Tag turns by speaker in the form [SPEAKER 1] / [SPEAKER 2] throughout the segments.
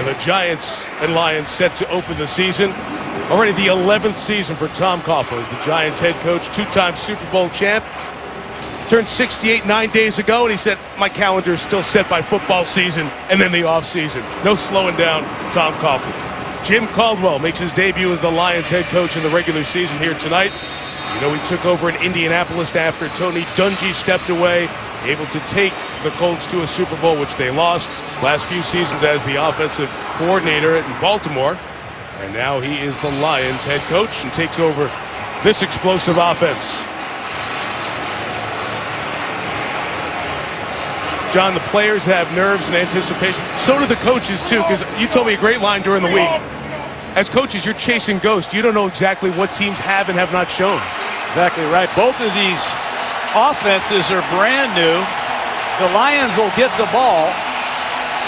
[SPEAKER 1] And the Giants and Lions set to open the season. Already the 11th season for Tom Coughlin as the Giants head coach, two-time Super Bowl champ. Turned 68 9 days ago, and he said, my calendar is still set by football season and then the off season. No slowing down Tom Coughlin. Jim Caldwell makes his debut as the Lions head coach in the regular season here tonight. You know, he took over in Indianapolis after Tony Dungy stepped away, able to take the Colts to a Super Bowl, which they lost last few seasons as the offensive coordinator in Baltimore. And now he is the Lions head coach and takes over this explosive offense. John, the players have nerves and anticipation. So do the coaches, too, because you told me a great line during the week. As coaches, you're chasing ghosts. You don't know exactly what teams have and have not shown.
[SPEAKER 2] Exactly right. Both of these offenses are brand new. The Lions will get the ball,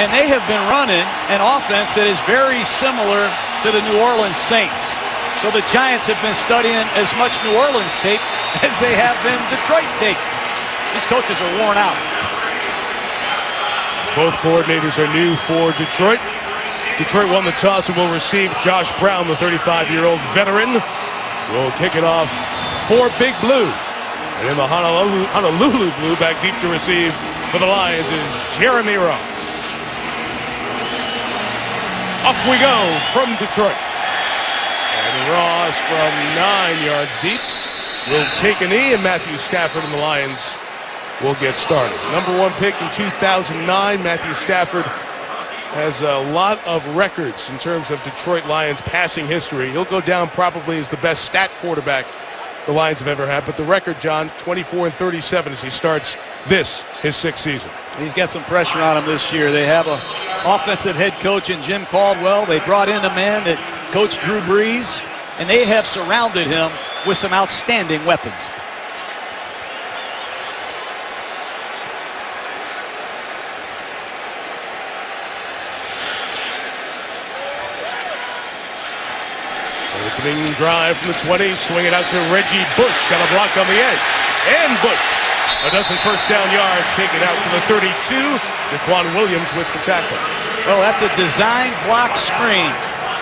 [SPEAKER 2] and they have been running an offense that is very similar to the New Orleans Saints. So the Giants have been studying as much New Orleans tape as they have been Detroit tape. These coaches are worn out.
[SPEAKER 1] Both coordinators are new for Detroit. Detroit won the toss and will receive. Josh Brown, the 35-year-old veteran, will kick it off for Big Blue. And in the Honolulu Blue, back deep to receive for the Lions is Jeremy Ross. Up we go from Detroit. And Ross from 9 yards deep will take a knee, and Matthew Stafford and the Lions will get started. Number 1 pick in 2009, Matthew Stafford has a lot of records in terms of Detroit Lions passing history. He'll go down probably as the best stat quarterback the Lions have ever had. But the record, John, 24-37 as he starts this, his 6th season.
[SPEAKER 2] He's got some pressure on him this year. They have an offensive head coach in Jim Caldwell. They brought in a man that coached Drew Brees, and they have surrounded him with some outstanding weapons.
[SPEAKER 1] Opening drive from the 20, swing it out to Reggie Bush. Got a block on the edge. And Bush, a dozen first down yards, taken out to the 32. Daquan Williams with the tackle.
[SPEAKER 2] Well, that's a design block screen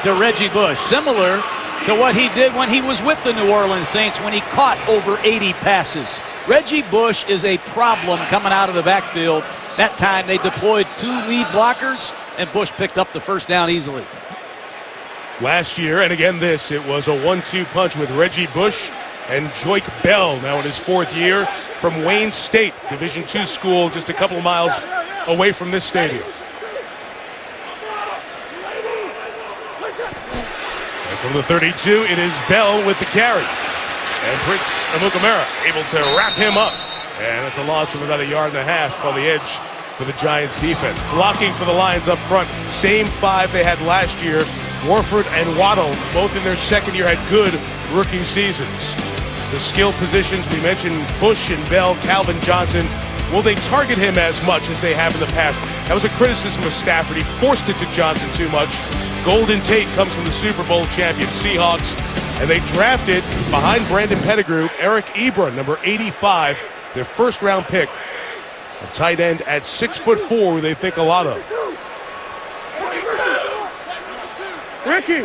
[SPEAKER 2] to Reggie Bush, similar to what he did when he was with the New Orleans Saints when he caught over 80 passes. Reggie Bush is a problem coming out of the backfield. That time they deployed 2 lead blockers, and Bush picked up the first down easily.
[SPEAKER 1] Last year, and again this, it was a 1-2 punch with Reggie Bush and Joique Bell, now in his 4th year, from Wayne State, Division II school, just a couple of miles away from this stadium. And from the 32, it is Bell with the carry. And Prince Amukamara able to wrap him up. And it's a loss of about 1.5 yards on the edge for the Giants defense. Blocking for the Lions up front, same 5 they had last year. Warford and Waddle, both in their 2nd year, had good rookie seasons. The skill positions, we mentioned Bush and Bell, Calvin Johnson. Will they target him as much as they have in the past? That was a criticism of Stafford. He forced it to Johnson too much. Golden Tate comes from the Super Bowl champion Seahawks. And they drafted, behind Brandon Pettigrew, Eric Ebron, number 85, their 1st-round pick. A tight end at 6'4", who they think a lot of. Ricky.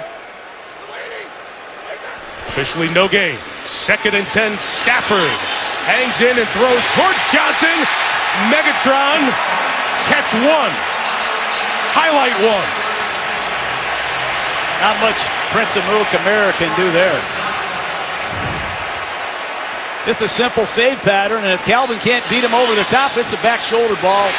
[SPEAKER 1] Officially no gain. 2nd and 10, Stafford hangs in and throws towards Johnson. Megatron, catch 1. Highlight 1.
[SPEAKER 2] Not much Prince Amukamara can do there. Just a simple fade pattern, and if Calvin can't beat him over the top, it's a back shoulder ball.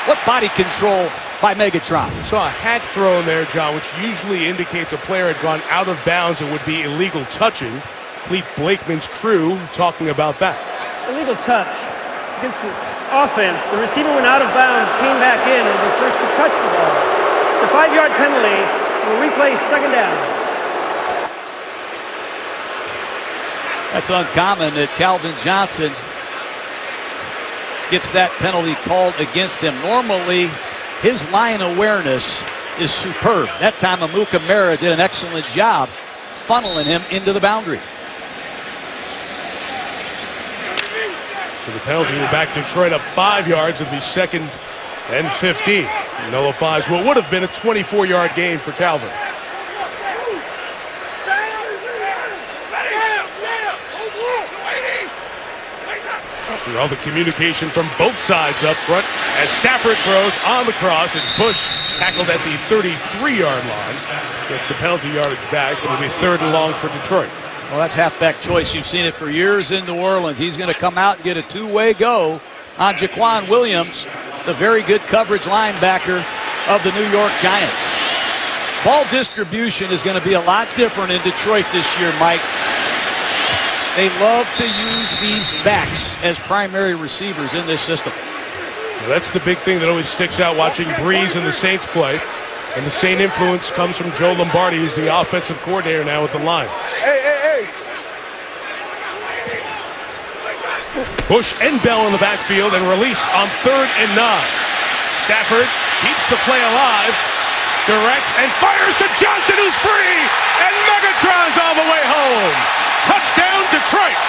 [SPEAKER 2] What body control by Megatron.
[SPEAKER 1] Saw a hat thrown there, John, which usually indicates a player had gone out of bounds and would be illegal touching. Clete Blakeman's crew talking about that.
[SPEAKER 3] Illegal touch against the offense. The receiver went out of bounds, came back in, and was the first to touch the ball. It's a 5-yard penalty. We'll replay 2nd down.
[SPEAKER 2] That's uncommon that Calvin Johnson gets that penalty called against him. Normally, his line awareness is superb. That time, Amukamara did an excellent job funneling him into the boundary.
[SPEAKER 1] So the penalty will back Detroit up 5 yards. It'll be 2nd and 15. Nullifies what would have been a 24-yard gain for Calvin. All the communication from both sides up front as Stafford throws on the cross. It's Bush tackled at the 33-yard line. Gets the penalty yardage back. It'll be 3rd and long for Detroit.
[SPEAKER 2] Well, that's halfback choice. You've seen it for years in New Orleans. He's going to come out and get a two-way go on Jaquan Williams, the very good coverage linebacker of the New York Giants. Ball distribution is going to be a lot different in Detroit this year, Mike. They love to use these backs as primary receivers in this system.
[SPEAKER 1] Now that's the big thing that always sticks out watching Breeze and the Saints play. And the same influence comes from Joe Lombardi, who's the offensive coordinator now with the Lions. Bush and Bell in the backfield and release on 3rd and 9. Stafford keeps the play alive, directs and fires to Johnson, who's free, and Megatron's all the way home. Touchdown, Detroit.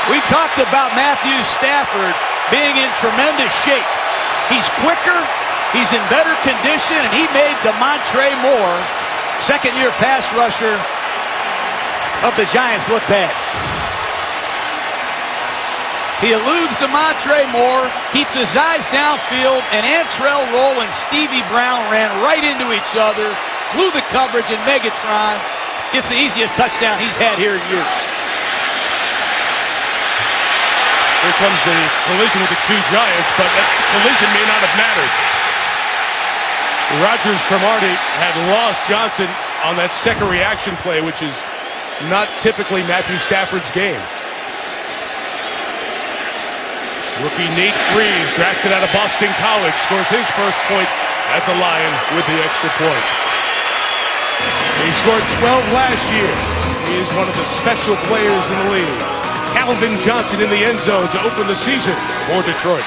[SPEAKER 2] We talked about Matthew Stafford being in tremendous shape. He's quicker, he's in better condition, and he made Damontre Moore, second-year pass rusher of the Giants, look bad. He eludes Damontre Moore, keeps his eyes downfield, and Antrell Roll and Stevie Brown ran right into each other, blew the coverage, and Megatron gets the easiest touchdown he's had here in years.
[SPEAKER 1] Here comes the collision with the two Giants, but that collision may not have mattered. Rogers Cromartie had lost Johnson on that second reaction play, which is not typically Matthew Stafford's game. Rookie Nate Freeze, drafted out of Boston College, scores his first point as a Lion with the extra point. He scored 12 last year. He is one of the special players in the league. Calvin Johnson in the end zone to open the season for Detroit.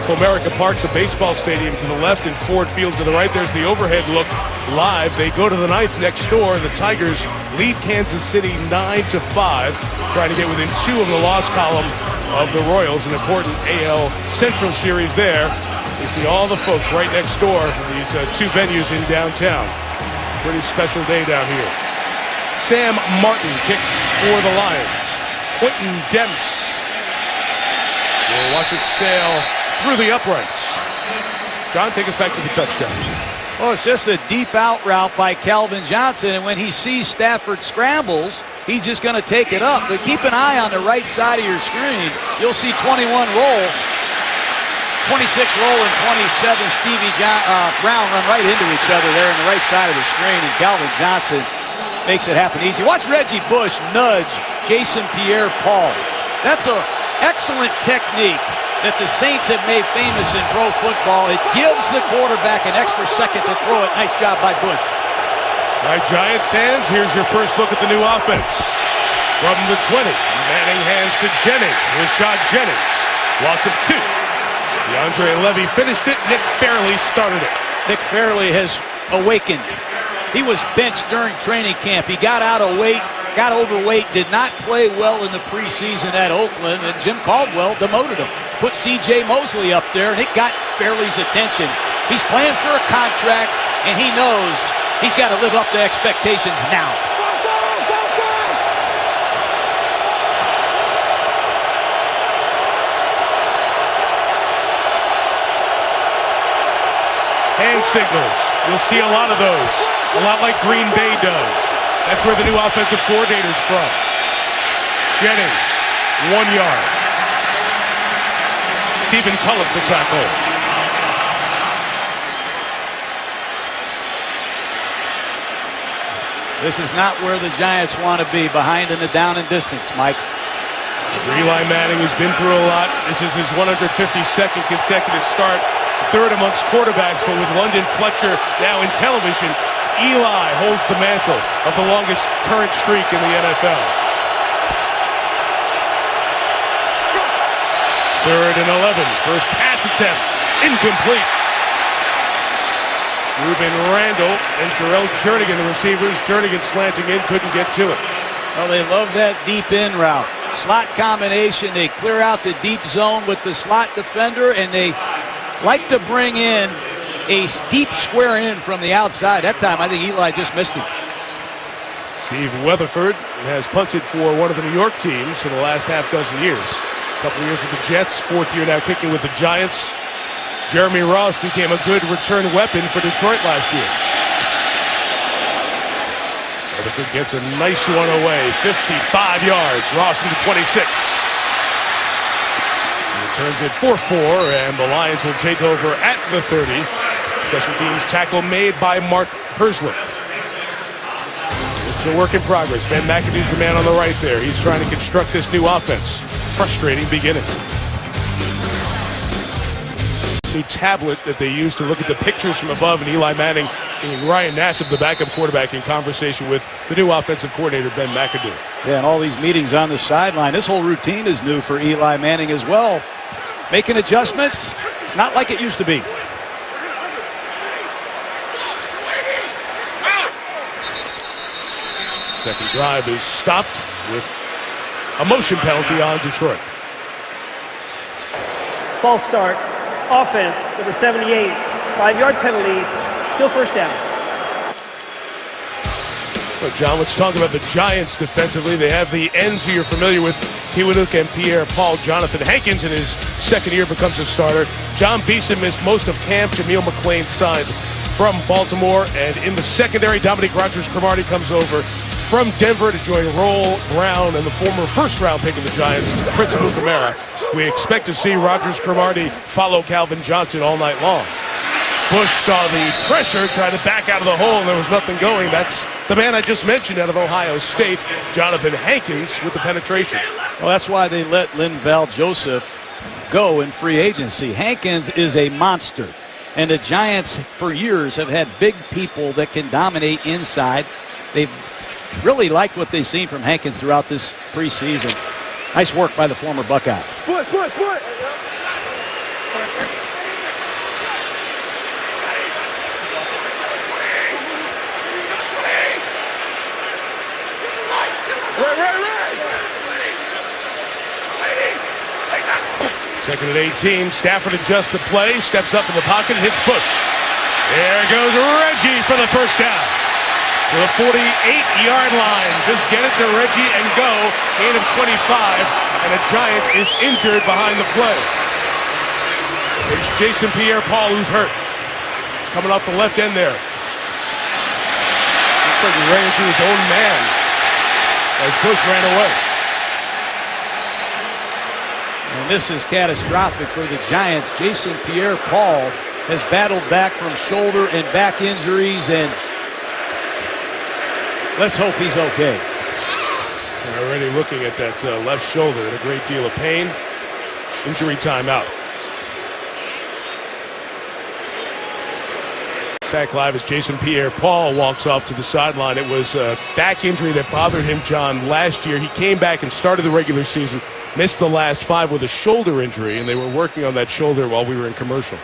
[SPEAKER 1] Comerica Park, the baseball stadium to the left and Ford Field to the right. There's the overhead look live. They go to the ninth next door. The Tigers lead Kansas City 9-5, trying to get within 2 of the loss column of the Royals. An important AL Central series there. You see all the folks right next door to these two venues in downtown. Pretty special day down here. Sam Martin kicks for the Lions. Quentin Demps will watch it sail through the uprights. John, take us back to the touchdown.
[SPEAKER 2] Well, it's just a deep out route by Calvin Johnson, and when he sees Stafford scrambles, he's just going to take it up. But keep an eye on the right side of your screen. You'll see 21 roll, 26 roll, and 27 Stevie Brown run right into each other there on the right side of the screen, and Calvin Johnson makes it happen easy. Watch Reggie Bush nudge Jason Pierre-Paul. That's an excellent technique that the Saints have made famous in pro football. It gives the quarterback an extra second to throw it. Nice job by Bush.
[SPEAKER 1] All right, Giant fans, here's your first look at the new offense. From the 20, Manning hands to Jennings. Rashad Jennings, loss of 2. DeAndre Levy finished it. Nick Fairley started it.
[SPEAKER 2] Nick Fairley has awakened. He was benched during training camp. He got out of weight, got overweight, did not play well in the preseason at Oakland, and Jim Caldwell demoted him. Put C.J. Mosley up there, and it got Fairley's attention. He's playing for a contract, and he knows he's got to live up to expectations now.
[SPEAKER 1] Hand signals. You'll see a lot of those. A lot like Green Bay does. That's where the new offensive coordinator's from. Jennings, 1 yard. Stephen Tulloch to tackle.
[SPEAKER 2] This is not where the Giants want to be, behind in the down and distance, Mike.
[SPEAKER 1] Eli Manning, who's been through a lot. This is his 152nd consecutive start. 3rd amongst quarterbacks, but with London Fletcher now in television, Eli holds the mantle of the longest current streak in the NFL. 3rd and 11. First pass attempt. Incomplete. Ruben Randall and Terrell Jernigan, the receivers. Jernigan slanting in, couldn't get to it.
[SPEAKER 2] Well, they love that deep in route. slot combination. They clear out the deep zone with the slot defender, and they like to bring in a deep square in from the outside. That time, I think Eli just missed it.
[SPEAKER 1] Steve Weatherford has punted for one of the New York teams for the last half dozen years. A couple of years with the Jets, fourth year now kicking with the Giants. Jeremy Ross became a good return weapon for Detroit last year. Weatherford gets a nice one away, 55 yards. Ross into 26. He returns it 4-4, and the Lions will take over at the 30. Special teams tackle made by Mark Herzlich. It's a work in progress. Ben McAdoo's the man on the right there. He's trying to construct this new offense. Frustrating beginning. New tablet that they use to look at the pictures from above, and Eli Manning and Ryan Nassib, the backup quarterback, in conversation with the new offensive coordinator, Ben McAdoo.
[SPEAKER 2] Yeah, and all these meetings on the sideline. This whole routine is new for Eli Manning as well. Making adjustments. It's not like it used to be.
[SPEAKER 1] Second drive is stopped with a motion penalty on Detroit.
[SPEAKER 3] False start. Offense, number 78. 5-yard penalty. Still first down.
[SPEAKER 1] Well, John, let's talk about the Giants defensively. They have the ends who you're familiar with, Kiwanuka and Pierre-Paul. Jonathan Hankins in his second year becomes a starter. John Beeson missed most of camp. Jameel McClain signed from Baltimore. And in the secondary, Dominique Rodgers-Cromartie comes over from Denver to join Roll Brown and the former first-round pick of the Giants, Prince Amukamara. We expect to see Rodgers-Cromartie follow Calvin Johnson all night long. Bush saw the pressure, tried to back out of the hole, and there was nothing going. That's the man I just mentioned out of Ohio State, Jonathan Hankins, with the penetration.
[SPEAKER 2] Well, that's why they let Linval Joseph go in free agency. Hankins is a monster, and the Giants for years have had big people that can dominate inside. They've really liked what they've seen from Hankins throughout this preseason. Nice work by the former Buckeye.
[SPEAKER 3] Split.
[SPEAKER 1] Second and 18. Stafford adjusts the play, steps up in the pocket, and hits Bush. There goes Reggie for the first down. To the 48-yard line. Just get it to Reggie and go. Gain of 25, and a Giant is injured behind the play. It's Jason Pierre-Paul who's hurt. Coming off the left end there. Looks like he ran into his own man as Bush ran away.
[SPEAKER 2] And this is catastrophic for the Giants. Jason Pierre-Paul has battled back from shoulder and back injuries, and let's hope he's okay.
[SPEAKER 1] They're already looking at that left shoulder in a great deal of pain. Injury timeout. Back live as Jason Pierre-Paul walks off to the sideline. It was a back injury that bothered him, John, last year. He came back and started the regular season, missed the last 5 with a shoulder injury, and they were working on that shoulder while we were in commercial.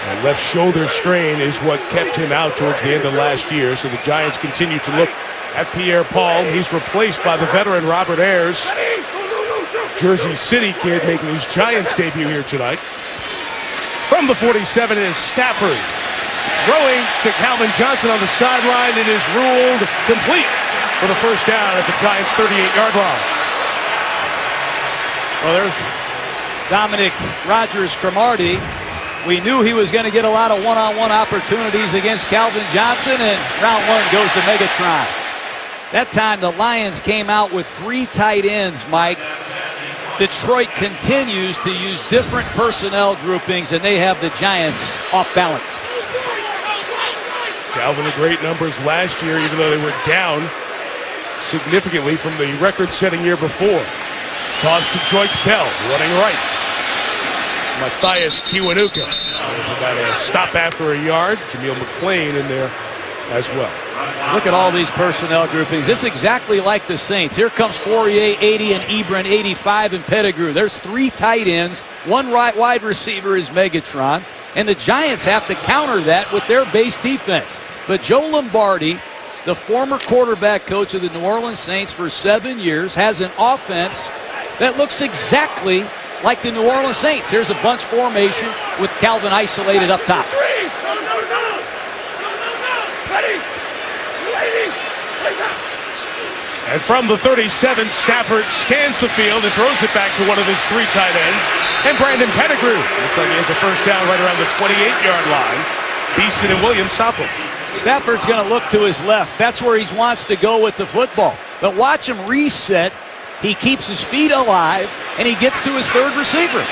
[SPEAKER 1] And left shoulder strain is what kept him out towards the end of last year, so the Giants continue to look at Pierre-Paul. He's replaced by the veteran Robert Ayers, Jersey City kid making his Giants debut here tonight. From the 47 is Stafford. Throwing to Calvin Johnson on the sideline. It is ruled complete for the first down at the Giants' 38-yard line.
[SPEAKER 2] Well, there's Dominique Rodgers-Cromartie. We knew he was going to get a lot of one-on-one opportunities against Calvin Johnson, and round 1 goes to Megatron. That time the Lions came out with 3 tight ends, Mike. Detroit continues to use different personnel groupings, and they have the Giants off balance.
[SPEAKER 1] Calvin, the great numbers last year, even though they were down significantly from the record-setting year before. Toss to Joyce Bell, running right. Matthias Kiwanuka. We got a stop after a yard. Jameel McClain in there as well.
[SPEAKER 2] Look at all these personnel groupings. It's exactly like the Saints. Here comes Fourier, 80, and Ebron, 85, and Pettigrew. There's 3 tight ends. 1 right wide receiver is Megatron. And the Giants have to counter that with their base defense. But Joe Lombardi, the former quarterback coach of the New Orleans Saints for 7 years, has an offense that looks exactly like the New Orleans Saints. Here's a bunch formation with Calvin isolated up top.
[SPEAKER 1] And from the 37, Stafford scans the field and throws it back to one of his 3 tight ends. And Brandon Pettigrew looks like he has a first down right around the 28-yard line. Beeson and Williams stop him.
[SPEAKER 2] Stafford's going to look to his left. That's where he wants to go with the football. But watch him reset. He keeps his feet alive, and he gets to his 3rd receiver.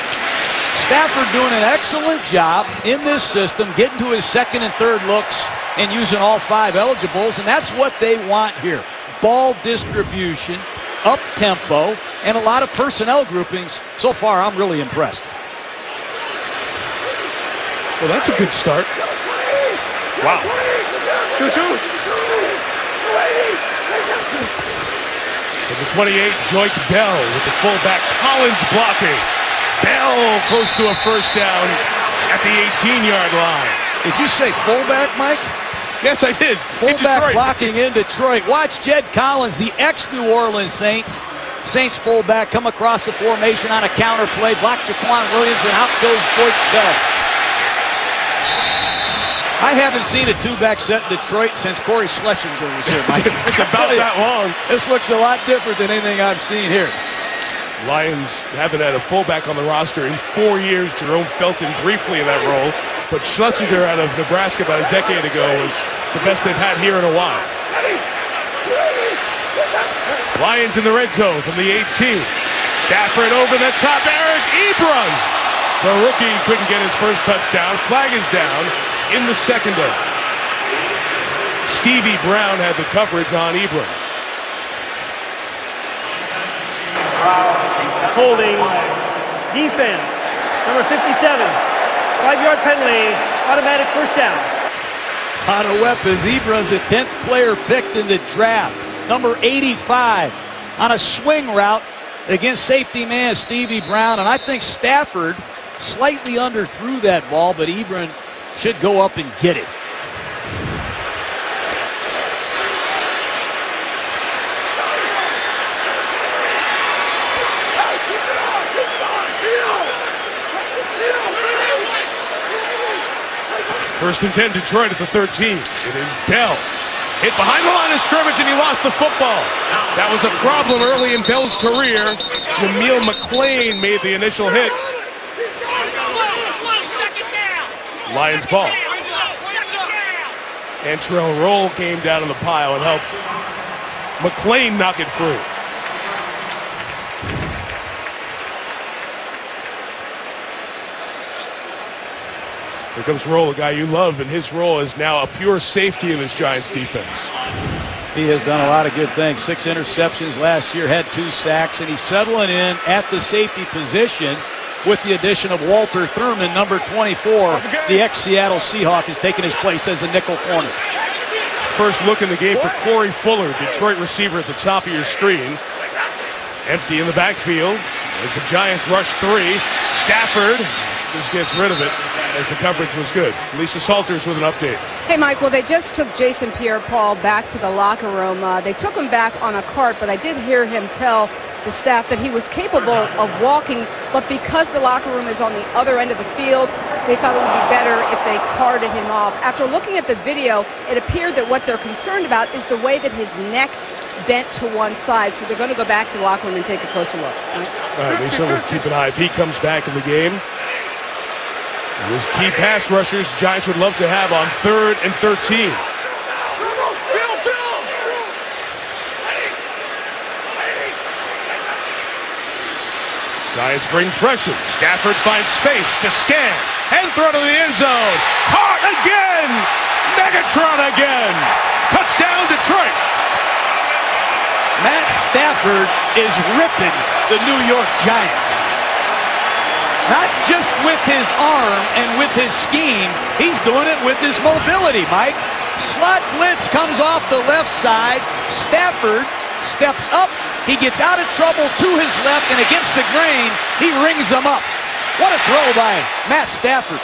[SPEAKER 2] Stafford doing an excellent job in this system, getting to his 2nd and 3rd looks and using all 5 eligibles, and that's what they want here. Ball distribution, up-tempo, and a lot of personnel groupings. So far, I'm really impressed.
[SPEAKER 1] Well, that's a good start. Wow. Shoes. From the 28, Joyce Bell with the fullback Collins blocking. Bell close to a first down at the 18-yard line.
[SPEAKER 2] Did you say fullback, Mike?
[SPEAKER 1] Yes, I did.
[SPEAKER 2] Fullback blocking in Detroit. Watch Jed Collins, the ex-New Orleans Saints fullback, come across the formation on a counter play. Block Jaquan Williams, and out goes Joyce Bell. I haven't seen a 2-back set in Detroit since Corey Schlesinger was here, Mike.
[SPEAKER 1] It's about that long.
[SPEAKER 2] This looks a lot different than anything I've seen here.
[SPEAKER 1] Lions haven't had a fullback on the roster in 4 years. Jerome Felton briefly in that role, but Schlesinger out of Nebraska about a decade ago was the best they've had here in a while. Lions in the red zone from the 18. Stafford over the top. Eric Ebron. The rookie couldn't get his first touchdown. Flag is down in the secondary. Stevie Brown had the coverage on Ebron.
[SPEAKER 3] Holding defense. Number 57. 5-yard penalty. Automatic first down.
[SPEAKER 2] A lot of weapons. Ebron's the 10th player picked in the draft. Number 85 on a swing route against safety man Stevie Brown. And I think Stafford slightly underthrew that ball, but Ebron should go up and get it.
[SPEAKER 1] First and 10, Detroit at the 13. It is Bell. Hit behind the line of scrimmage, and he lost the football. That was a problem early in Bell's career. Jameel McClain made the initial hit. Lions ball. And Terrell Roll came down in the pile and helped McClain knock it free. Here comes Roll, a guy you love, and his role is now a pure safety in this Giants defense.
[SPEAKER 2] He has done a lot of good things. 6 interceptions last year, had 2 sacks, and he's settling in at the safety position with the addition of Walter Thurman, number 24. The ex-Seattle Seahawk is taking his place as the nickel corner.
[SPEAKER 1] First look in the game for Corey Fuller, Detroit receiver at the top of your screen. Empty in the backfield as the Giants rush 3. Stafford just gets rid of it as the coverage was good. Lisa Salters with an update.
[SPEAKER 4] Hey, Mike, well, they just took Jason Pierre-Paul back to the locker room. They took him back on a cart, but I did hear him tell the staff that he was capable of walking, but because the locker room is on the other end of the field, they thought it would be better if they carted him off. After looking at the video, it appeared that what they're concerned about is the way that his neck bent to one side, so they're going to go back to the locker room and take a closer look.
[SPEAKER 1] All right, Lisa, we'll keep an eye if he comes back in the game. Those key pass rushers Giants would love to have on 3rd and 13. Giants bring pressure. Stafford finds space to scan and throw to the end zone. Caught again! Megatron again! Touchdown, Detroit!
[SPEAKER 2] Matt Stafford is ripping the New York Giants. Not just with his arm and with his scheme, he's doing it with his mobility, Mike. Slot blitz comes off the left side. Stafford steps up. He gets out of trouble to his left, and against the grain, he rings them up. What a throw by Matt Stafford.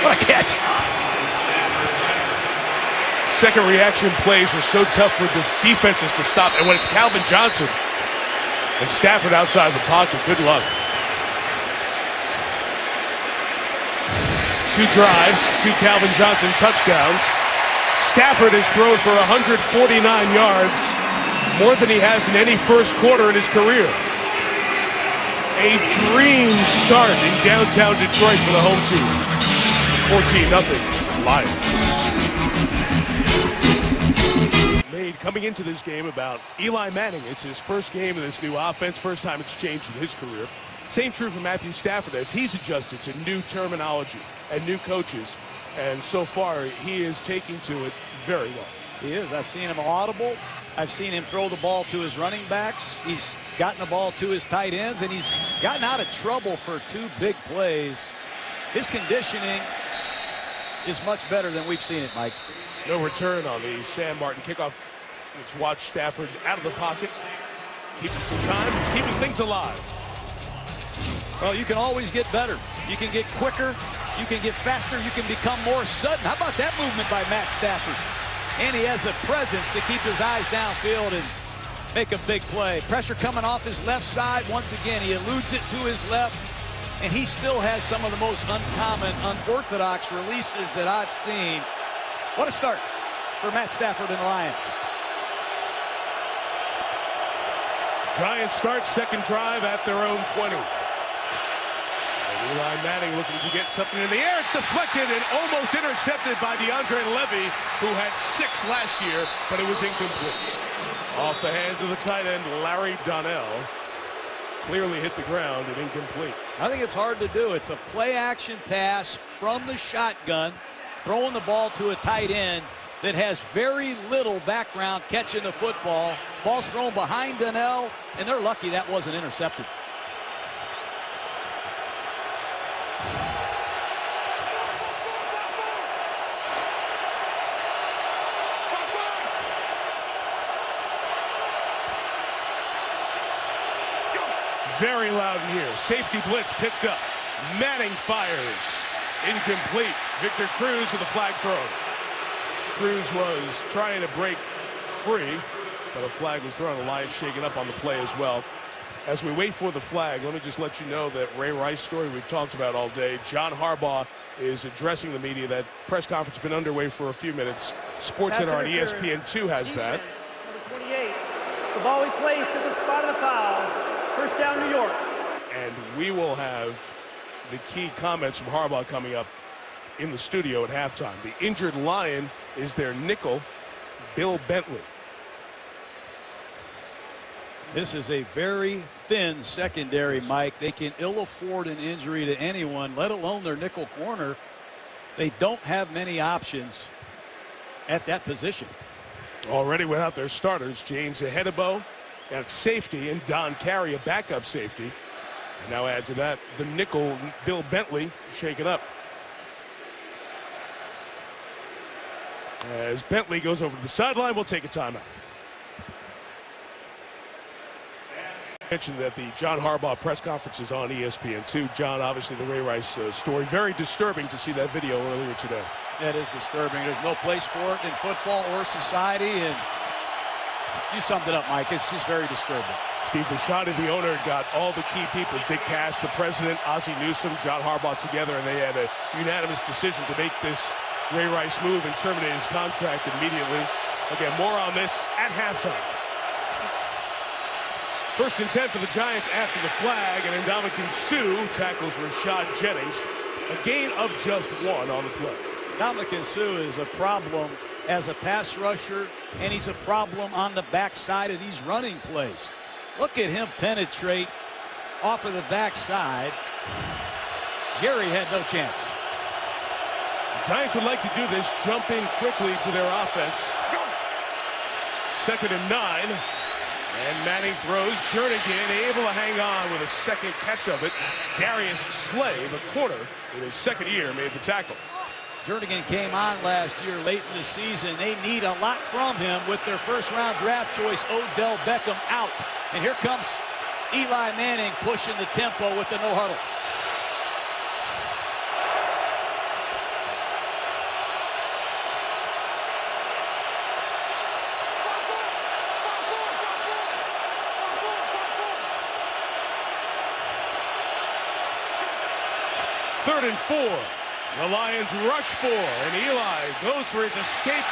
[SPEAKER 2] What a catch.
[SPEAKER 1] Second reaction plays are so tough for defenses to stop. And when it's Calvin Johnson and Stafford outside the pocket, good luck. 2 drives, 2 Calvin Johnson touchdowns. Stafford has thrown for 149 yards, more than he has in any first quarter in his career. A dream start in downtown Detroit for the home team. 14-0 Lions. Made coming into this game about Eli Manning. It's his first game in this new offense, first time it's changed in his career. Same true for Matthew Stafford as he's adjusted to new terminology and new coaches. And so far, he is taking to it very well.
[SPEAKER 2] He is. I've seen him audible. I've seen him throw the ball to his running backs. He's gotten the ball to his tight ends, and he's gotten out of trouble for 2 big plays. His conditioning is much better than we've seen it, Mike.
[SPEAKER 1] No return on the Sam Martin kickoff. Let's watch Stafford out of the pocket, keeping some time, keeping things alive.
[SPEAKER 2] Well, you can always get better. You can get quicker. You can get faster. You can become more sudden. How about that movement by Matt Stafford? And he has the presence to keep his eyes downfield and make a big play. Pressure coming off his left side. Once again, he eludes it to his left. And he still has some of the most uncommon, unorthodox releases that I've seen. What a start for Matt Stafford and the Lions.
[SPEAKER 1] Giants start second drive at their own 20. Eli Manning looking to get something in the air. It's deflected and almost intercepted by DeAndre Levy, who had 6 last year, but it was incomplete. Off the hands of the tight end, Larry Donnell. Clearly hit the ground and incomplete.
[SPEAKER 2] I think it's hard to do. It's a play-action pass from the shotgun, throwing the ball to a tight end that has very little background catching the football. Ball's thrown behind Donnell, and they're lucky that wasn't intercepted.
[SPEAKER 1] Very loud in here. Safety blitz picked up. Manning fires. Incomplete. Victor Cruz with a flag throw. Cruz was trying to break free, but a flag was thrown. The Lions shaken up on the play as well. As we wait for the flag, let me just let you know that Ray Rice story we've talked about all day. John Harbaugh is addressing the media. That press conference has been underway for a few minutes. SportsCenter on ESPN2 has that.
[SPEAKER 3] Number 28. The ball he placed at the spot of the foul. First down, New York.
[SPEAKER 1] And we will have the key comments from Harbaugh coming up in the studio at halftime. The injured Lion is their nickel, Bill Bentley.
[SPEAKER 2] This is a very thin secondary, Mike. They can ill afford an injury to anyone, let alone their nickel corner. They don't have many options at that position.
[SPEAKER 1] Already without their starters, James Ahedebo at safety and Don Carey, a backup safety. And now add to that the nickel, Bill Bentley, shaken up. As Bentley goes over to the sideline, we'll take a timeout. Mentioned that the John Harbaugh press conference is on ESPN2. John, obviously the Ray Rice story, very disturbing to see that video earlier today.
[SPEAKER 2] That is disturbing. There's no place for it in football or society, and you summed it up, Mike. It's just very disturbing.
[SPEAKER 1] Steve Bisciotti, the owner, got all the key people, Dick Cass, the president, Ozzie Newsome, John Harbaugh together, and they had a unanimous decision to make this Ray Rice move and terminate his contract immediately. Again, more on this at halftime. First and 10 for the Giants after the flag, and Ndamukong Suh tackles Rashad Jennings. A gain of just 1 on the play.
[SPEAKER 2] Ndamukong Suh is a problem as a pass rusher, and he's a problem on the backside of these running plays. Look at him penetrate off of the backside. Jerry had no chance.
[SPEAKER 1] The Giants would like to do this, jump in quickly to their offense. 2nd and 9. And Manning throws. Jernigan able to hang on with a second catch of it. Darius Slay, the corner, in his second year, made the tackle.
[SPEAKER 2] Jernigan came on last year late in the season. They need a lot from him with their first-round draft choice, Odell Beckham, out. And here comes Eli Manning pushing the tempo with the no huddle.
[SPEAKER 1] 3rd and 4. The Lions rush 4, and Eli goes for his escape,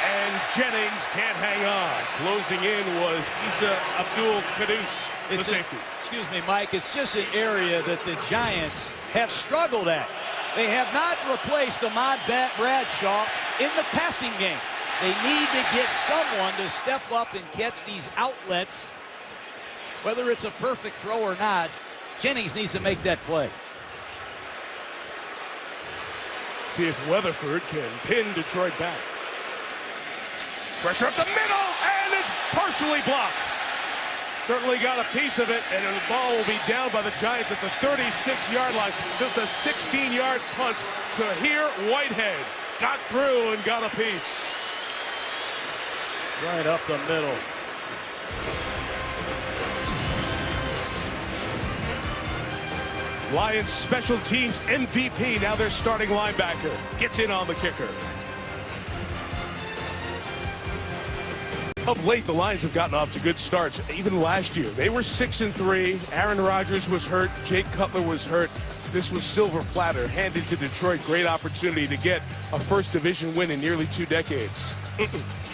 [SPEAKER 1] and Jennings can't hang on. Closing in was Isa Abdul-Quddus, the safety.
[SPEAKER 2] Excuse me, Mike. It's just an area that the Giants have struggled at. They have not replaced Ahmad Bradshaw in the passing game. They need to get someone to step up and catch these outlets. Whether it's a perfect throw or not, Jennings needs to make that play.
[SPEAKER 1] See if Weatherford can pin Detroit back. Pressure up the middle, and it's partially blocked. Certainly got a piece of it, and the ball will be down by the Giants at the 36-yard line. Just a 16-yard punt. So here, Whitehead got through and got a piece.
[SPEAKER 2] Right up the middle.
[SPEAKER 1] Lions special teams MVP, now their starting linebacker, gets in on the kicker. Of late, the Lions have gotten off to good starts. Even last year, they were 6-3. Aaron Rodgers was hurt. Jake Cutler was hurt. This was silver platter handed to Detroit. Great opportunity to get a first division win in nearly 2 decades.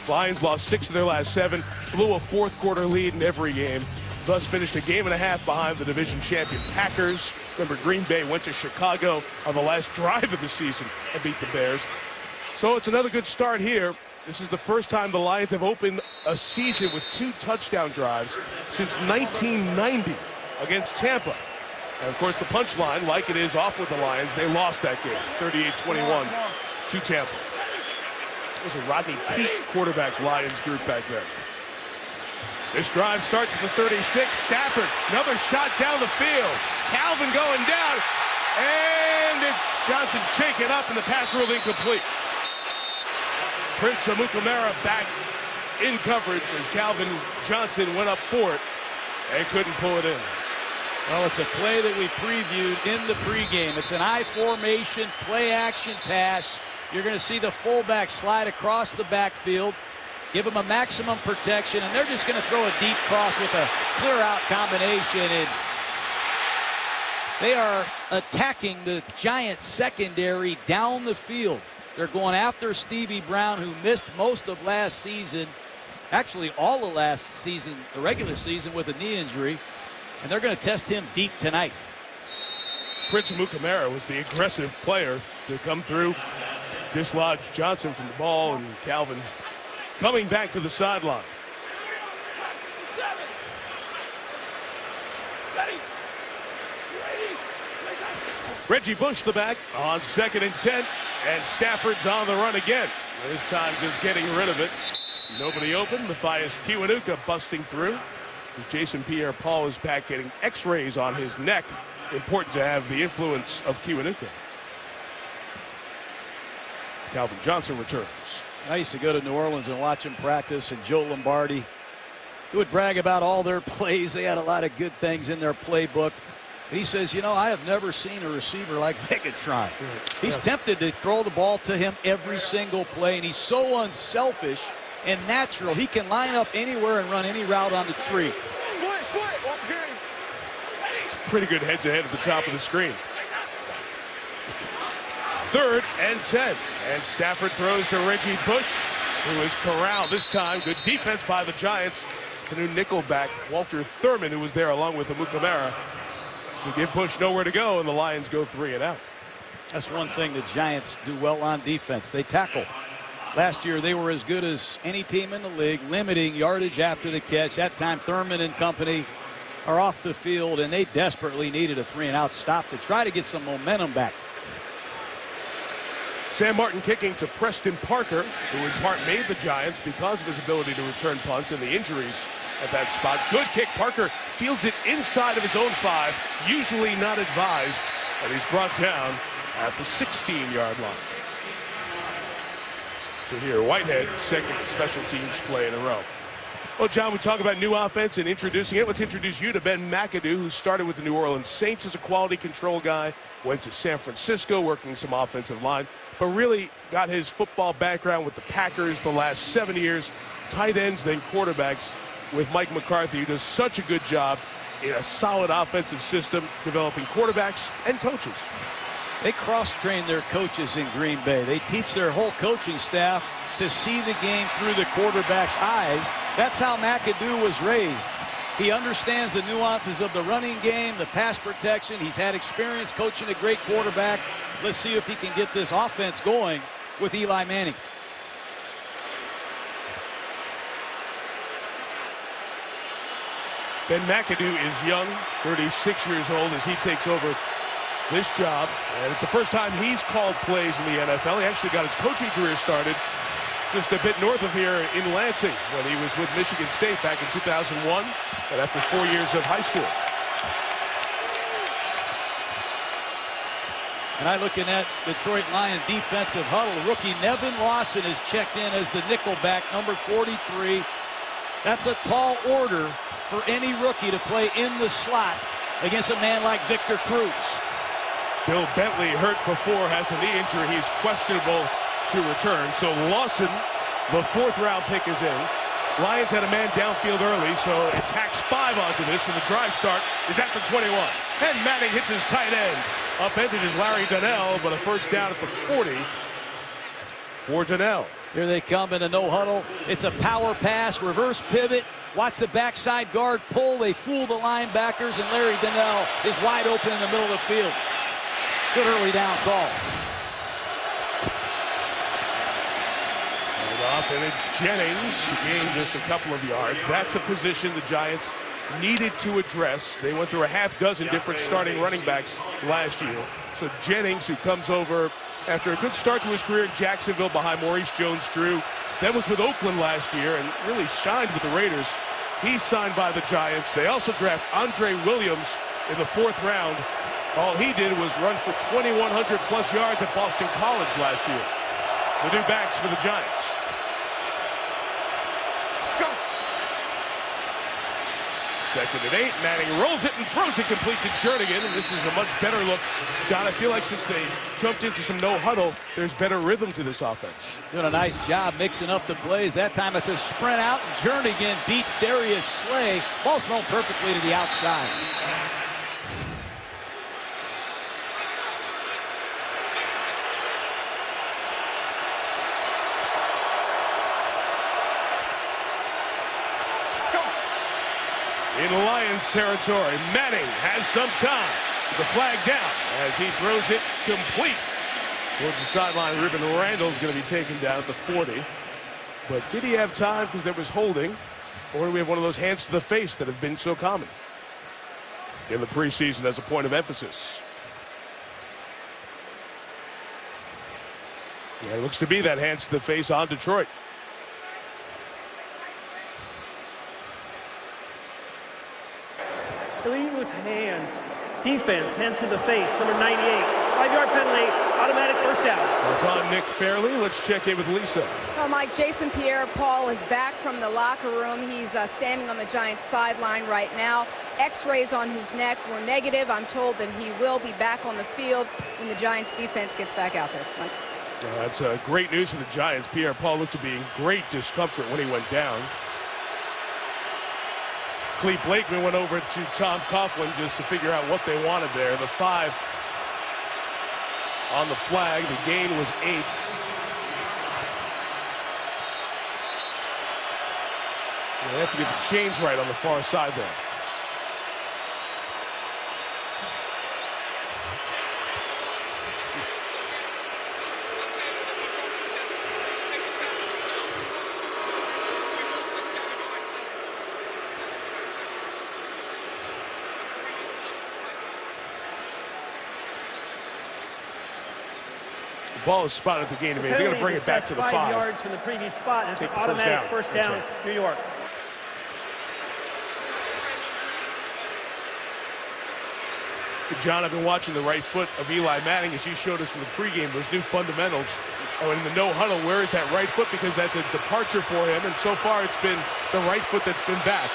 [SPEAKER 1] Lions lost 6 of their last 7, blew a fourth quarter lead in every game, thus finished a game and a half behind the division champion Packers. Remember, Green Bay went to Chicago on the last drive of the season and beat the Bears. So it's another good start here. This is the first time the Lions have opened a season with 2 touchdown drives since 1990 against Tampa. And of course, the punchline, like it is off with the Lions, they lost that game, 38-21 to Tampa. It was a Rodney Peete quarterback Lions group back then. This drive starts at the 36. Stafford, another shot down the field. Calvin going down, and it's Johnson shaken up, and the pass ruled incomplete. Prince Amukamara back in coverage as Calvin Johnson went up for it and couldn't pull it in.
[SPEAKER 2] Well, it's a play that we previewed in the pregame. It's an I formation, play action pass. You're going to see the fullback slide across the backfield, give him a maximum protection, and they're just going to throw a deep cross with a clear out combination. And they are attacking the Giants secondary down the field. They're going after Stevie Brown, who missed most of last season, actually all of last season, the regular season, with a knee injury, and they're going to test him deep tonight.
[SPEAKER 1] Prince Amukamara was the aggressive player to come through, dislodge Johnson from the ball, and Calvin coming back to the sideline. Reggie Bush the back on 2nd and 10, and Stafford's on the run again. This time just getting rid of it. Nobody open. Matthias Kiwanuka busting through. As Jason Pierre-Paul is back getting x-rays on his neck. Important to have the influence of Kiwanuka. Calvin Johnson returns.
[SPEAKER 2] I used to go to New Orleans and watch him practice, and Joe Lombardi, he would brag about all their plays. They had a lot of good things in their playbook. He says, you know, I have never seen a receiver like Megatron. He's tempted to throw the ball to him every single play, and he's so unselfish and natural. He can line up anywhere and run any route on the tree.
[SPEAKER 1] It's pretty good head-to-head at the top of the screen. 3rd and 10, and Stafford throws to Reggie Bush, who is corralled this time. Good defense by the Giants. The new nickelback, Walter Thurman, who was there along with Amukamara, to give Bush nowhere to go, and the Lions go 3 and out.
[SPEAKER 2] That's one thing the Giants do well on defense. They tackle. Last year, they were as good as any team in the league, limiting yardage after the catch. That time, Thurman and company are off the field, and they desperately needed a 3-and-out stop to try to get some momentum back.
[SPEAKER 1] Sam Martin kicking to Preston Parker, who in part made the Giants because of his ability to return punts and the injuries at that spot. Good kick. Parker fields it inside of his own 5, usually not advised, and he's brought down at the 16-yard line. So here, Whitehead, 2nd special teams play in a row. Well, John, we talk about new offense and introducing it. Let's introduce you to Ben McAdoo, who started with the New Orleans Saints as a quality control guy, went to San Francisco working some offensive line, but really got his football background with the Packers the last 7 years, tight ends, then quarterbacks, with Mike McCarthy, who does such a good job in a solid offensive system, developing quarterbacks and coaches.
[SPEAKER 2] They cross-train their coaches in Green Bay. They teach their whole coaching staff to see the game through the quarterback's eyes. That's how McAdoo was raised. He understands the nuances of the running game, the pass protection. He's had experience coaching a great quarterback. Let's see if he can get this offense going with Eli Manning.
[SPEAKER 1] Ben McAdoo is young, 36 years old, as he takes over this job. And it's the first time he's called plays in the NFL. He actually got his coaching career started just a bit north of here in Lansing when he was with Michigan State back in 2001 and after 4 years of high school.
[SPEAKER 2] And I look in that Detroit Lions defensive huddle. Rookie Nevin Lawson is checked in as the nickelback, number 43. That's a tall order for any rookie to play in the slot against a man like Victor Cruz.
[SPEAKER 1] Bill Bentley, hurt before, has a knee injury. He's questionable to return. So Lawson, the 4th-round pick, is in. Lions had a man downfield early, so it tacks 5 onto this, and the drive start is at the 21. And Manning hits his tight end. Upended is Larry Donnell, but a first down at the 40 for Donnell.
[SPEAKER 2] Here they come in a no huddle. It's a power pass, reverse pivot. Watch the backside guard pull. They fool the linebackers, and Larry Donnell is wide open in the middle of the field. Good early down call.
[SPEAKER 1] And off, and it's Jennings who gained just a couple of yards. That's a position the Giants needed to address. They went through a half dozen different starting running backs last year. So Jennings, who comes over after a good start to his career in Jacksonville behind Maurice Jones-Drew, then was with Oakland last year and really shined with the Raiders. He's signed by the Giants. They also draft Andre Williams in the 4th round. All he did was run for 2,100 plus yards at Boston College last year. The new backs for the Giants. Go. 2nd and 8. Manning rolls it and throws it complete to Jernigan, and this is a much better look. John, I feel like since they jumped into some no huddle, there's better rhythm to this offense.
[SPEAKER 2] Doing a nice job mixing up the plays. That time it's a sprint out, and Jernigan beats Darius Slay. Ball's thrown perfectly to the outside.
[SPEAKER 1] In Lions territory, Manning has some time. The flag down as he throws it complete towards the sideline. Ruben Randall's going to be taken down at the 40. But did he have time because there was holding? Or do we have one of those hands to the face that have been so common in the preseason as a point of emphasis? Yeah, it looks to be that hands to the face on Detroit.
[SPEAKER 3] Illegal hands. Defense, hands to the face, number 98. 5-yard penalty, automatic first down.
[SPEAKER 1] It's on Nick Fairley. Let's check in with Lisa.
[SPEAKER 4] Well, Mike, Jason Pierre-Paul is back from the locker room. He's standing on the Giants sideline right now. X-rays on his neck were negative. I'm told that he will be back on the field when the Giants defense gets back out there. Mike.
[SPEAKER 1] That's great news for the Giants. Pierre-Paul looked to be in great discomfort when he went down. Clete Blakeman went over to Tom Coughlin just to figure out what they wanted there. The 5 on the flag. The gain was 8. They have to get the change right on the far side there. Ball is spotted at the gain of 8. They're going to bring it back to the 5.
[SPEAKER 3] 5 yards from the previous spot. And it's an automatic first down, New York.
[SPEAKER 1] John, I've been watching the right foot of Eli Manning as you showed us in the pregame, those new fundamentals. Oh, in the no huddle, where is that right foot? Because that's a departure for him, and so far it's been the right foot that's been back.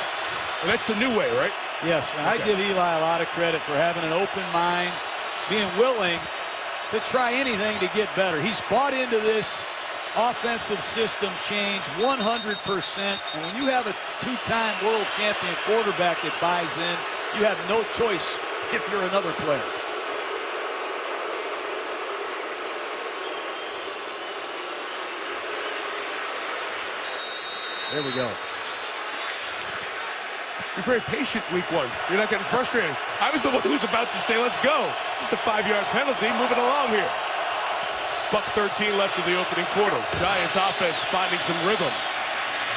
[SPEAKER 1] And that's the new way, right?
[SPEAKER 2] Yes, and I give Eli a lot of credit for having an open mind, being willing to try anything to get better. He's bought into this offensive system change 100%. And when you have a 2-time world champion quarterback that buys in, you have no choice if you're another player. There we go.
[SPEAKER 1] You're very patient week one. You're not getting frustrated. I was the one who was about to say, let's go. Just a 5-yard penalty, moving along here. Buck 13 left in the opening quarter. Giants offense finding some rhythm.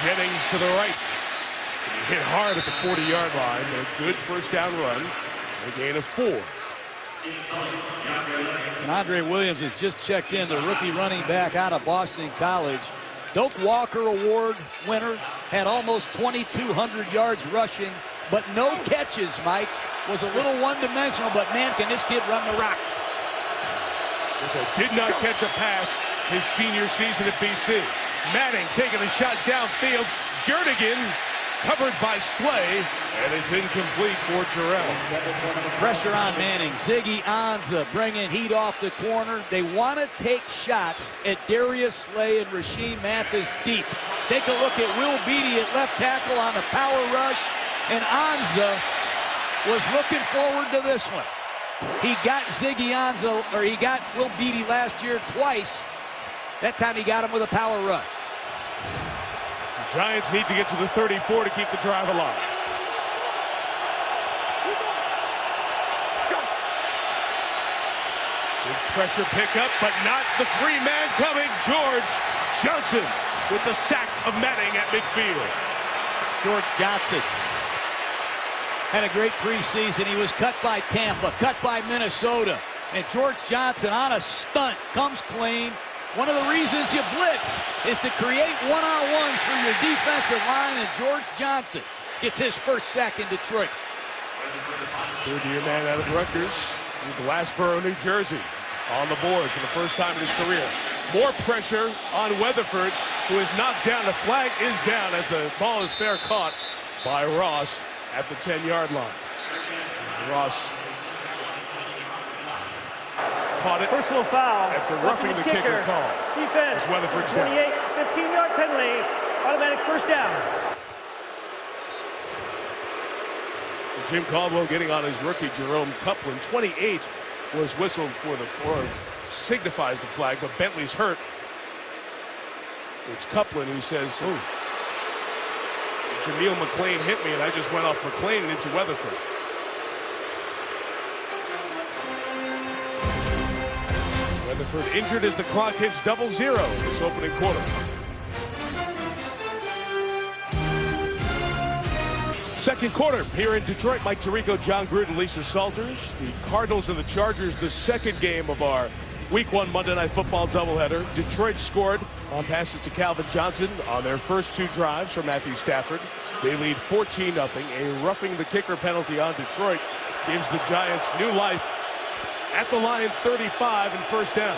[SPEAKER 1] Jennings to the right. He hit hard at the 40-yard line. A good first down run. A gain of 4.
[SPEAKER 2] And Andre Williams has just checked in, the rookie running back out of Boston College. Doak Walker Award winner, had almost 2,200 yards rushing, but no catches, Mike. Was a little one-dimensional, but man, can this kid run the rock.
[SPEAKER 1] Did not catch a pass his senior season at BC. Manning taking a shot downfield. Jernigan covered by Slay, and it's incomplete for Jarrell.
[SPEAKER 2] Pressure on Manning. Ziggy Ansah bringing heat off the corner. They want to take shots at Darius Slay and Rasheem Mathis deep. Take a look at Will Beatty at left tackle on the power rush, and Ansah was looking forward to this one. He got Ziggy Ansah, or he got Will Beatty last year twice. That time he got him with a power rush.
[SPEAKER 1] The Giants need to get to the 34 to keep the drive alive. Big pressure pickup, but not the free man coming. George Johnson with the sack of Manning at midfield.
[SPEAKER 2] George Johnson had a great preseason. He was cut by Tampa, cut by Minnesota. And George Johnson on a stunt comes clean. One of the reasons you blitz is to create one-on-ones for your defensive line, and George Johnson gets his first sack in Detroit.
[SPEAKER 1] Third-year man out of Rutgers, with Glassboro, New Jersey, on the board for the first time in his career. More pressure on Weatherford, who is knocked down. The flag is down as the ball is fair caught by Ross at the 10-yard line. Ross caught it.
[SPEAKER 3] Personal foul.
[SPEAKER 1] That's a roughing the kicker call.
[SPEAKER 3] Defense.
[SPEAKER 1] Weatherford's down.
[SPEAKER 3] 28, 15-yard penalty. Automatic first down.
[SPEAKER 1] Jim Caldwell getting on his rookie, Jerome Copeland. 28 was whistled for the floor, signifies the flag, but Bentley's hurt. It's Copeland who says, oh, Jameel McLean hit me, and I just went off McLean into Weatherford. Weatherford injured as the clock hits 0-0 this opening quarter. Second quarter here in Detroit. Mike Tirico, John Gruden, Lisa Salters. The Cardinals and the Chargers, the second game of our Week 1 Monday Night Football doubleheader. Detroit scored on passes to Calvin Johnson on their first 2 drives from Matthew Stafford. They lead 14-0. A roughing the kicker penalty on Detroit gives the Giants new life at the Lions 35 and first down.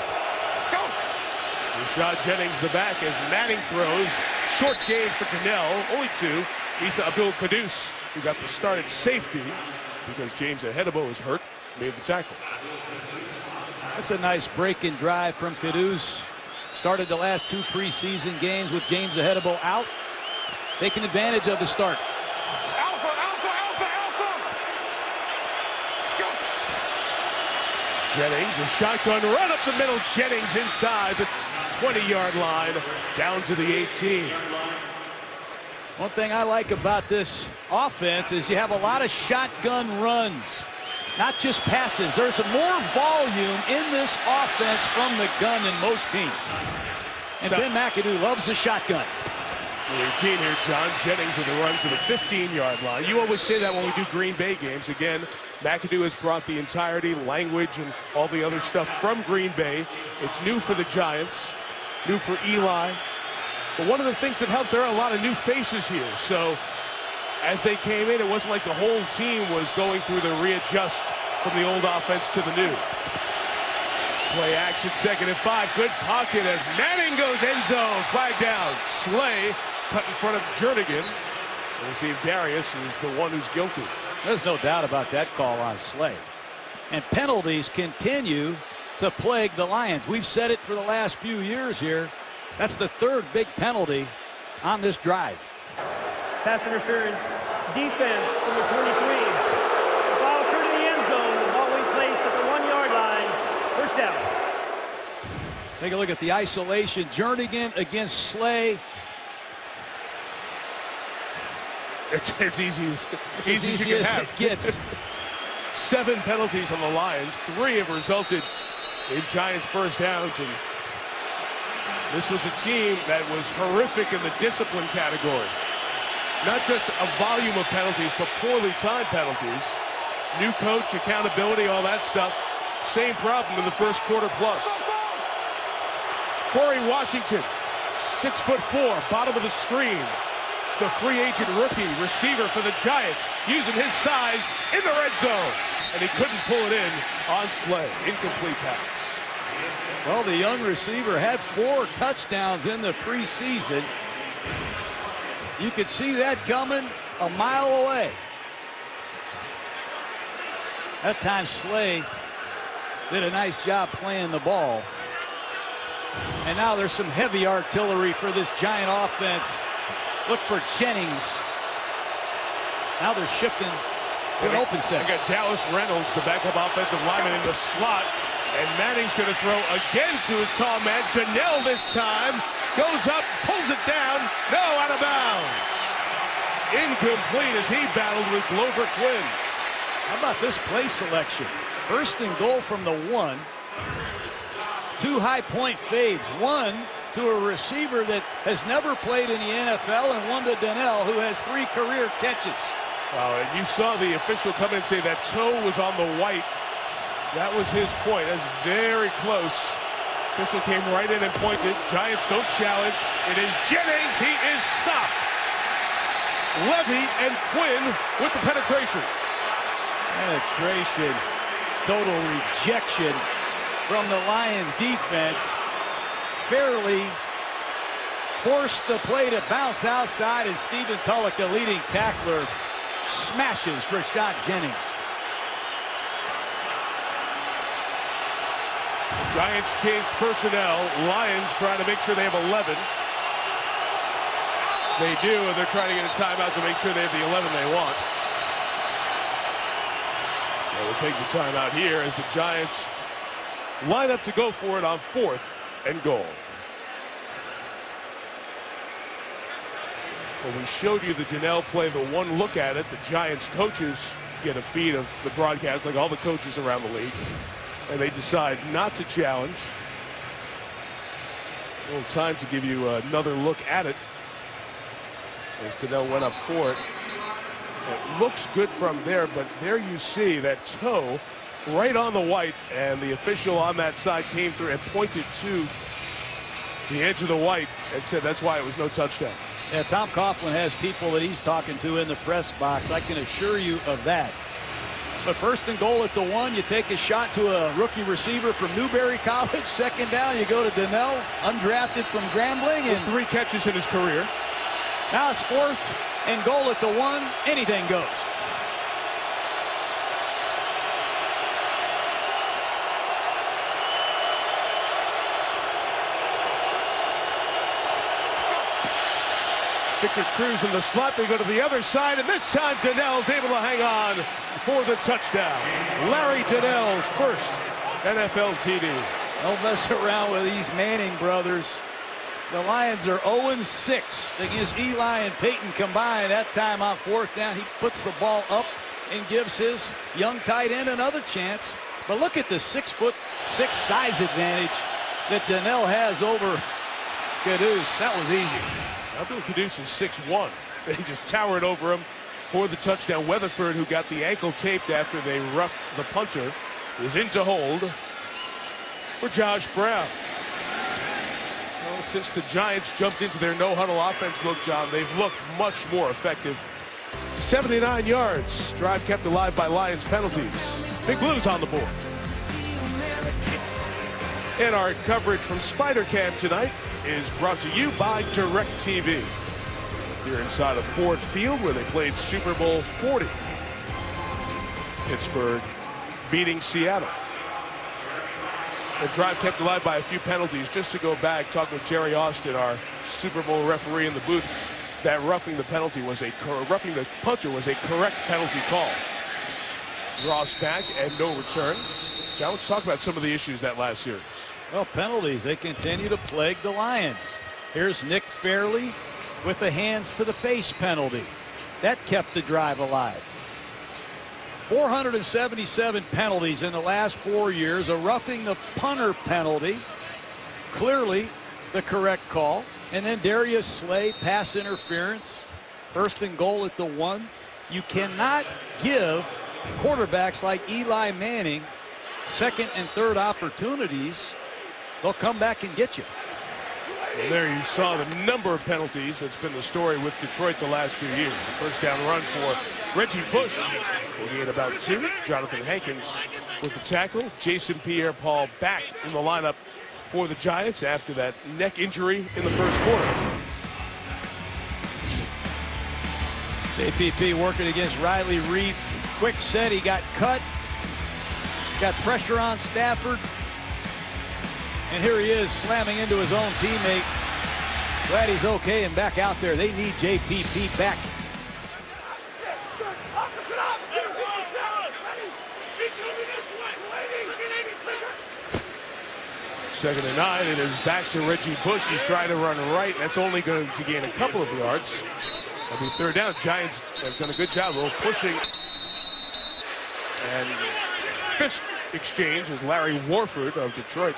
[SPEAKER 1] Go! Rashad Jennings the back as Manning throws. Short gain for Cannell, only 2. Isa Abdul-Quddus, who got the start at safety because James Ahedebo is hurt, made the tackle.
[SPEAKER 2] That's a nice break and drive from Quddus. Started the last 2 preseason games with James Ahedebo out. Taking advantage of the start.
[SPEAKER 1] Alpha, alpha, alpha, alpha! Go! Jennings, a shotgun run up the middle. Jennings inside the 20-yard line, down to the 18.
[SPEAKER 2] One thing I like about this offense is you have a lot of shotgun runs, not just passes. There's more volume in this offense from the gun than most teams. And Ben McAdoo loves the shotgun.
[SPEAKER 1] The 18 here, John Jennings with a run to the 15-yard line. You always say that when we do Green Bay games. Again, McAdoo has brought the entirety, language, and all the other stuff from Green Bay. It's new for the Giants, new for Eli. But one of the things that helped, there are a lot of new faces here. So as they came in, it wasn't like the whole team was going through the readjust from the old offense to the new. Play action, 2nd and 5. Good pocket as Manning goes end zone. Flag down. Slay cut in front of Jernigan. We'll see if Darius is the one who's guilty.
[SPEAKER 2] There's no doubt about that call on Slay. And penalties continue to plague the Lions. We've said it for the last few years here. That's the 3rd big penalty on this drive.
[SPEAKER 3] Pass interference. Defense, number 23. The foul occurred in the end zone. The ball will be placed at the 1-yard line. First down.
[SPEAKER 2] Take a look at the isolation. Jernigan against Slay.
[SPEAKER 1] It's as easy as you can
[SPEAKER 2] as
[SPEAKER 1] have.
[SPEAKER 2] it gets.
[SPEAKER 1] 7 penalties on the Lions. 3 have resulted in Giants first downs, and this was a team that was horrific in the discipline category. Not just a volume of penalties, but poorly timed penalties. New coach, accountability, all that stuff. Same problem in the first quarter plus. Corey Washington, 6'4", bottom of the screen. The free agent rookie receiver for the Giants, using his size in the red zone. And he couldn't pull it in on Slay. Incomplete pass.
[SPEAKER 2] Well, the young receiver had 4 touchdowns in the preseason. You could see that coming a mile away. That time Slay did a nice job playing the ball. And now there's some heavy artillery for this Giant offense. Look for Jennings. Now they're shifting to an open set.
[SPEAKER 1] I got Dallas Reynolds, the backup offensive lineman, in the slot. And Manning's going to throw again to his tall man. Janelle this time goes up, pulls it down. No, out of bounds. Incomplete as he battled with Glover Quinn.
[SPEAKER 2] How about this play selection? First and goal from the 1. 2 high-point fades. One to a receiver that has never played in the NFL, and one to Donnell, who has 3 career catches.
[SPEAKER 1] And you saw the official come in and say that toe was on the white. That was his point. That's very close. Official came right in and pointed. Giants don't challenge. It is Jennings. He is stopped. Levy and Quinn with the penetration.
[SPEAKER 2] Penetration. Total rejection from the Lion defense. Fairly forced the play to bounce outside, and Stephen Tulloch, the leading tackler, smashes Rashad Jennings.
[SPEAKER 1] Giants change personnel. Lions trying to make sure they have 11. They do, and they're trying to get a timeout to make sure they have the 11 they want. They will take the timeout here as the Giants line up to go for it on 4th and goal. Well, we showed you the Donnell play, the one look at it. The Giants coaches get a feed of the broadcast like all the coaches around the league. And they decide not to challenge. A little time to give you another look at it as Donnell went up for it. It looks good from there, but there you see that toe right on the white, and the official on that side came through and pointed to the edge of the white and said that's why it was no touchdown.
[SPEAKER 2] Yeah, Tom Coughlin has people that he's talking to in the press box. I can assure you of that. But first and goal at the 1, you take a shot to a rookie receiver from Newberry College. Second down, you go to Donnell, undrafted from Grambling.
[SPEAKER 1] With
[SPEAKER 2] And
[SPEAKER 1] 3 catches in his career.
[SPEAKER 2] now it's 4th and goal at the 1. Anything goes.
[SPEAKER 1] Victor Cruz in the slot. They go to the other side, and this time Donnell's able to hang on for the touchdown. Larry Donnell's first NFL TD.
[SPEAKER 2] Don't mess around with these Manning brothers. The Lions are 0-6 against Eli and Peyton combined. That time on 4th down, he puts the ball up and gives his young tight end another chance. But look at the 6'6" size advantage that Donnell has over Caduce. That was easy.
[SPEAKER 1] Abdul Caduce is 6'1". They just towered over him for the touchdown. Weatherford, who got the ankle taped after they roughed the punter, is into hold for Josh Brown. Well, since the Giants jumped into their no-huddle offense look, John, they've looked much more effective. 79 yards. Drive kept alive by Lions penalties. Big Blues on the board. And our coverage from Spider Cam tonight is brought to you by DirecTV. Here inside of Ford Field, where they played Super Bowl 40. Pittsburgh beating Seattle. The drive kept alive by a few penalties. Just to go back, talk with Jerry Austin, our Super Bowl referee in the booth, that roughing the punter was a correct penalty call. Ross back and no return. John, let's talk about some of the issues that last series.
[SPEAKER 2] Well, penalties, they continue to plague the Lions. Here's Nick Fairley with the hands to the face penalty. That kept the drive alive. 477 penalties in the last 4 years. A roughing the punter penalty. Clearly the correct call. And then Darius Slay, pass interference. First and goal at the 1. You cannot give quarterbacks like Eli Manning second and third opportunities. They'll come back and get you.
[SPEAKER 1] And there you saw the number of penalties. That's been the story with Detroit the last few years. The first down run for Reggie Bush will be at about 2. Jonathan Hankins with the tackle. Jason Pierre-Paul back in the lineup for the Giants after that neck injury in the first quarter.
[SPEAKER 2] JPP working against Riley Reef. Quick set, he got cut. Got pressure on Stafford. And here he is slamming into his own teammate. Glad he's okay and back out there. They need JPP back.
[SPEAKER 1] Second and 9, it is back to Reggie Bush. He's trying to run right. That's only going to gain a couple of yards. That'll be third down. Giants have done a good job, a little pushing. And fist exchange as Larry Warford of Detroit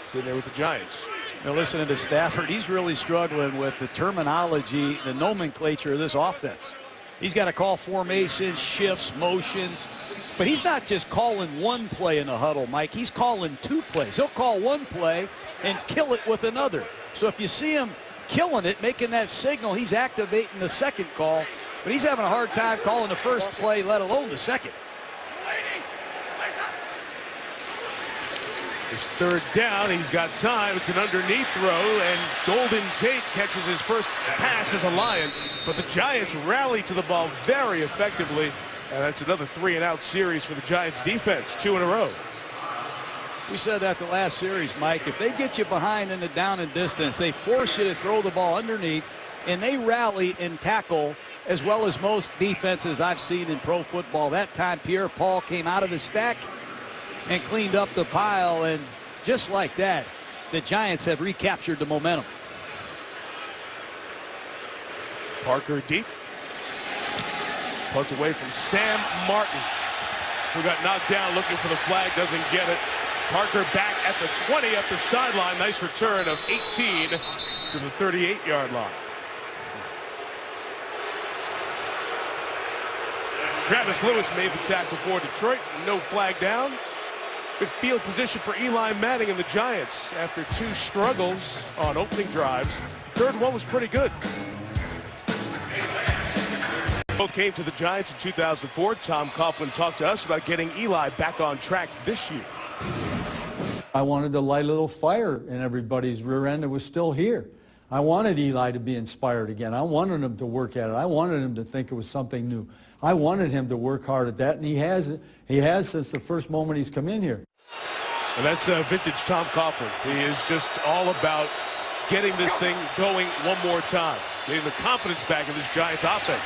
[SPEAKER 1] is in there with the Giants.
[SPEAKER 2] Now listening to Stafford, he's really struggling with the terminology, the nomenclature of this offense. He's got to call formations, shifts, motions. But he's not just calling one play in the huddle, Mike. He's calling 2 plays. He'll call one play and kill it with another. So if you see him killing it, making that signal, he's activating the second call. But he's having a hard time calling the first play, let alone the second.
[SPEAKER 1] It's third down. He's got time. It's an underneath throw, and Golden Tate catches his first pass as a Lion. But the Giants rally to the ball very effectively, and that's another 3-and-out series for the Giants defense, 2 in a row.
[SPEAKER 2] We said that the last series, Mike. If they get you behind in the down and distance, they force you to throw the ball underneath, and they rally and tackle as well as most defenses I've seen in pro football. That time, Pierre-Paul came out of the stack and cleaned up the pile, and just like that, the Giants have recaptured the momentum.
[SPEAKER 1] Parker deep. Punt away from Sam Martin, who got knocked down looking for the flag, doesn't get it. Parker back at the 20 up the sideline. Nice return of 18 to the 38-yard line. Travis Lewis made the tackle for Detroit. No flag down. Good field position for Eli Manning and the Giants after 2 struggles on opening drives. Third one was pretty good. Both came to the Giants in 2004. Tom Coughlin talked to us about getting Eli back on track this year.
[SPEAKER 5] I wanted to light a little fire in everybody's rear end that was still here. I wanted Eli to be inspired again. I wanted him to work at it. I wanted him to think it was something new. I wanted him to work hard at that, and he has. He has since the first moment he's come in here.
[SPEAKER 1] And that's vintage Tom Coughlin. He is just all about getting this thing going one more time, getting the confidence back in this Giants offense.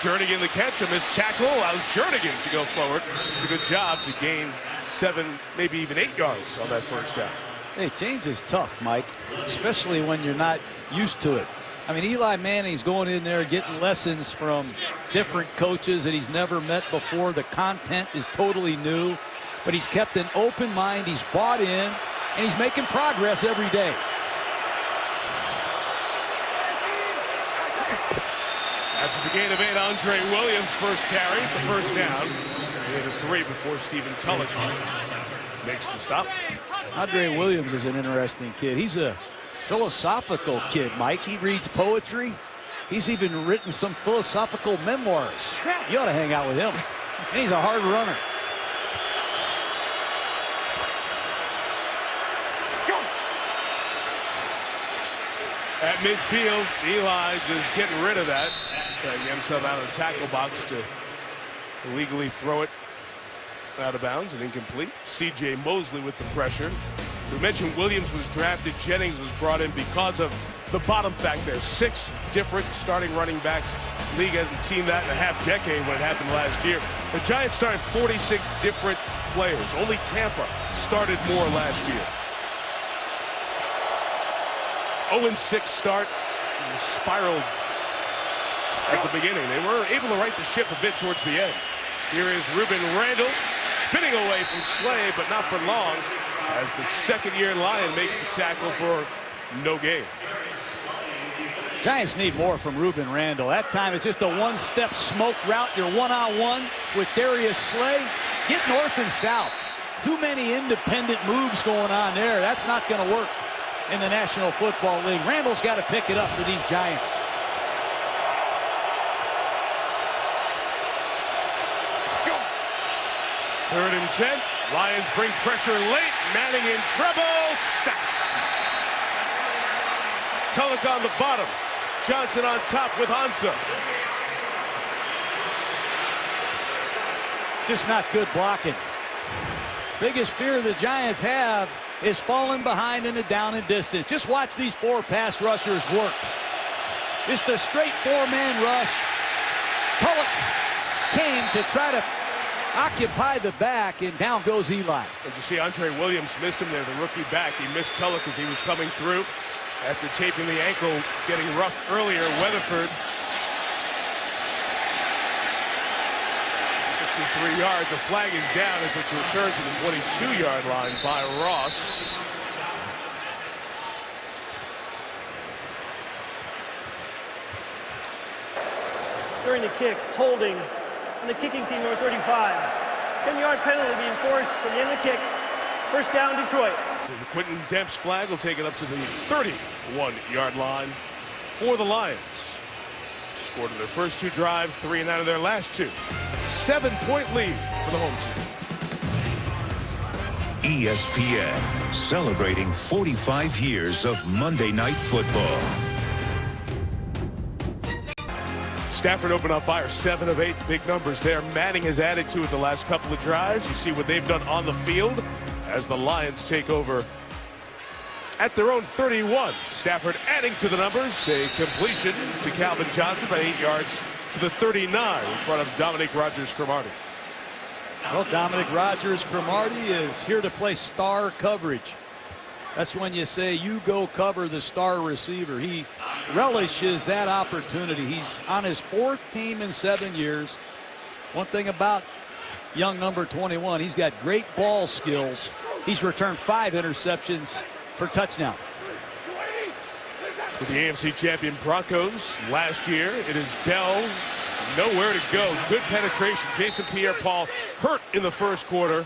[SPEAKER 1] Jernigan the catch, a missed tackle, allows Jernigan to go forward. It's a good job to gain 7, maybe even 8 yards on that first down.
[SPEAKER 2] Hey, change is tough, Mike, especially when you're not used to it. I mean, Eli Manning's going in there getting lessons from different coaches that he's never met before. The content is totally new, but he's kept an open mind. He's bought in, and he's making progress every day.
[SPEAKER 1] After the gain of 8, Andre Williams first carry. It's a first down. He had 3 before Stephen Tulloch makes the stop.
[SPEAKER 2] Andre Williams is an interesting kid. He's a philosophical kid, Mike. He reads poetry. He's even written some philosophical memoirs. You ought to hang out with him. And he's a hard runner.
[SPEAKER 1] At midfield, Eli just getting rid of that. Getting himself out of the tackle box to illegally throw it out of bounds and incomplete. C.J. Mosley with the pressure. So we mentioned Williams was drafted. Jennings was brought in because of the bottom fact there. 6 different starting running backs. League hasn't seen that in a half-decade when it happened last year. The Giants started 46 different players. Only Tampa started more last year. 0-6 start. Spiraled at the beginning. They were able to right the ship a bit towards the end. Here is Rueben Randle spinning away from Slay, but not for long, as the second-year Lion makes the tackle for no gain.
[SPEAKER 2] Giants need more from Rueben Randle. That time it's just a one-step smoke route. You're one-on-one with Darius Slay. Get north and south. Too many independent moves going on there. That's not going to work in the National Football League. Randle's got to pick it up for these Giants.
[SPEAKER 1] Third and 10. Lions bring pressure late. Manning in trouble. Sacked. Tulloch on the bottom. Johnson on top with Hansa.
[SPEAKER 2] Just not good blocking. Biggest fear the Giants have is falling behind in the down and distance. Just watch these four pass rushers work. It's the straight four-man rush. Tulloch came to try to occupy the back, and down goes Eli.
[SPEAKER 1] Did you see Andre Williams missed him there, the rookie back? He missed Tulloch as he was coming through after taping the ankle, getting rough earlier. Weatherford. 53 yards. The flag is down as it's returned to the 22-yard line by Ross.
[SPEAKER 3] During the kick, holding on the kicking team, number 35. 10-yard penalty being forced for the end of the kick. First down, Detroit.
[SPEAKER 1] So the Quentin Demps flag will take it up to the 31-yard line for the Lions. Scored in their first two drives, 3 and out of their last 2. 7-point lead for the home team.
[SPEAKER 6] ESPN celebrating 45 years of Monday Night Football.
[SPEAKER 1] Stafford opened on fire, 7 of 8, big numbers there. Manning has added to it the last couple of drives. You see what they've done on the field as the Lions take over at their own 31. Stafford adding to the numbers, a completion to Calvin Johnson by 8 yards to the 39 in front of Dominique Rodgers-Cromartie.
[SPEAKER 2] Well, Dominique Rodgers-Cromartie is here to play star coverage. That's when you say you go cover the star receiver. He relishes that opportunity. He's on his 4th team in 7 years. One thing about young number 21, he's got great ball skills. He's returned 5 interceptions for touchdown.
[SPEAKER 1] With the AFC champion Broncos last year, it is Bell, nowhere to go. Good penetration. Jason Pierre-Paul hurt in the first quarter.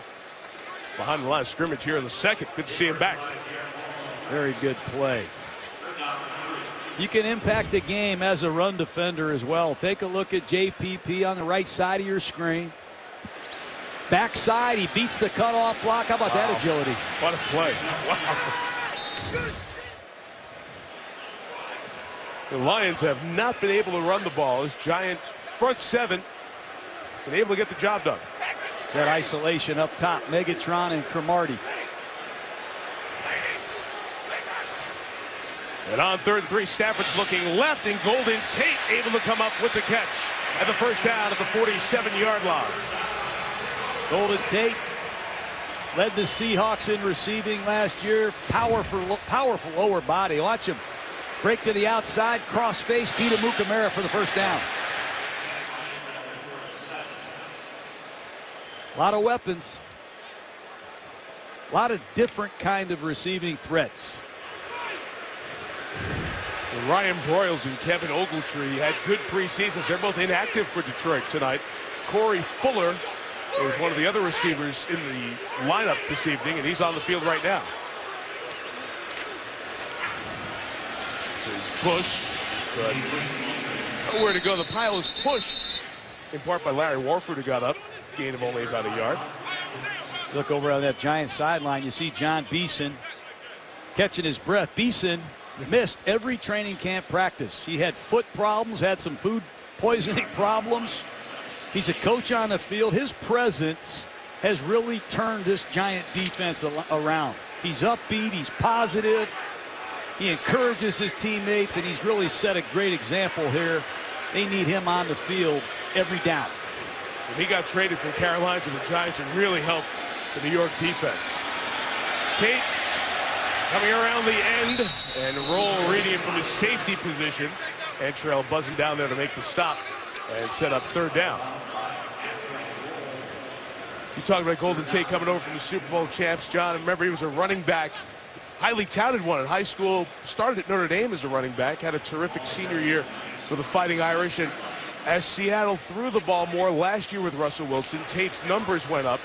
[SPEAKER 1] Behind the line of scrimmage here in the second. Good to see him back.
[SPEAKER 2] Very good play. You can impact the game as a run defender as well. Take a look at JPP on the right side of your screen. Backside, he beats the cutoff block. How about that agility?
[SPEAKER 1] What a play. Wow. The Lions have not been able to run the ball. This Giant front 7 been able to get the job done.
[SPEAKER 2] That isolation up top, Megatron and Cromartie.
[SPEAKER 1] And on 3rd and 3, Stafford's looking left, and Golden Tate able to come up with the catch at the first down at the 47-yard line.
[SPEAKER 2] Golden Tate led the Seahawks in receiving last year. Powerful lower body. Watch him break to the outside, cross face, beat Amukamara for the first down. A lot of weapons. A lot of different kind of receiving threats.
[SPEAKER 1] Ryan Broyles and Kevin Ogletree had good preseasons. They're both inactive for Detroit tonight. Corey Fuller is one of the other receivers in the lineup this evening, and he's on the field right now. This is Bush, but nowhere to go. The pile is pushed in part by Larry Warford, who got up, gain of only about a yard.
[SPEAKER 2] Look over on that Giants sideline. You see John Beeson catching his breath. Beeson missed every training camp practice. He had foot problems, had some food poisoning problems. He's a coach on the field. His presence has really turned this Giant defense around. He's upbeat, he's positive, he encourages his teammates, and he's really set a great example here. They need him on the field every down.
[SPEAKER 1] When he got traded from Carolina to the Giants, it really helped the New York defense. Tate coming around the end, and Roll reading it from his safety position. Antrell buzzing down there to make the stop and set up third down. You talked about Golden Tate coming over from the Super Bowl champs, John. Remember, he was a running back, highly touted one in high school, started at Notre Dame as a running back, had a terrific senior year with the Fighting Irish. And as Seattle threw the ball more last year with Russell Wilson, Tate's numbers went up.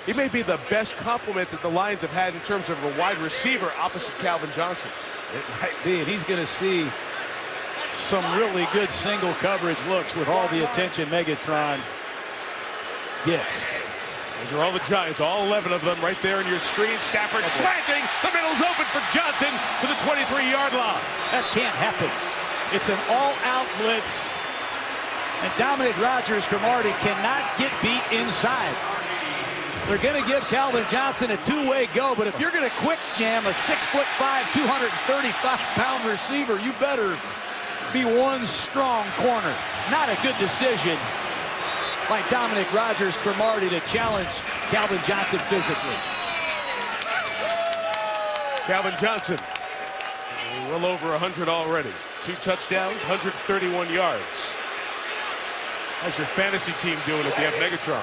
[SPEAKER 1] He may be the best compliment that the Lions have had in terms of a wide receiver opposite Calvin Johnson.
[SPEAKER 2] It might be, and he's going to see some really good single coverage looks with all the attention Megatron gets.
[SPEAKER 1] Those are all the Giants, all 11 of them right there in your screen. Stafford slanting. The middle's open for Johnson to the 23-yard line.
[SPEAKER 2] That can't happen. It's an all-out blitz, and Dominic Rodgers-Cromartie cannot get beat inside. They're going to give Calvin Johnson a two-way go, but if you're going to quick jam a 6'5", 235-pound receiver, you better be one strong corner. Not a good decision by Dominic Rodgers-Cromartie to challenge Calvin Johnson physically.
[SPEAKER 1] Calvin Johnson, well over 100 already. 2 touchdowns, 131 yards. How's your fantasy team doing if you have Megatron?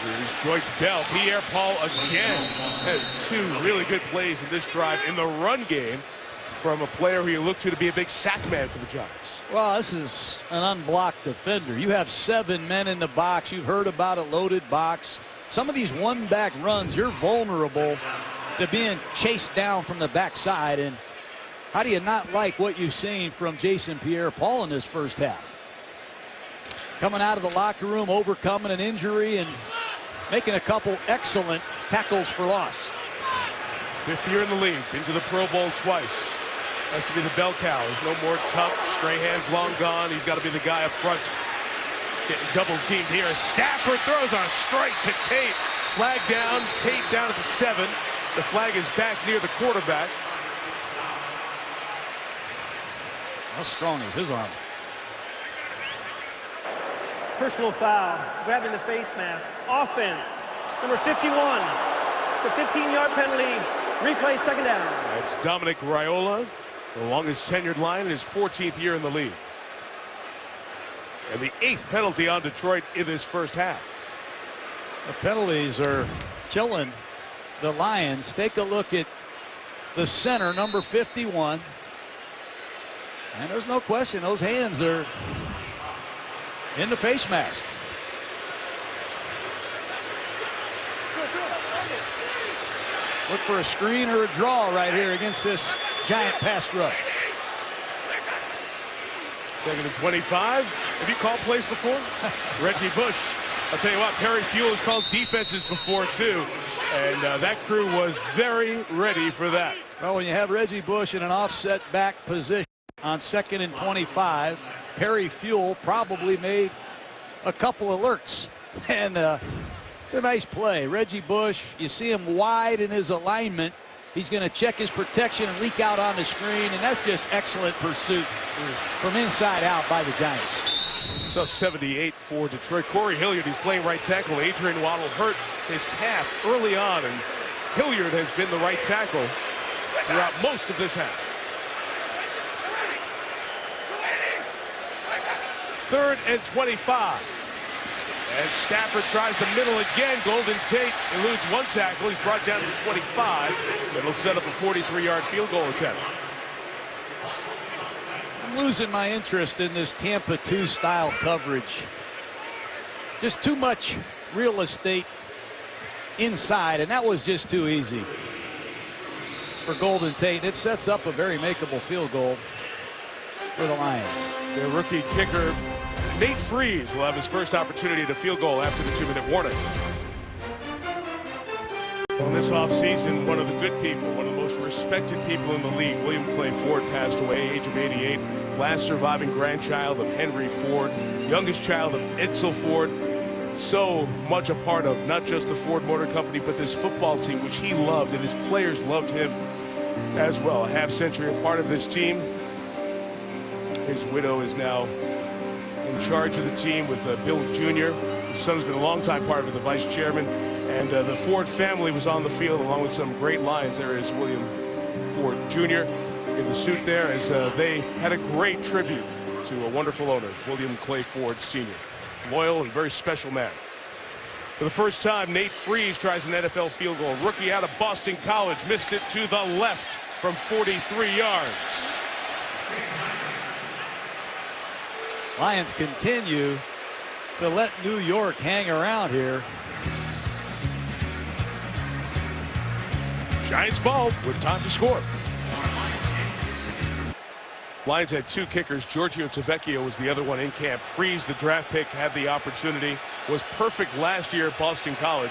[SPEAKER 1] Here's Joyce Bell. Pierre-Paul again has 2 really good plays in this drive in the run game from a player who you look to be a big sack man for the Giants.
[SPEAKER 2] Well, this is an unblocked defender. You have 7 men in the box. You've heard about a loaded box. Some of these one-back runs, you're vulnerable to being chased down from the backside. And how do you not like what you've seen from Jason Pierre-Paul in this first half? Coming out of the locker room, overcoming an injury, and making a couple excellent tackles for loss.
[SPEAKER 1] 5th year in the league, been to the Pro Bowl twice. Has to be the bell cow. There's no more Tuck. Strahan's long gone. He's got to be the guy up front. Getting double teamed here. Stafford throws on a strike to Tate. Flag down. Tate down at the 7. The flag is back near the quarterback.
[SPEAKER 2] How strong is his arm?
[SPEAKER 3] Personal foul, grabbing the face mask. Offense, number 51. It's a 15-yard penalty. Replay, second down.
[SPEAKER 1] That's Dominic Raiola, the longest tenured Lion in his 14th year in the league. And the 8th penalty on Detroit in this first half.
[SPEAKER 2] The penalties are killing the Lions. Take a look at the center, number 51. And there's no question, those hands are in the face mask. Look for a screen or a draw right here against this Giant pass rush.
[SPEAKER 1] 2nd and 25. Have you called plays before? Reggie Bush. I'll tell you what, Perry Fewell has called defenses before too. And that crew was very ready for that.
[SPEAKER 2] Well, when you have Reggie Bush in an offset back position on 2nd and 25, Perry Fewell probably made a couple alerts. And it's a nice play. Reggie Bush, you see him wide in his alignment. He's going to check his protection and leak out on the screen, and that's just excellent pursuit from inside out by the Giants.
[SPEAKER 1] So 78 for Detroit. Corey Hilliard, he's playing right tackle. Adrian Waddle hurt his calf early on, and Hilliard has been the right tackle throughout most of this half. 3rd and 25. And Stafford tries the middle again. Golden Tate eludes 1 tackle. He's brought down to the 25. It'll set up a 43-yard field goal attempt.
[SPEAKER 2] I'm losing my interest in this Tampa 2 style coverage. Just too much real estate inside, and that was just too easy for Golden Tate. It sets up a very makeable field goal for the Lions.
[SPEAKER 1] Their rookie kicker, Nate Freese, will have his first opportunity at a field goal after the 2-minute warning. On this offseason, one of the good people, one of the most respected people in the league, William Clay Ford, passed away, age of 88. Last surviving grandchild of Henry Ford, youngest child of Edsel Ford. So much a part of not just the Ford Motor Company, but this football team, which he loved, and his players loved him as well. A half-century a part of this team. His widow is now in charge of the team with Bill Jr. His son's been a long-time part of it, the vice chairman. And the Ford family was on the field along with some great Lions. There is William Ford Jr. in the suit there, as they had a great tribute to a wonderful owner, William Clay Ford Sr. Loyal and very special man. For the first time, Nate Freese tries an NFL field goal. Rookie out of Boston College, missed it to the left from 43 yards.
[SPEAKER 2] Lions continue to let New York hang around here.
[SPEAKER 1] Giants ball with time to score. Lions had two kickers. Giorgio Tavecchio was the other one in camp. Freese, the draft pick, had the opportunity. Was perfect last year at Boston College,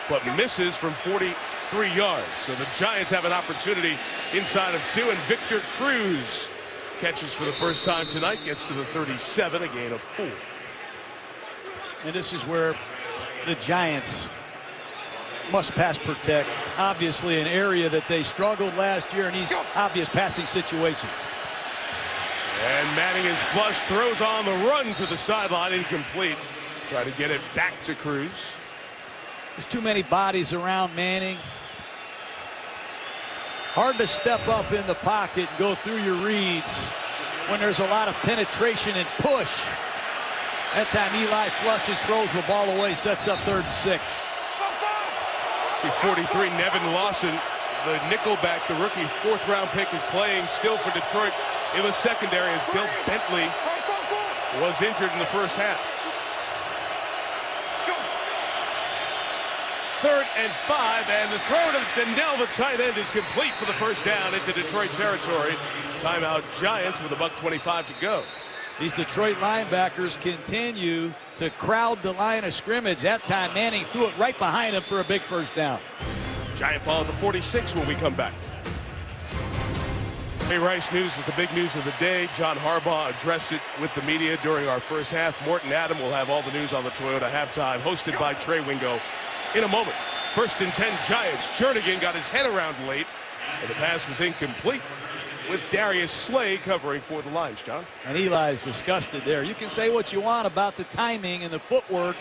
[SPEAKER 1] but misses from 43 yards. So the Giants have an opportunity inside of 2, and Victor Cruz catches for the first time tonight, gets to the 37, a gain of 4.
[SPEAKER 2] And this is where the Giants must pass protect. Obviously an area that they struggled last year in these obvious passing situations.
[SPEAKER 1] And Manning is flush, throws on the run to the sideline, incomplete. Try to get it back to Cruz.
[SPEAKER 2] There's too many bodies around Manning. Hard to step up in the pocket and go through your reads when there's a lot of penetration and push. That time Eli flushes, throws the ball away, sets up 3rd and 6.
[SPEAKER 1] See 43, Nevin Lawson, the nickelback, the rookie 4th-round pick, is playing still for Detroit in the secondary as Bill Bentley was injured in the first half. 3rd and 5, and the throw to Donnell, the tight end, is complete for the first down into Detroit territory. Timeout Giants with $1:25 to go.
[SPEAKER 2] These Detroit linebackers continue to crowd the line of scrimmage. That time Manning threw it right behind him for a big first down.
[SPEAKER 1] Giant ball at the 46 when we come back. Ray Rice news is the big news of the day. John Harbaugh addressed it with the media during our first half. Morton Adam will have all the news on the Toyota halftime, hosted by Trey Wingo in a moment. 1st and 10 Giants. Jernigan got his head around late, and the pass was incomplete, with Darius Slay covering for the Lions, John.
[SPEAKER 2] And Eli's disgusted there. You can say what you want about the timing and the footwork.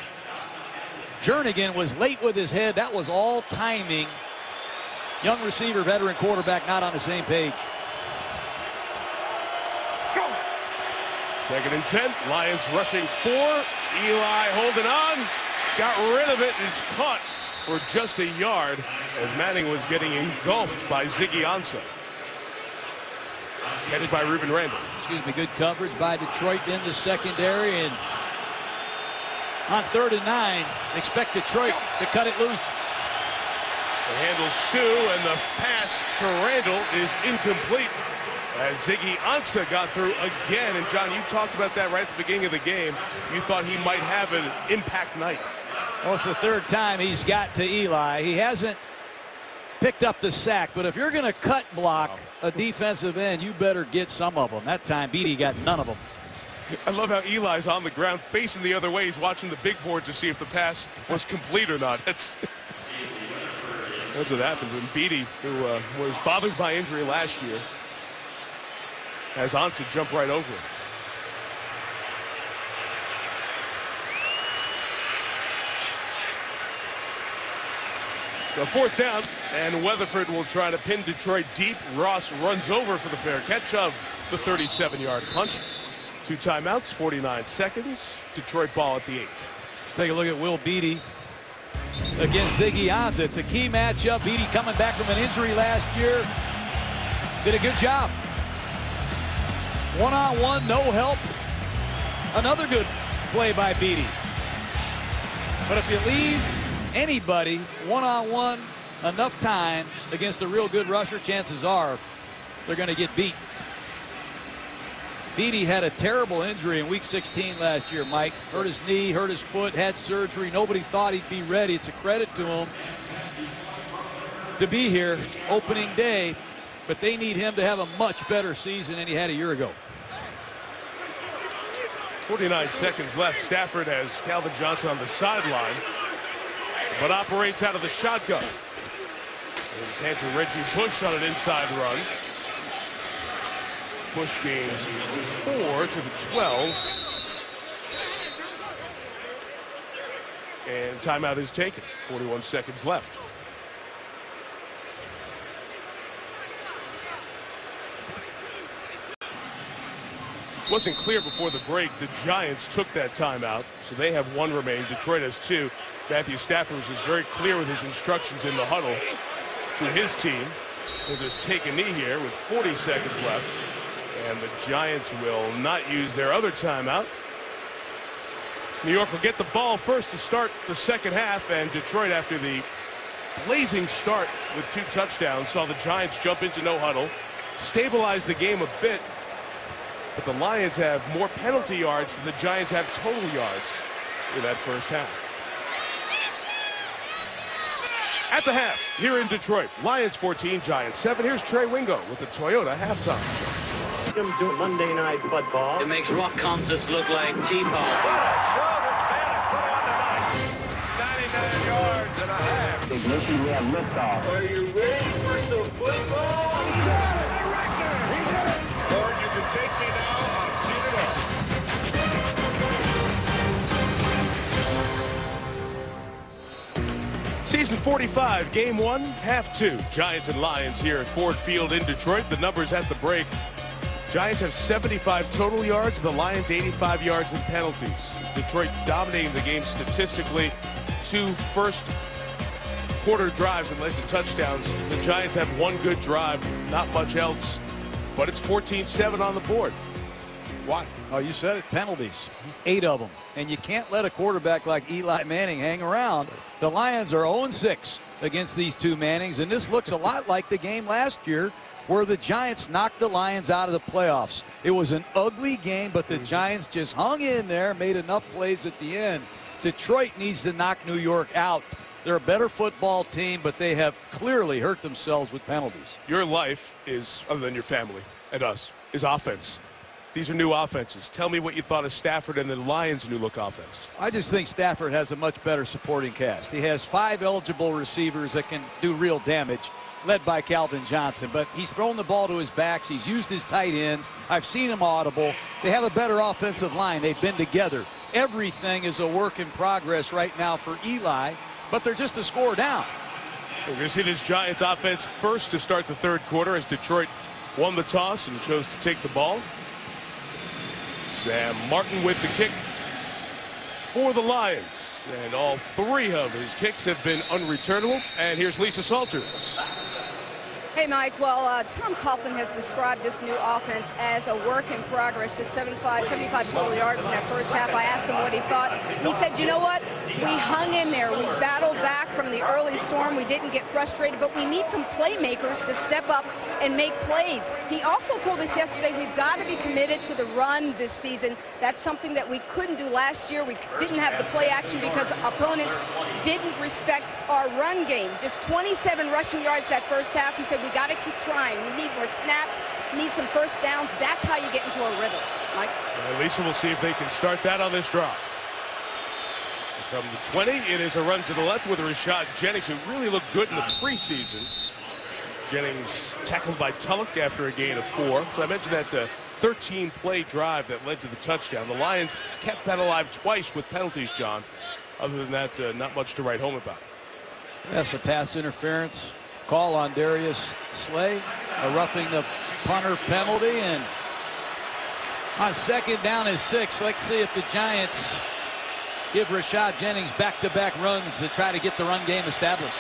[SPEAKER 2] Jernigan was late with his head. That was all timing. Young receiver, veteran quarterback, not on the same page.
[SPEAKER 1] 2nd and 10. Lions rushing 4. Eli holding on. Got rid of it, and it's caught for just a yard as Manning was getting engulfed by Ziggy Ansah. Catch by Ruben Randall.
[SPEAKER 2] Excuse me, good coverage by Detroit in the secondary, and on 3rd and 9, expect Detroit to cut it loose.
[SPEAKER 1] The handle Sue, and the pass to Randall is incomplete as Ziggy Ansah got through again. And John, you talked about that right at the beginning of the game. You thought he might have an impact night.
[SPEAKER 2] Well, it's the 3rd time he's got to Eli. He hasn't picked up the sack, but if you're going to cut block a defensive end, you better get some of them. That time Beatty got none of them.
[SPEAKER 1] I love how Eli's on the ground facing the other way. He's watching the big board to see if the pass was complete or not. That's what happens. And Beatty, who was bothered by injury last year, has Ansah jump right over him. So 4th down, and Weatherford will try to pin Detroit deep. Ross runs over for the fair catch of the 37-yard punt. 2 timeouts, 49 seconds. Detroit ball at the 8.
[SPEAKER 2] Let's take a look at Will Beatty against Ziggy Ansah. It's a key matchup. Beatty coming back from an injury last year. Did a good job. One-on-one, no help. Another good play by Beatty. But if you leave anybody one-on-one enough times against a real good rusher, chances are they're going to get beat. Beatty had a terrible injury in week 16 last year, Mike. Hurt his knee, hurt his foot, had surgery. Nobody thought he'd be ready. It's a credit to him to be here opening day, but they need him to have a much better season than he had a year ago.
[SPEAKER 1] 49 seconds left. Stafford has Calvin Johnson on the sideline, but operates out of the shotgun. He's hand to Reggie Bush on an inside run. Bush gains 4 to the 12. And timeout is taken. 41 seconds left. wasn't clear before the break. The Giants took that timeout, so they have one remaining. Detroit has two. Matthew Stafford was just very clear with his instructions in the huddle to his team. He'll just take a knee here with 40 seconds left. And the Giants will not use their other timeout. New York will get the ball first to start the second half, and Detroit, after the blazing start with 2 touchdowns, saw the Giants jump into no huddle, stabilize the game a bit, but the Lions have more penalty yards than the Giants have total yards in that first half. At the half, here in Detroit, Lions 14, Giants 7. Here's Trey Wingo with the Toyota halftime.
[SPEAKER 3] Welcome to Monday Night Football.
[SPEAKER 7] It makes rock concerts look like tea parties.
[SPEAKER 1] 99 yards and a half.
[SPEAKER 8] Are you ready for some football?
[SPEAKER 1] He's at it, a record. He's at it. Or you can take me now. I've seen it all. Season 45, game 1, half 2. Giants and Lions here at Ford Field in Detroit. The numbers at the break. Giants have 75 total yards. The Lions 85 yards in penalties. Detroit dominating the game statistically. 2 first quarter drives that led to touchdowns. The Giants have 1 good drive, not much else, but it's 14-7 on the board. Why?
[SPEAKER 2] Oh, you said it, penalties, 8 of them. And you can't let a quarterback like Eli Manning hang around. The Lions are 0-6 against these 2 Mannings, and this looks a lot like the game last year where the Giants knocked the Lions out of the playoffs. It was an ugly game, but the Giants just hung in there, made enough plays at the end. Detroit needs to knock New York out. They're a better football team, but they have clearly hurt themselves with penalties.
[SPEAKER 1] Your life is, other than your family and us, is offense. These are new offenses. Tell me what you thought of Stafford and the Lions' new look offense.
[SPEAKER 2] I just think Stafford has a much better supporting cast. He has 5 eligible receivers that can do real damage, led by Calvin Johnson. But he's thrown the ball to his backs. He's used his tight ends. I've seen him audible. They have a better offensive line. They've been together. Everything is a work in progress right now for Eli, but they're just a score down.
[SPEAKER 1] We're going to see this Giants offense first to start the third quarter as Detroit won the toss and chose to take the ball. Sam Martin with the kick for the Lions. And all 3 of his kicks have been unreturnable. And here's Lisa Salters.
[SPEAKER 4] Hey, Mike. Well, Tom Coughlin has described this new offense as a work in progress, just 75 total yards in that first half. I asked him what he thought. He said, you know what? We hung in there. We battled back from the early storm. We didn't get frustrated, but we need some playmakers to step up and make plays. He also told us yesterday we've got to be committed to the run this season. That's something that we couldn't do last year. We didn't have the play action because opponents didn't respect our run game. Just 27 rushing yards that first half. He said we got to keep trying. We need more snaps, need some first downs. That's how you get into a rhythm. Mike?
[SPEAKER 1] Lisa will see if they can start that on this drive. From the 20, it is a run to the left with Rashad Jennings, who really looked good in the preseason. Jennings tackled by Tulloch after a gain of 4. So I mentioned that 13-play drive that led to the touchdown. The Lions kept that alive twice with penalties, John. Other than that, not much to write home about.
[SPEAKER 2] That's a pass interference call on Darius Slay, a roughing the punter penalty, and on second down is 6. Let's see if the Giants give Rashad Jennings back-to-back runs to try to get the run game established.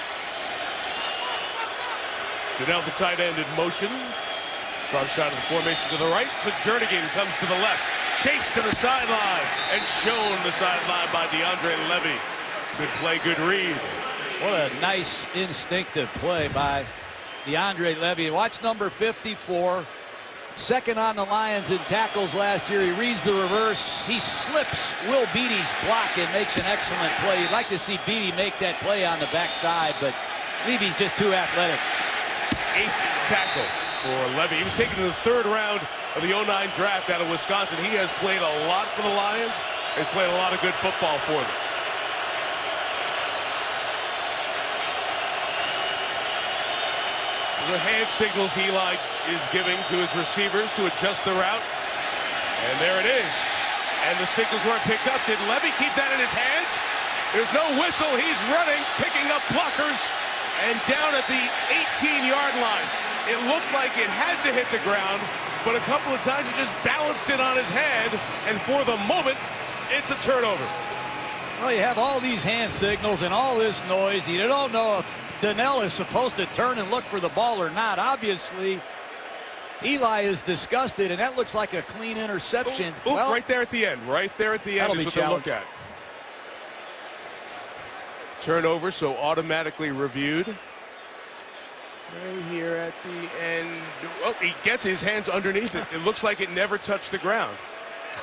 [SPEAKER 1] Goodell, the tight end, in motion. Strong side of the formation to the right. So Jernigan comes to the left. Chased to the sideline and shown the sideline by DeAndre Levy. Good play, good read.
[SPEAKER 2] What a nice instinctive play by DeAndre Levy. Watch number 54. Second on the Lions in tackles last year. He reads the reverse. He slips Will Beattie's block and makes an excellent play. You'd like to see Beattie make that play on the backside, but Levy's just too athletic.
[SPEAKER 1] 8th tackle for Levy. He was taken in the 3rd round of the 09 draft out of Wisconsin. He has played a lot for the Lions. He's played a lot of good football for them. The hand signals Eli is giving to his receivers to adjust the route. And there it is. And the signals weren't picked up. Did Levy keep that in his hands? There's no whistle. He's running, picking up blockers, and down at the 18-yard line. It looked like it had to hit the ground, but a couple of times he just balanced it on his head, and for the moment, it's a turnover.
[SPEAKER 2] Well, you have all these hand signals and all this noise. You don't know if Donnell is supposed to turn and look for the ball or not. Obviously, Eli is disgusted, and that looks like a clean interception.
[SPEAKER 1] Ooh,
[SPEAKER 2] well,
[SPEAKER 1] right there at the end. Right there at the end is what they look at. Turnover, so automatically reviewed. Right here at the end. Oh, he gets his hands underneath it. It looks like it never touched the ground.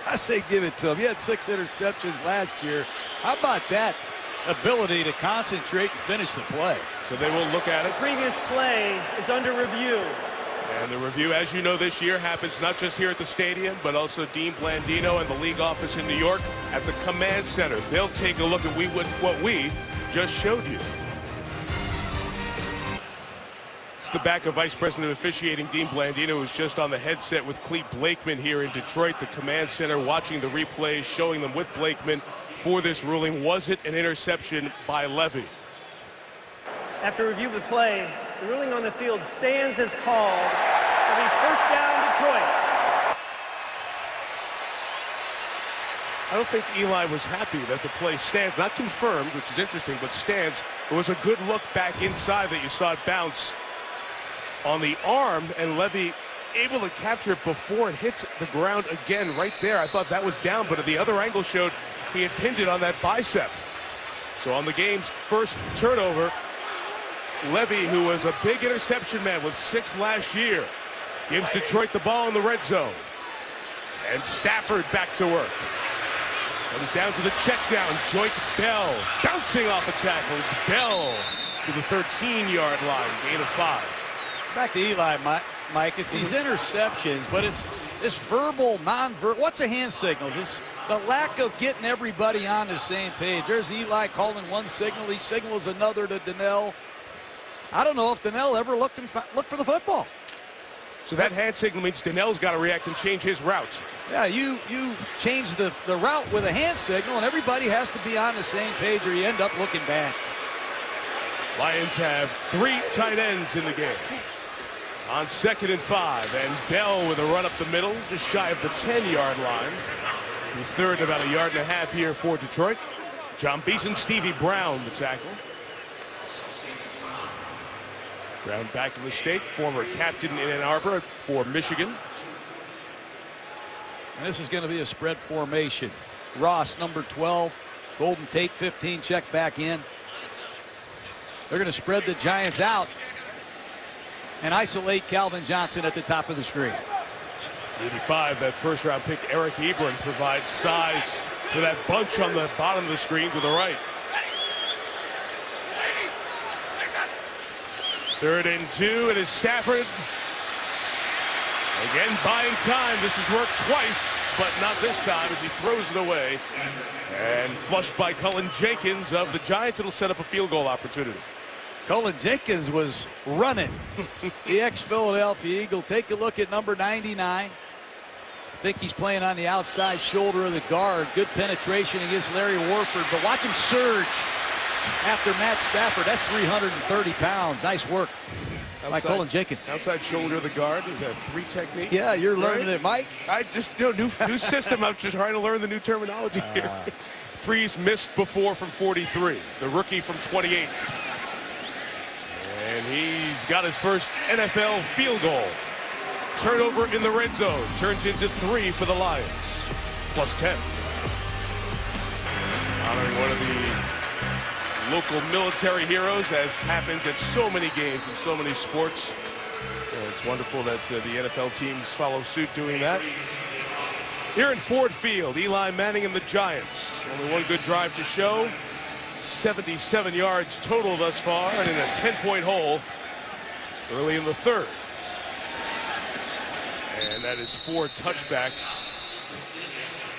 [SPEAKER 2] I say give it to him. He had 6 interceptions last year. How about that ability to concentrate and finish the play?
[SPEAKER 1] So they will look at it.
[SPEAKER 3] The previous play is under review.
[SPEAKER 1] And the review, as you know, this year happens not just here at the stadium, but also Dean Blandino and the league office in New York at the command center. They'll take a look at what we just showed you. It's the back of Vice President of Officiating Dean Blandino, who's just on the headset with Clete Blakeman here in Detroit, the command center, watching the replays, showing them with Blakeman for this ruling. Was it an interception by Levy?
[SPEAKER 3] After review of the play, the ruling on the field stands as called. It'll be first down, Detroit.
[SPEAKER 1] I don't think Eli was happy that the play stands, not confirmed, which is interesting, but stands. It was a good look back inside that you saw it bounce on the arm, and Levy able to capture it before it hits the ground again right there. I thought that was down, but the other angle showed he had pinned it on that bicep. So on the game's first turnover, Levy, who was a big interception man with 6 last year, gives Detroit the ball in the red zone. And Stafford back to work. Comes down to the check down. Joink Bell bouncing off a tackle. Bell to the 13-yard line. Gain of 5.
[SPEAKER 2] Back to Eli, Mike. It's these interceptions, but it's this verbal, non-verbal. What's a hand signal? It's the lack of getting everybody on the same page. There's Eli calling one signal. He signals another to Donnell. I don't know if Donnell ever looked for the football.
[SPEAKER 1] So that hand signal means Donnell's got to react and change his route.
[SPEAKER 2] Yeah, you change the route with a hand signal, and everybody has to be on the same page or you end up looking bad.
[SPEAKER 1] Lions have 3 tight ends in the game. On 2nd and 5, and Bell with a run up the middle, just shy of the 10-yard line. He's third, about 1.5 yards here for Detroit. John Beeson, Stevie Brown, the tackle. Brown back in the state, former captain in Ann Arbor for Michigan.
[SPEAKER 2] And this is going to be a spread formation. Ross, number 12, Golden Tate, 15, check back in. They're going to spread the Giants out and isolate Calvin Johnson at the top of the screen.
[SPEAKER 1] 85, that first-round pick, Eric Ebron, provides size for that bunch on the bottom of the screen to the right. 3rd and 2, it is Stafford. Again, buying time. This has worked twice, but not this time as he throws it away. And flushed by Cullen Jenkins of the Giants. It'll set up a field goal opportunity.
[SPEAKER 2] Cullen Jenkins was running. The ex-Philadelphia Eagle. Take a look at number 99. I think he's playing on the outside shoulder of the guard. Good penetration against Larry Warford, but watch him surge after Matt Stafford. That's 330 pounds. Nice work by Cullen Jenkins.
[SPEAKER 1] Outside shoulder of the guard. Is that 3 technique?
[SPEAKER 2] Yeah, you're learning it, Mike.
[SPEAKER 1] I just, new system. I'm just trying to learn the new terminology here. Freeze missed before from 43. The rookie from 28. And he's got his first NFL field goal. Turnover in the red zone. Turns into 3 for the Lions. Plus 10. Honoring one of the local military heroes, as happens at so many games and so many sports. And it's wonderful that the NFL teams follow suit doing that. Here in Ford Field, Eli Manning and the Giants. Only one good drive to show. 77 yards total thus far, and in a 10-point hole early in the 3rd. And that is 4 touchbacks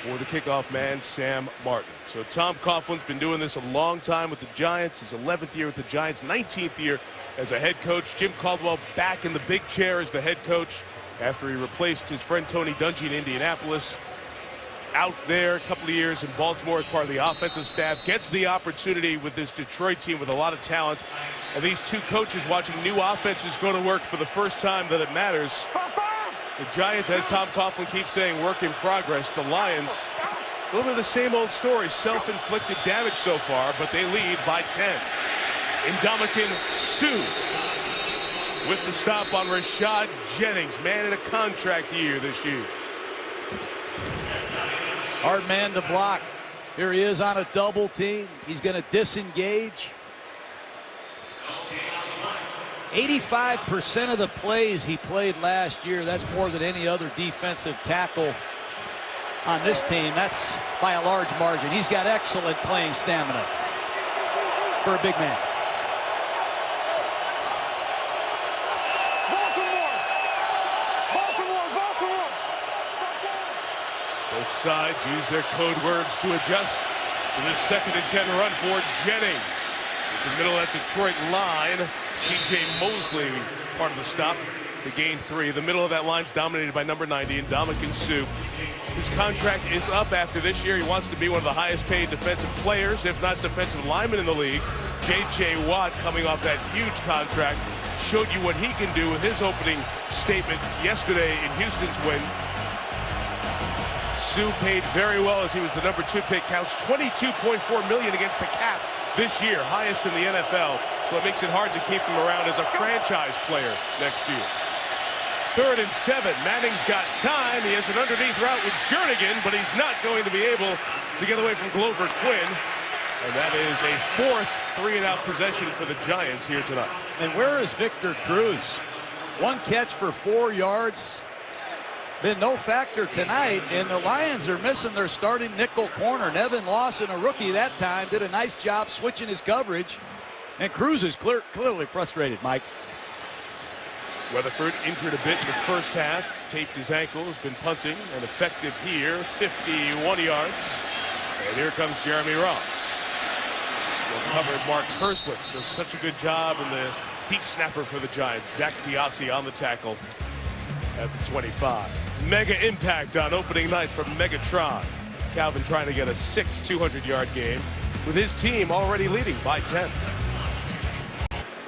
[SPEAKER 1] for the kickoff man, Sam Martin. So Tom Coughlin's been doing this a long time with the Giants. His 11th year with the Giants, 19th year as a head coach. Jim Caldwell back in the big chair as the head coach after he replaced his friend Tony Dungy in Indianapolis. Out there a couple of years in Baltimore as part of the offensive staff. Gets the opportunity with this Detroit team with a lot of talent. And these two coaches watching new offenses go to work for the first time that it matters. The Giants, as Tom Coughlin keeps saying, work in progress. The Lions, a little bit of the same old story, self-inflicted damage so far, but they lead by 10. Ndamukong Suh with the stop on Rashad Jennings, man in a contract year this year.
[SPEAKER 2] Hard man to block. Here he is on a double team. He's going to disengage. 85% of the plays he played last year, that's more than any other defensive tackle on this team. That's by a large margin. He's got excellent playing stamina for a big man.
[SPEAKER 1] Both sides use their code words to adjust to this 2nd and 10 run for Jennings. It's the middle of that Detroit line. C.J. Mosley, part of the stop, to gain 3. The middle of that line's dominated by number 90, Ndamukong Suh. His contract is up after this year. He wants to be one of the highest paid defensive players, if not defensive linemen in the league. J.J. Watt, coming off that huge contract, showed you what he can do with his opening statement yesterday in Houston's win. Suh paid very well as he was the number 2 pick. Counts $22.4 million against the cap this year, highest in the NFL. So it makes it hard to keep him around as a franchise player next year. 3rd and 7. Manning's got time. He has an underneath route with Jernigan, but he's not going to be able to get away from Glover Quinn. And that is a 4th 3-and-out possession for the Giants here tonight.
[SPEAKER 2] And where is Victor Cruz? 1 catch for 4 yards. Been no factor tonight, and the Lions are missing their starting nickel corner. Nevin Lawson, a rookie that time, did a nice job switching his coverage. And Cruz is clearly frustrated, Mike.
[SPEAKER 1] Weatherford injured a bit in the first half, taped his ankle, has been punting, and effective here, 51 yards. And here comes Jeremy Ross. Well covered Mark Herslet does such a good job, and the deep snapper for the Giants, Zach Diassi on the tackle at the 25. Mega impact on opening night from Megatron. Calvin trying to get a 6th 200-yard game with his team already leading by 10.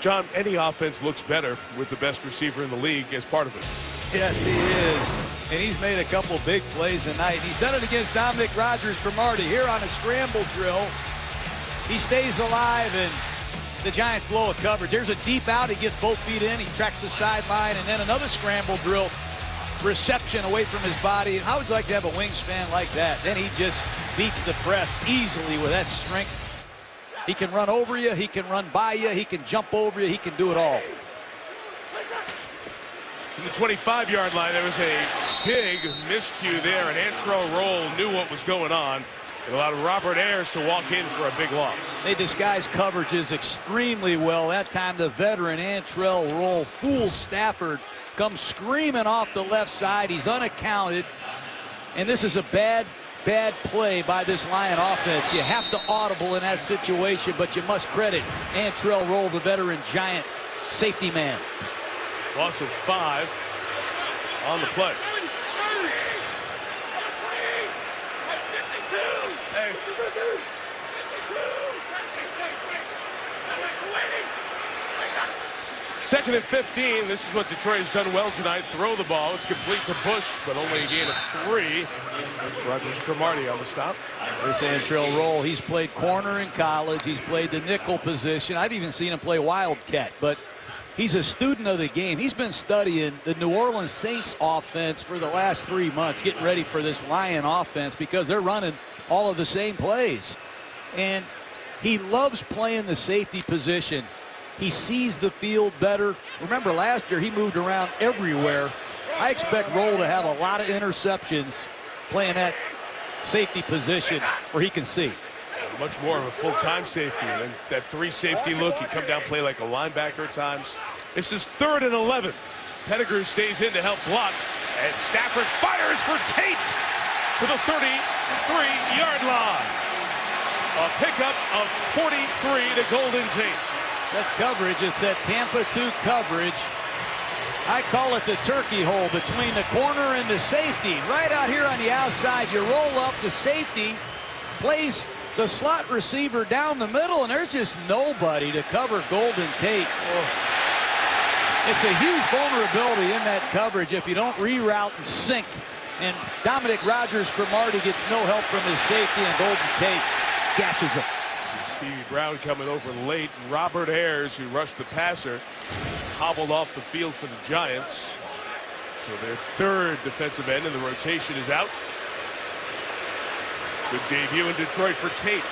[SPEAKER 1] John, any offense looks better with the best receiver in the league as part of it.
[SPEAKER 2] Yes, he is. And he's made a couple big plays tonight. He's done it against Dominic Rodgers-Cromartie here on a scramble drill. He stays alive, and the Giants blow a coverage. There's a deep out. He gets both feet in. He tracks the sideline, and then another scramble drill reception away from his body. And how would you like to have a wingspan like that? Then he just beats the press easily with that strength. He can run over you. He can run by you. He can jump over you. He can do it all.
[SPEAKER 1] In the 25-yard line, there was a big miscue there, and Antrel Roll knew what was going on. It allowed Robert Ayers to walk in for a big loss.
[SPEAKER 2] They disguise coverages extremely well. That time the veteran Antrel Roll fools Stafford, comes screaming off the left side. He's unaccounted, and this is a bad play by this Lion offense. You have to audible in that situation, but you must credit Antrel Roll, the veteran Giant safety man.
[SPEAKER 1] Loss of 5 on the play. Second and 15. This is what Detroit has done well tonight. Throw the ball. It's complete to Bush, but only a gain of 3. Rodgers-Cromartie on the stop.
[SPEAKER 2] This Antrel Roll, he's played corner in college. He's played the nickel position. I've even seen him play wildcat, but he's a student of the game. He's been studying the New Orleans Saints offense for the last 3 months, getting ready for this Lion offense because they're running all of the same plays. And he loves playing the safety position. He sees the field better. Remember last year he moved around everywhere. I expect Roll to have a lot of interceptions playing that safety position where he can see.
[SPEAKER 1] Much more of a full-time safety. And that 3 safety look, he come down, play like a linebacker at times. This is 3rd and 11. Pettigrew stays in to help block. And Stafford fires for Tate to the 33-yard line. A pickup of 43 to Golden Tate.
[SPEAKER 2] That coverage, it's that Tampa 2 coverage. I call it the turkey hole between the corner and the safety. Right out here on the outside, you roll up the safety, plays the slot receiver down the middle, and there's just nobody to cover Golden Tate. It's a huge vulnerability in that coverage if you don't reroute and sink. And Dominic Rodgers-Cromartie gets no help from his safety, and Golden Tate gashes him.
[SPEAKER 1] Stevie Brown coming over late. Robert Ayers, who rushed the passer, hobbled off the field for the Giants. So their third defensive end in the rotation is out. Good debut in Detroit for Tate.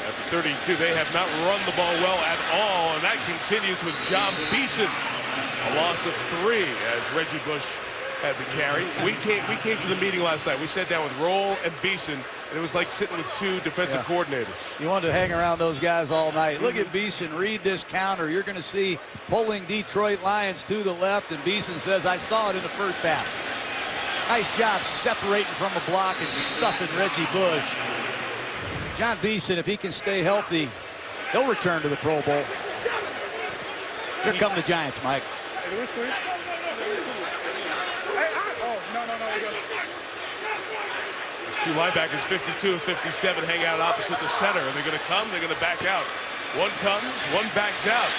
[SPEAKER 1] After 32, they have not run the ball well at all, and that continues with John Beeson. A loss of 3 as Reggie Bush had the carry. We came to the meeting last night. We sat down with Roll and Beeson, and it was like sitting with 2 defensive coordinators.
[SPEAKER 2] You wanted to hang around those guys all night. Look at Beeson read this counter. You're going to see pulling Detroit Lions to the left, and Beeson says, I saw it in the first half. Nice job separating from the block and stuffing Reggie Bush. John Beeson, if he can stay healthy, he'll return to the Pro Bowl. Here come the Giants, Mike.
[SPEAKER 1] Two linebackers, 52 and 57, hang out opposite the center. Are they going to come? They're going to back out. One comes, one backs out.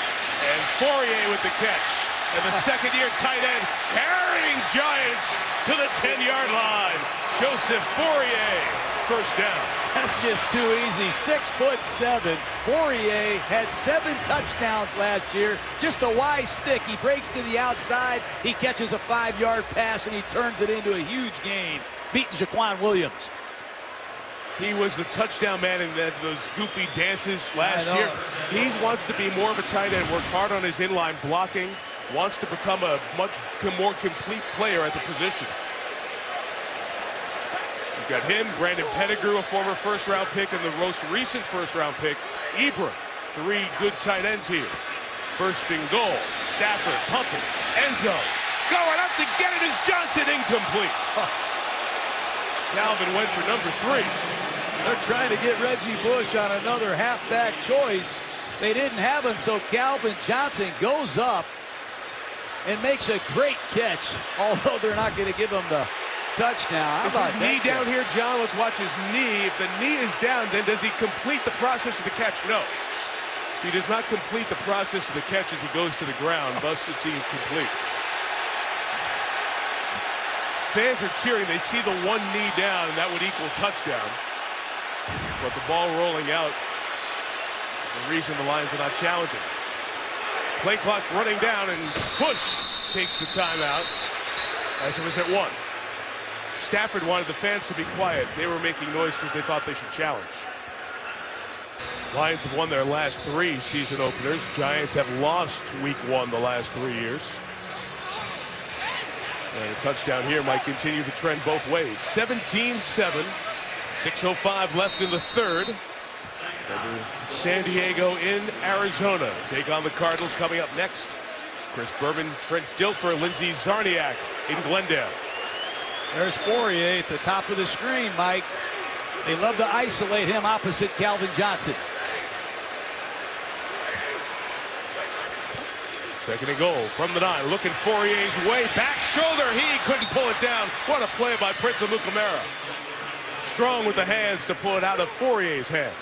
[SPEAKER 1] And Fourier with the catch. And the second-year tight end carrying Giants to the 10-yard line. Joseph Fourier, first down.
[SPEAKER 2] That's just too easy. 6'7". Fourier had 7 touchdowns last year. Just a wise stick. He breaks to the outside. He catches a 5-yard pass, and he turns it into a huge gain, beating Jaquan Williams.
[SPEAKER 1] He was the touchdown man in those goofy dances last year. He wants to be more of a tight end, work hard on his inline blocking, wants to become a much more complete player at the position. You've got him, Brandon Pettigrew, a former first-round pick, and the most recent first-round pick, Ebron. 3 good tight ends here. First and goal, Stafford pumping, Enzo going up to get it as Johnson, incomplete. Calvin went for number 3.
[SPEAKER 2] They're trying to get Reggie Bush on another halfback choice. They didn't have him, so Calvin Johnson goes up and makes a great catch, although they're not going to give him the touchdown.
[SPEAKER 1] Is his knee down here, John? Let's watch his knee. If the knee is down, then does he complete the process of the catch? No. He does not complete the process of the catch as he goes to the ground, thus it's incomplete. Fans are cheering. They see the one knee down, and that would equal touchdown. But the ball rolling out is the reason the Lions are not challenging. Play clock running down, and Bush takes the timeout as it was at 1. Stafford wanted the fans to be quiet. They were making noise because they thought they should challenge. Lions have won their last 3 season openers. Giants have lost week 1 the last 3 years. And a touchdown here might continue the trend both ways. 17-7. 6:05 left in the third. San Diego in Arizona. Take on the Cardinals coming up next. Chris Berman, Trent Dilfer, Lindsey Czarniak in Glendale.
[SPEAKER 2] There's Fourier at the top of the screen, Mike. They love to isolate him opposite Calvin Johnson.
[SPEAKER 1] Second and goal from the 9. Looking Fourier's way. Back shoulder. He couldn't pull it down. What a play by Prince Amukamara. Strong with the hands to pull it out of Fourier's hands.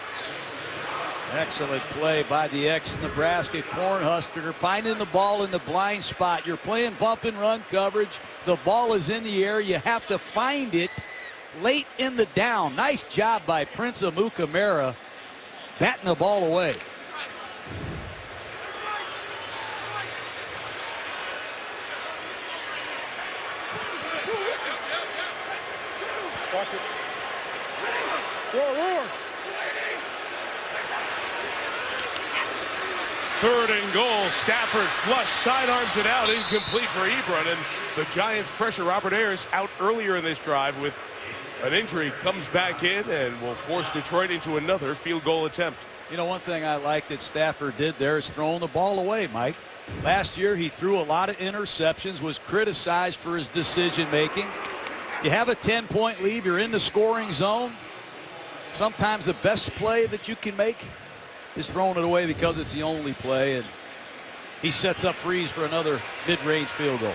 [SPEAKER 2] Excellent play by the ex-Nebraska Cornhusker, finding the ball in the blind spot. You're playing bump and run coverage. The ball is in the air. You have to find it late in the down. Nice job by Prince Amukamara batting the ball away.
[SPEAKER 8] Watch it. Roar.
[SPEAKER 1] Third and goal. Stafford flush, sidearms it out, incomplete for Ebron. And the Giants pressure Robert Ayers out earlier in this drive with an injury. Comes back in and will force Detroit into another field goal attempt.
[SPEAKER 2] You know, one thing I like that Stafford did there is throwing the ball away, Mike. Last year he threw a lot of interceptions, was criticized for his decision making. You have a 10-point lead, you're in the scoring zone. Sometimes the best play that you can make is throwing it away because it's the only play, and he sets up Freeze for another mid-range field goal.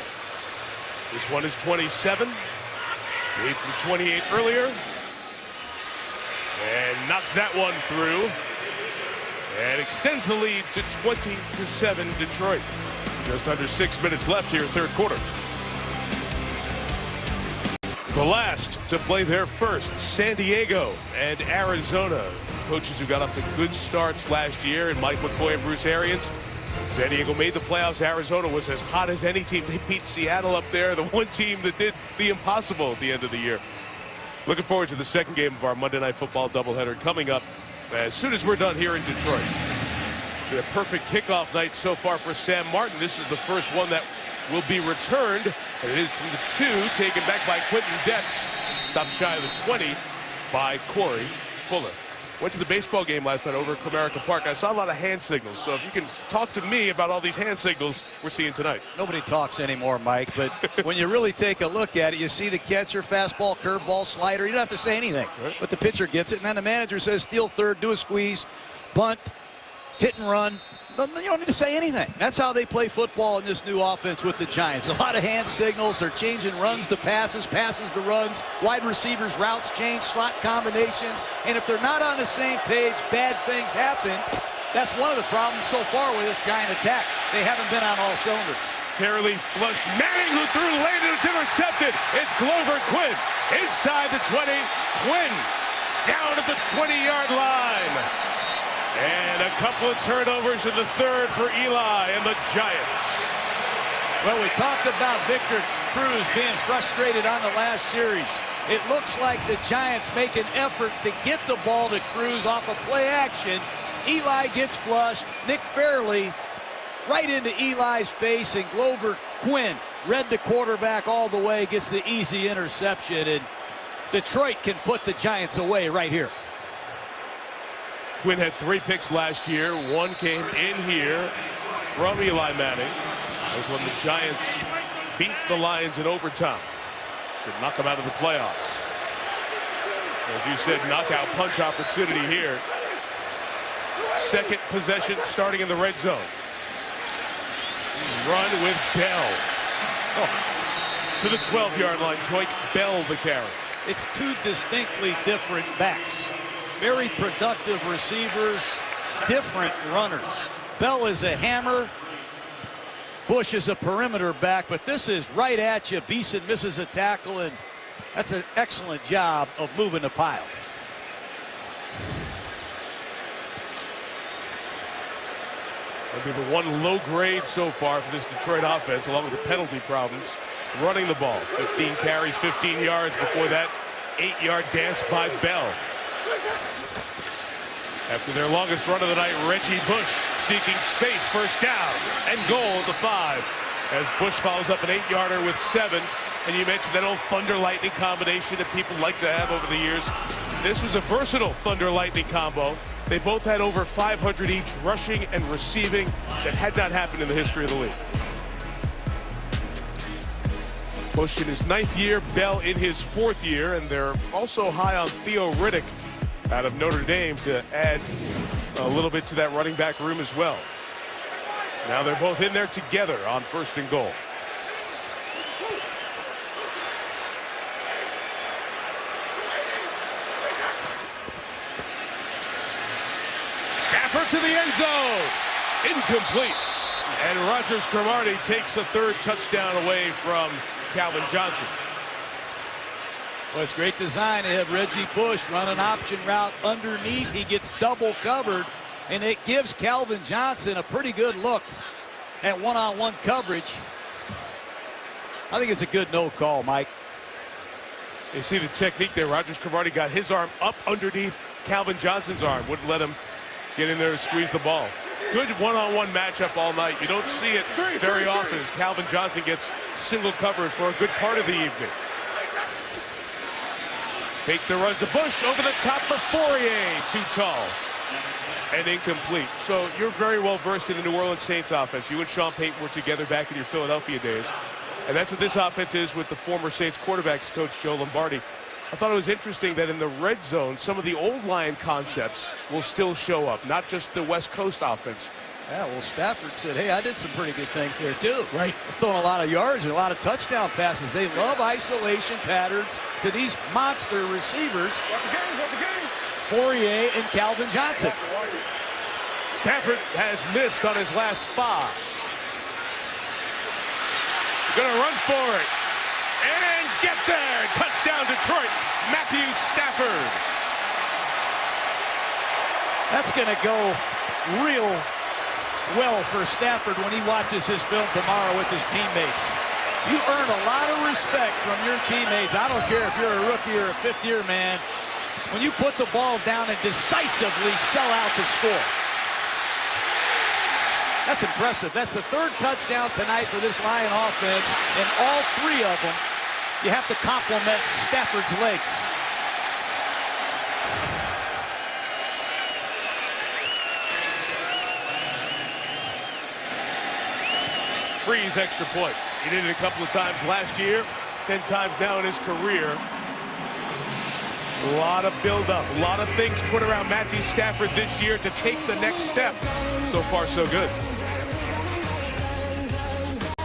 [SPEAKER 1] This one is 27. Made from 28 earlier. And knocks that one through. and extends the lead to 20-7 Detroit. Just under 6 minutes left here, third quarter. The last to play their first, San Diego and Arizona. Coaches who got off to good starts last year, and Mike McCoy and Bruce Arians. San Diego made the playoffs. Arizona was as hot as any team. They beat Seattle up there, the one team that did the impossible at the end of the year. Looking forward to the second game of our Monday Night Football doubleheader coming up as soon as we're done here in Detroit. The perfect kickoff night so far for Sam Martin. This is the first one that will be returned, and it is from the 2, taken back by Quentin Depps. Stopped shy of the 20 by Corey Fuller. Went to the baseball game last night over at Comerica Park. I saw a lot of hand signals, so if you can talk to me about all these hand signals we're seeing tonight.
[SPEAKER 2] Nobody talks anymore, Mike, but when you really take a look at it, you see the catcher, fastball, curveball, slider. You don't have to say anything, but the pitcher gets it, and then the manager says steal third, do a squeeze, bunt, hit and run. You don't need to say anything. That's how they play football in this new offense with the Giants. A lot of hand signals. They're changing runs to passes, passes to runs, wide receivers, routes change, slot combinations. And if they're not on the same page, bad things happen. That's one of the problems so far with this Giant attack. They haven't been on all cylinders.
[SPEAKER 1] Fairly flushed. Manning, who threw late, and it's intercepted. It's Glover Quinn inside the 20. Quinn down at the 20-yard line. And a couple of turnovers in the third for Eli and the Giants.
[SPEAKER 2] Well, we talked about Victor Cruz being frustrated on the last series. It looks like the Giants make an effort to get the ball to Cruz off of play action. Eli gets flushed. Nick Fairley right into Eli's face, and Glover Quinn read the quarterback all the way, gets the easy interception, and Detroit can put the Giants away right here.
[SPEAKER 1] Quinn had 3 picks last year. 1 came in here from Eli Manning. That was when the Giants beat the Lions in overtime to knock them out of the playoffs. As you said, knockout punch opportunity here. Second possession starting in the red zone. Run with Bell. To the 12-yard line. Joint Bell the carry.
[SPEAKER 2] It's 2 distinctly different backs. Very productive receivers, different runners. Bell is a hammer. Bush is a perimeter back, but this is right at you. Beeson misses a tackle, and that's an excellent job of moving the pile.
[SPEAKER 1] That'll be the one low grade so far for this Detroit offense, along with the penalty problems. Running the ball, 15 carries, 15 yards. Before that, 8-yard dance by Bell. After their longest run of the night, Reggie Bush seeking space, first down, and goal at the 5. As Bush follows up an 8-yarder with 7. And you mentioned that old Thunder-Lightning combination that people like to have over the years. This was a versatile Thunder-Lightning combo. They both had over 500 each rushing and receiving. That had not happened in the history of the league. Bush in his 9th year, Bell in his 4th year, and they're also high on Theo Riddick out of Notre Dame to add a little bit to that running back room as well. Now they're both in there together on 1st and goal. Stafford to the end zone. Incomplete. And Rogers Cromartie takes a 3rd touchdown away from Calvin Johnson.
[SPEAKER 2] Well, it's great design to have Reggie Bush run an option route underneath. He gets double covered, and it gives Calvin Johnson a pretty good look at one-on-one coverage. I think it's a good no call, Mike.
[SPEAKER 1] You see the technique there. Rogers Cromartie got his arm up underneath Calvin Johnson's arm. Wouldn't let him get in there to squeeze the ball. Good one-on-one matchup all night. You don't see it very often as Calvin Johnson gets single covered for a good part of the evening. Fake the run to Bush over the top for Fourier. Too tall and incomplete. So you're very well versed in the New Orleans Saints offense. You and Sean Payton were together back in your Philadelphia days. And that's what this offense is with the former Saints quarterbacks coach Joe Lombardi. I thought it was interesting that in the red zone, some of the old line concepts will still show up, not just the West Coast offense.
[SPEAKER 2] Yeah, well, Stafford said, hey, I did some pretty good things there, too. Right. Throwing a lot of yards and a lot of touchdown passes. They love isolation patterns to these monster receivers, Fourier and Calvin Johnson.
[SPEAKER 1] Stafford has missed on his last 5. Gonna run for it. And get there. Touchdown Detroit. Matthew Stafford.
[SPEAKER 2] That's going to go real well for Stafford when he watches his film tomorrow with his teammates. You earn a lot of respect from your teammates. I don't care if you're a rookie or a fifth-year man. When you put the ball down and decisively sell out the score. That's impressive. That's the 3rd touchdown tonight for this Lion offense, and all 3 of them, you have to compliment Stafford's legs.
[SPEAKER 1] Freeze extra point. He did it a couple of times last year, 10 times now in his career. A lot of build-up, a lot of things put around Matthew Stafford this year to take the next step. So far, so good.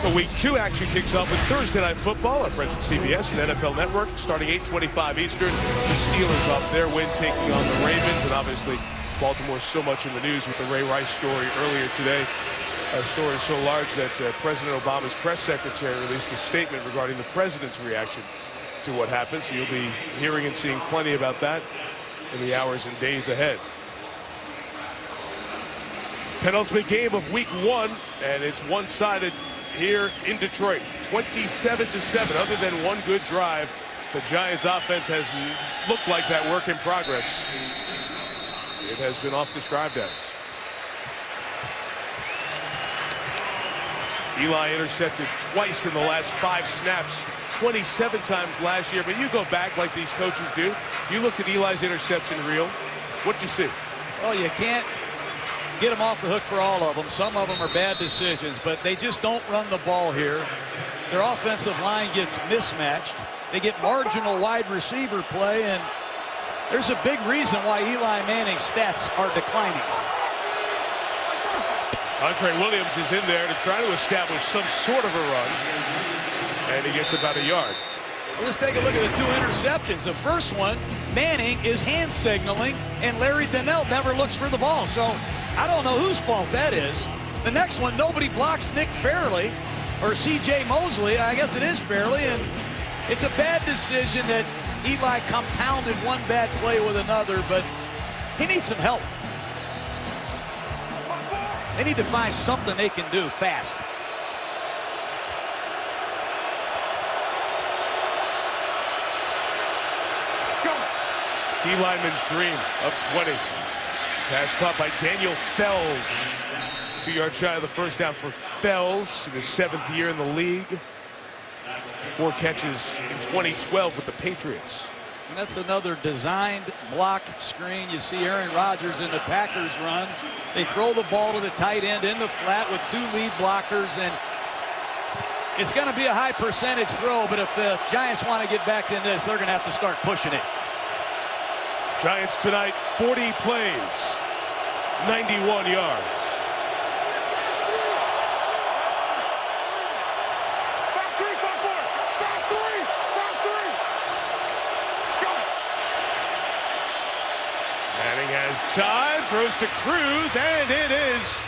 [SPEAKER 1] The Week 2 action kicks off with Thursday Night Football. Our friends at CBS and NFL Network starting 8:25 Eastern. The Steelers off their win, taking on the Ravens. And obviously, Baltimore so much in the news with the Ray Rice story earlier today. A story so large that President Obama's press secretary released a statement regarding the president's reaction to what happened. So you'll be hearing and seeing plenty about that in the hours and days ahead. Penultimate game of Week 1, and it's one-sided here in Detroit, 27-7. Other than one good drive, the Giants offense has looked like that work in progress. It has been oft-described as. Eli intercepted twice in the last 5 snaps, 27 times last year. But you go back like these coaches do. You looked at Eli's interception reel. What did you see?
[SPEAKER 2] Well, you can't get them off the hook for all of them. Some of them are bad decisions, but they just don't run the ball here. Their offensive line gets mismatched. They get marginal wide receiver play, and there's a big reason why Eli Manning's stats are declining.
[SPEAKER 1] Andre Williams is in there to try to establish some sort of a run, and he gets about a yard.
[SPEAKER 2] Well, let's take a look at the 2 interceptions. The first one, Manning is hand signaling, and Larry Donnell never looks for the ball. So I don't know whose fault that is. The next one, nobody blocks Nick Fairley or C.J. Mosley. I guess it is Fairley, and it's a bad decision that Eli compounded one bad play with another, but he needs some help. They need to find something they can do fast.
[SPEAKER 1] D lineman's dream of 20. Pass caught by Daniel Fells. 2 yards shy of the first down for Fells in his 7th year in the league. 4 catches in 2012 with the Patriots.
[SPEAKER 2] And that's another designed block screen. You see Aaron Rodgers in the Packers run. They throw the ball to the tight end in the flat with 2 lead blockers, and it's going to be a high percentage throw, but if the Giants want to get back in this, they're going to have to start pushing it.
[SPEAKER 1] Giants tonight, 40 plays, 91 yards. Manning has time, throws to Cruz, and it is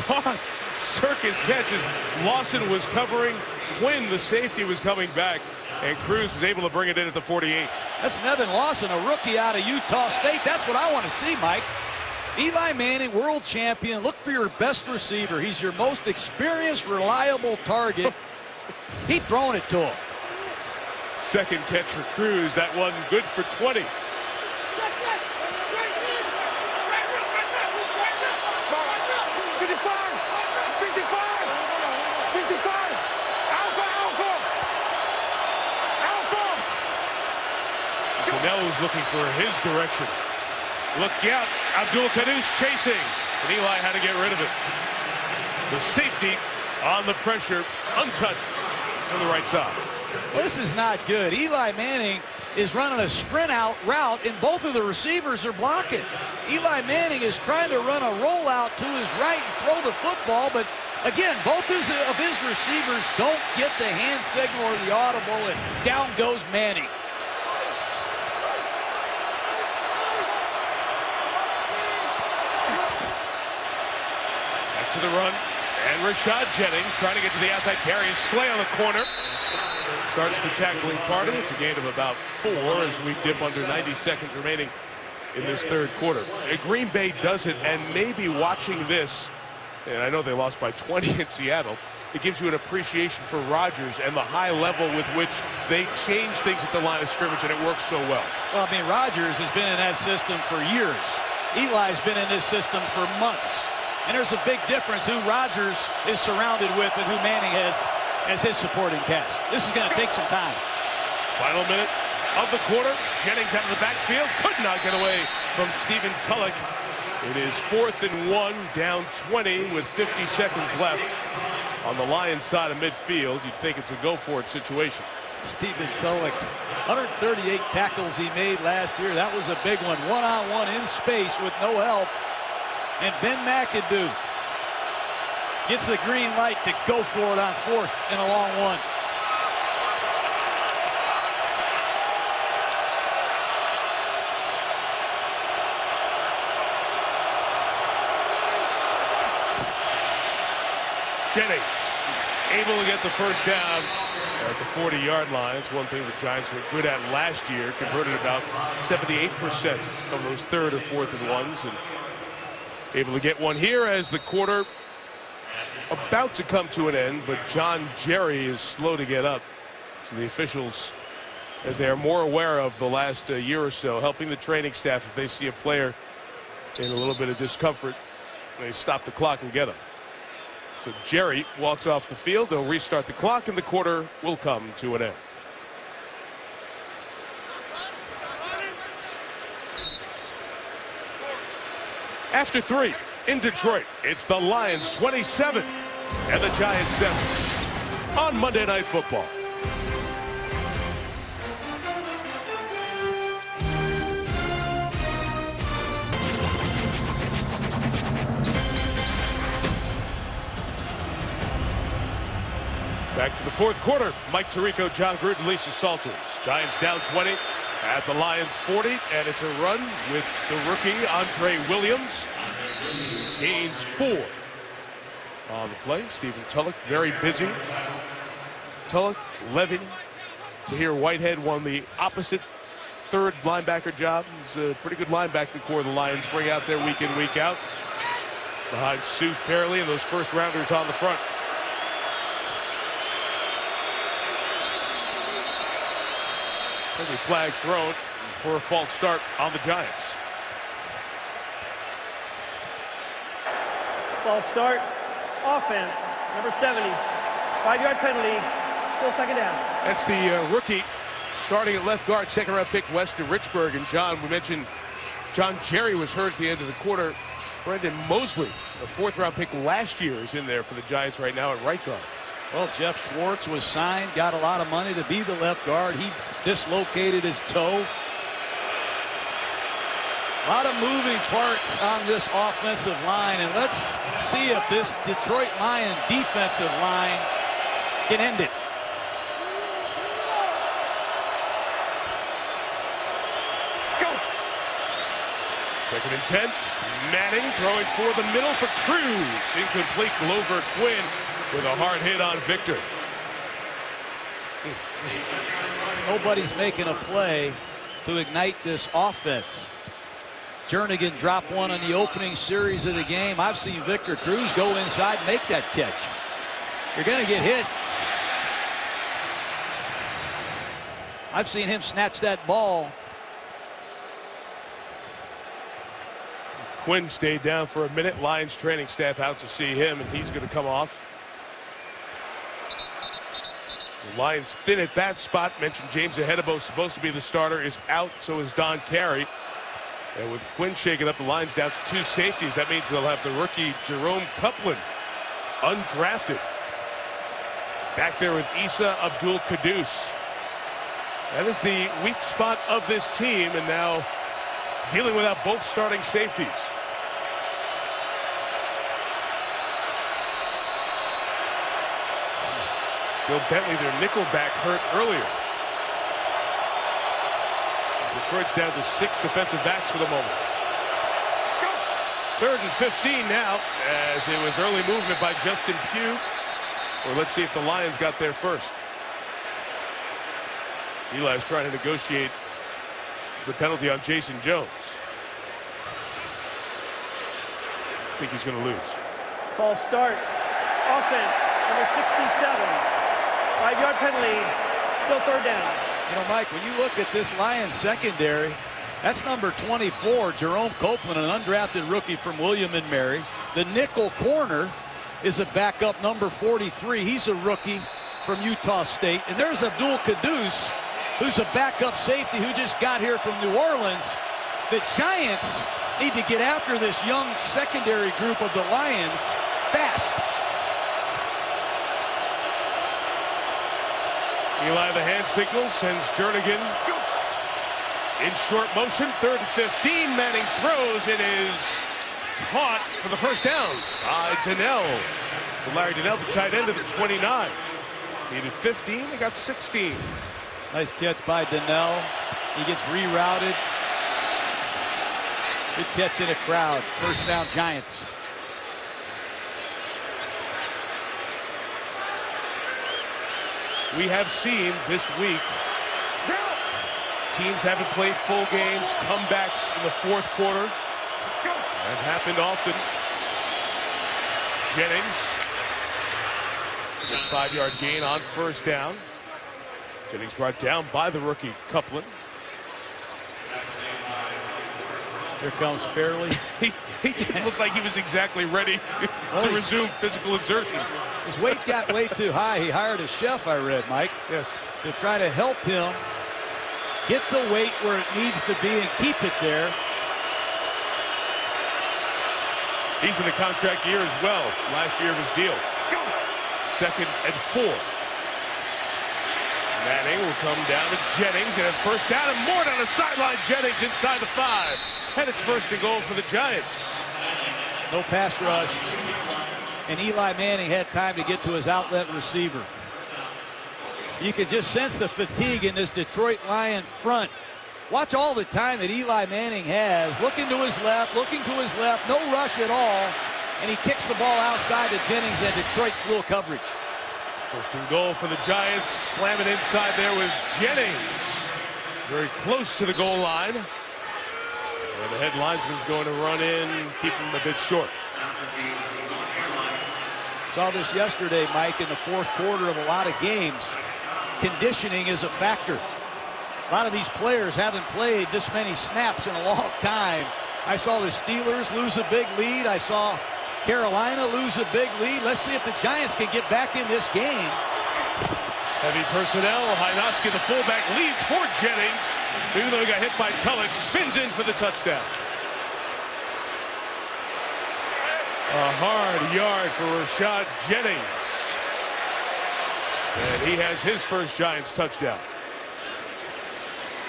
[SPEAKER 1] gone. Circus catches. Lawson was covering. Quinn, the safety, was coming back, and Cruz was able to bring it in at the 48.
[SPEAKER 2] That's Nevin Lawson, a rookie out of Utah State. That's what I want to see, Mike. Eli Manning, world champion. Look for your best receiver. He's your most experienced, reliable target. Keep throwing it to him.
[SPEAKER 1] Second catch for Cruz. That one good for 20. Cannelo's looking for his direction. Look out, Abdul Kadous chasing, and Eli had to get rid of it. The safety on the pressure, untouched on the right side.
[SPEAKER 2] Well, this is not good. Eli Manning is running a sprint out route, and both of the receivers are blocking. Eli Manning is trying to run a rollout to his right and throw the football, but again, both of his receivers don't get the hand signal or the audible, and down goes Manning.
[SPEAKER 1] the run. And Rashad Jennings trying to get to the outside carry. Slay on the corner. Starts the tackling party. It's a gain of about 4 as we dip under 90 seconds remaining in this third quarter. Green Bay does it, and maybe watching this, and I know they lost by 20 in Seattle, it gives you an appreciation for Rodgers and the high level with which they change things at the line of scrimmage, and it works so well.
[SPEAKER 2] Well, I mean, Rodgers has been in that system for years. Eli's been in this system for months. And there's a big difference who Rodgers is surrounded with and who Manning has as his supporting cast. This is going to take some time.
[SPEAKER 1] Final minute of the quarter. Jennings out of the backfield. Could not get away from Stephen Tulloch. It is 4th and 1, down 20 with 50 seconds left. On the Lions side of midfield, you'd think it's a go-for-it situation.
[SPEAKER 2] Stephen Tulloch, 138 tackles he made last year. That was a big one. One-on-one in space with no help. And Ben McAdoo gets the green light to go for it on 4th and a long one.
[SPEAKER 1] Jennings able to get the first down at the 40-yard line. It's one thing the Giants were good at last year. Converted about 78% of those 3rd or 4th and 1s. And able to get one here as the quarter about to come to an end, but John Jerry is slow to get up. So the officials, as they are more aware of the last year or so, helping the training staff if they see a player in a little bit of discomfort, they stop the clock and get him. So Jerry walks off the field. They'll restart the clock, and the quarter will come to an end. After 3 in Detroit, it's the Lions 27 and the Giants 7 on Monday Night Football. Back for the 4th quarter. Mike Tirico, John Gruden, Lisa Salters. Giants down 20 at the Lions 40, and it's a run with the rookie Andre Williams. Gains 4 on the play. Stephen Tulloch very busy. Tulloch, Levin, Tahir Whitehead won the opposite 3rd linebacker job. He's a pretty good linebacker core the Lions bring out there week in, week out. Behind Sue Fairley and those first rounders on the front. Penalty flag thrown for a false start on the Giants.
[SPEAKER 3] False start. Offense. Number 70. 5-yard penalty. Still 2nd down.
[SPEAKER 1] That's the rookie starting at left guard, 2nd-round pick Weston Richburg. And John, we mentioned John Jerry was hurt at the end of the quarter. Brendan Mosley, a 4th-round pick last year, is in there for the Giants right now at right guard.
[SPEAKER 2] Well, Jeff Schwartz was signed, got a lot of money to be the left guard. He dislocated his toe. A lot of moving parts on this offensive line, and let's see if this Detroit Lion defensive line can end it.
[SPEAKER 1] Go! 2nd and 10. Manning throwing for the middle for Cruz. Incomplete. Glover Quinn with a hard hit on Victor.
[SPEAKER 2] Nobody's making a play to ignite this offense. Jernigan dropped one in the opening series of the game. I've seen Victor Cruz go inside and make that catch. You're going to get hit. I've seen him snatch that ball.
[SPEAKER 1] Quinn stayed down for a minute. Lions training staff out to see him, and he's going to come off. The Lions thin at that spot. Mentioned James Ahedebo, supposed to be the starter, is out. So is Don Carey. And with Quinn shaking up, the Lions down to 2 safeties. That means they'll have the rookie Jerome Copeland, undrafted, back there with Isa Abdul-Quddus. That is the weak spot of this team, and now dealing without both starting safeties. Bill Bentley, their nickelback, hurt earlier. Detroit's down to 6 defensive backs for the moment. 3rd and 15 now, as it was early movement by Justin Pugh. Or let's see if the Lions got there first. Eli's trying to negotiate the penalty on Jason Jones. I think he's going to lose.
[SPEAKER 3] False start. Offense, number 67. 5-yard penalty. Still 3rd down.
[SPEAKER 2] You know, Mike, when you look at this Lions secondary, that's number 24, Jerome Copeland, an undrafted rookie from William & Mary. The nickel corner is a backup, number 43. He's a rookie from Utah State. And there's Abdul Quddus, who's a backup safety who just got here from New Orleans. The Giants need to get after this young secondary group of the Lions fast.
[SPEAKER 1] Eli, the hand signal, sends Jernigan in short motion. 3rd and 15. Manning throws. It is caught for the first down by Donnell. So Larry Donnell, the tight end of the 29. Needed 15. They got 16.
[SPEAKER 2] Nice catch by Donnell. He gets rerouted. Good catch in a crowd. First down, Giants.
[SPEAKER 1] We have seen this week teams haven't played full games, comebacks in the 4th quarter. That happened often. Jennings, a 5-yard gain on first down. Jennings brought down by the rookie Copeland.
[SPEAKER 2] Here comes Fairley.
[SPEAKER 1] He didn't look like he was exactly ready to resume physical exertion.
[SPEAKER 2] His weight got way too high. He hired a chef, I read, Mike.
[SPEAKER 1] Yes.
[SPEAKER 2] To try to help him get the weight where it needs to be and keep it there.
[SPEAKER 1] He's in the contract year as well. Last year of his deal. 2nd and 4. Manning will come down to Jennings, and it's first down and more down the sideline. Jennings inside the 5. And it's 1st and goal for the Giants.
[SPEAKER 2] No pass rush. And Eli Manning had time to get to his outlet receiver. You could just sense the fatigue in this Detroit Lion front. Watch all the time that Eli Manning has. Looking to his left, no rush at all. And he kicks the ball outside to Jennings, and Detroit full coverage.
[SPEAKER 1] 1st and goal for the Giants. Slamming inside there was Jennings. Very close to the goal line. And the head linesman's going to run in, keep him a bit short.
[SPEAKER 2] Saw this yesterday, Mike, in the 4th quarter of a lot of games. Conditioning is a factor. A lot of these players haven't played this many snaps in a long time. I saw the Steelers lose a big lead. I saw Carolina lose a big lead. Let's see if the Giants can get back in this game.
[SPEAKER 1] Heavy personnel. Hynoski, the fullback, leads for Jennings. Even though he got hit by Tulloch, spins in for the touchdown. A hard yard for Rashad Jennings. And he has his first Giants touchdown.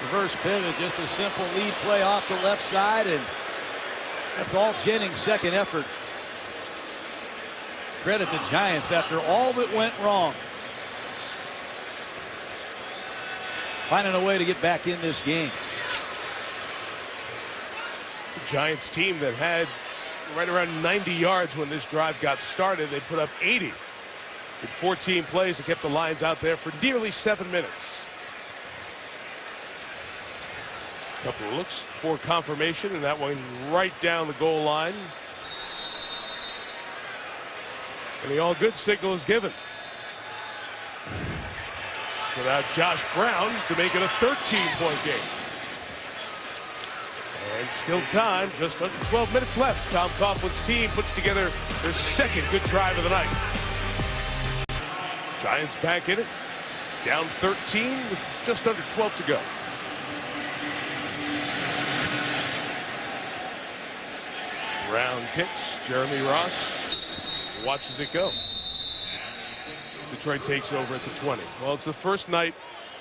[SPEAKER 2] Reverse pivot, just a simple lead play off the left side, and that's all Jennings' second effort. Credit the Giants after all that went wrong. Finding a way to get back in this game.
[SPEAKER 1] The Giants team that had right around 90 yards when this drive got started. They put up 80 in 14 plays and kept the Lions out there for nearly 7 minutes. Couple of looks for confirmation, and that one right down the goal line. And the all-good signal is given. Without Josh Brown to make it a 13-point game. And still time, just under 12 minutes left. Tom Coughlin's team puts together their second good drive of the night. Giants back in it, down 13 with just under 12 to go. Brown kicks, Jeremy Ross watches it go. Detroit takes over at the 20. Well, it's the first night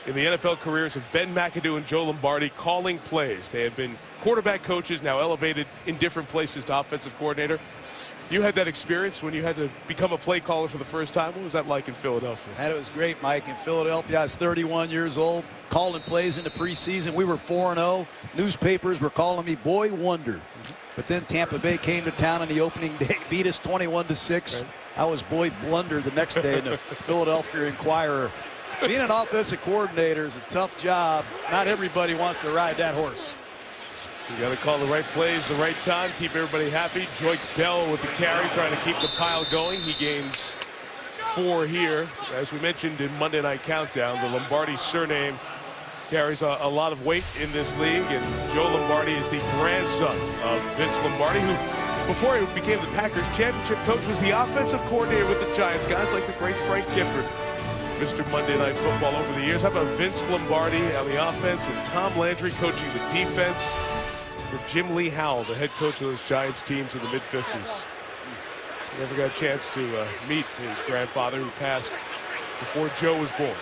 [SPEAKER 1] in the NFL careers of Ben McAdoo and Joe Lombardi calling plays. They had been quarterback coaches, now elevated in different places to offensive coordinator. You had that experience when you had to become a play caller for the first time. What was that like in Philadelphia?
[SPEAKER 2] And it was great, Mike. In Philadelphia, I was 31 years old, calling plays in the preseason. We were 4-0. Newspapers were calling me Boy Wonder. But then Tampa Bay came to town on the opening day, beat us 21-6.
[SPEAKER 1] Right.
[SPEAKER 2] That was Boyd Blunder the next day in the Philadelphia Inquirer. Being an offensive coordinator is a tough job. Not everybody wants to ride that horse.
[SPEAKER 1] You got to call the right plays, the right time, keep everybody happy. Joyce Bell with the carry, trying to keep the pile going. He gains 4 here. As we mentioned in Monday Night Countdown, the Lombardi surname carries a lot of weight in this league, and Joe Lombardi is the grandson of Vince Lombardi, who, before he became the Packers championship coach, was the offensive coordinator with the Giants. Guys like the great Frank Gifford, Mr. Monday Night Football over the years. How about Vince Lombardi on the offense and Tom Landry coaching the defense for Jim Lee Howell, the head coach of those Giants teams in the mid-50s. He never got a chance to meet his grandfather, who passed before Joe was born.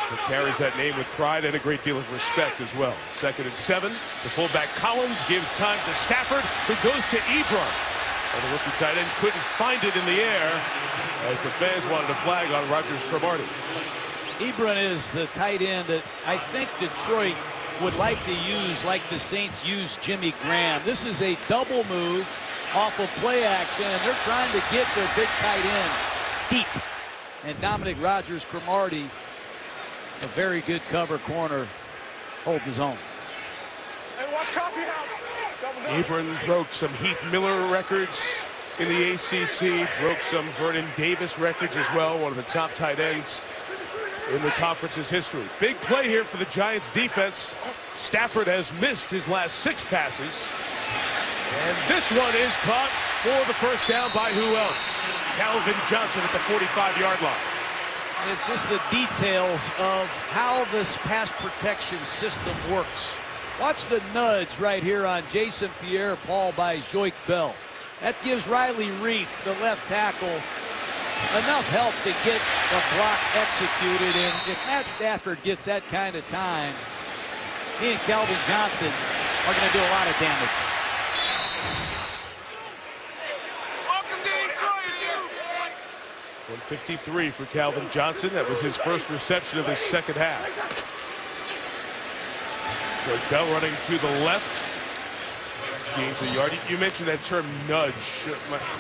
[SPEAKER 1] He carries that name with pride and a great deal of respect as well. 2nd and 7. The fullback Collins gives time to Stafford, who goes to Ebron. And the rookie tight end couldn't find it in the air as the fans wanted a flag on Rogers Cromartie.
[SPEAKER 2] Ebron is the tight end that I think Detroit would like to use, like the Saints used Jimmy Graham. This is a double move off of play action, and they're trying to get their big tight end deep. And Dominic Rogers Cromartie, a very good cover corner, holds his own.
[SPEAKER 8] Hey, watch Coffee House.
[SPEAKER 1] Ebron broke some Heath Miller records in the ACC, broke some Vernon Davis records as well, one of the top tight ends in the conference's history. Big play here for the Giants defense. Stafford has missed his last 6 passes. And this one is caught for the first down by who else? Calvin Johnson at the 45-yard line.
[SPEAKER 2] It's just the details of how this pass protection system works. Watch the nudge right here on Jason Pierre-Paul by Joyce Bell. That gives Riley Reif, the left tackle, enough help to get the block executed. And if Matt Stafford gets that kind of time, he and Calvin Johnson are going to do a lot of damage.
[SPEAKER 8] Welcome to Detroit.
[SPEAKER 1] 153 for Calvin Johnson. That was his first reception of his second half. Joyce Bell running to the left. Gains a yard. You mentioned that term nudge.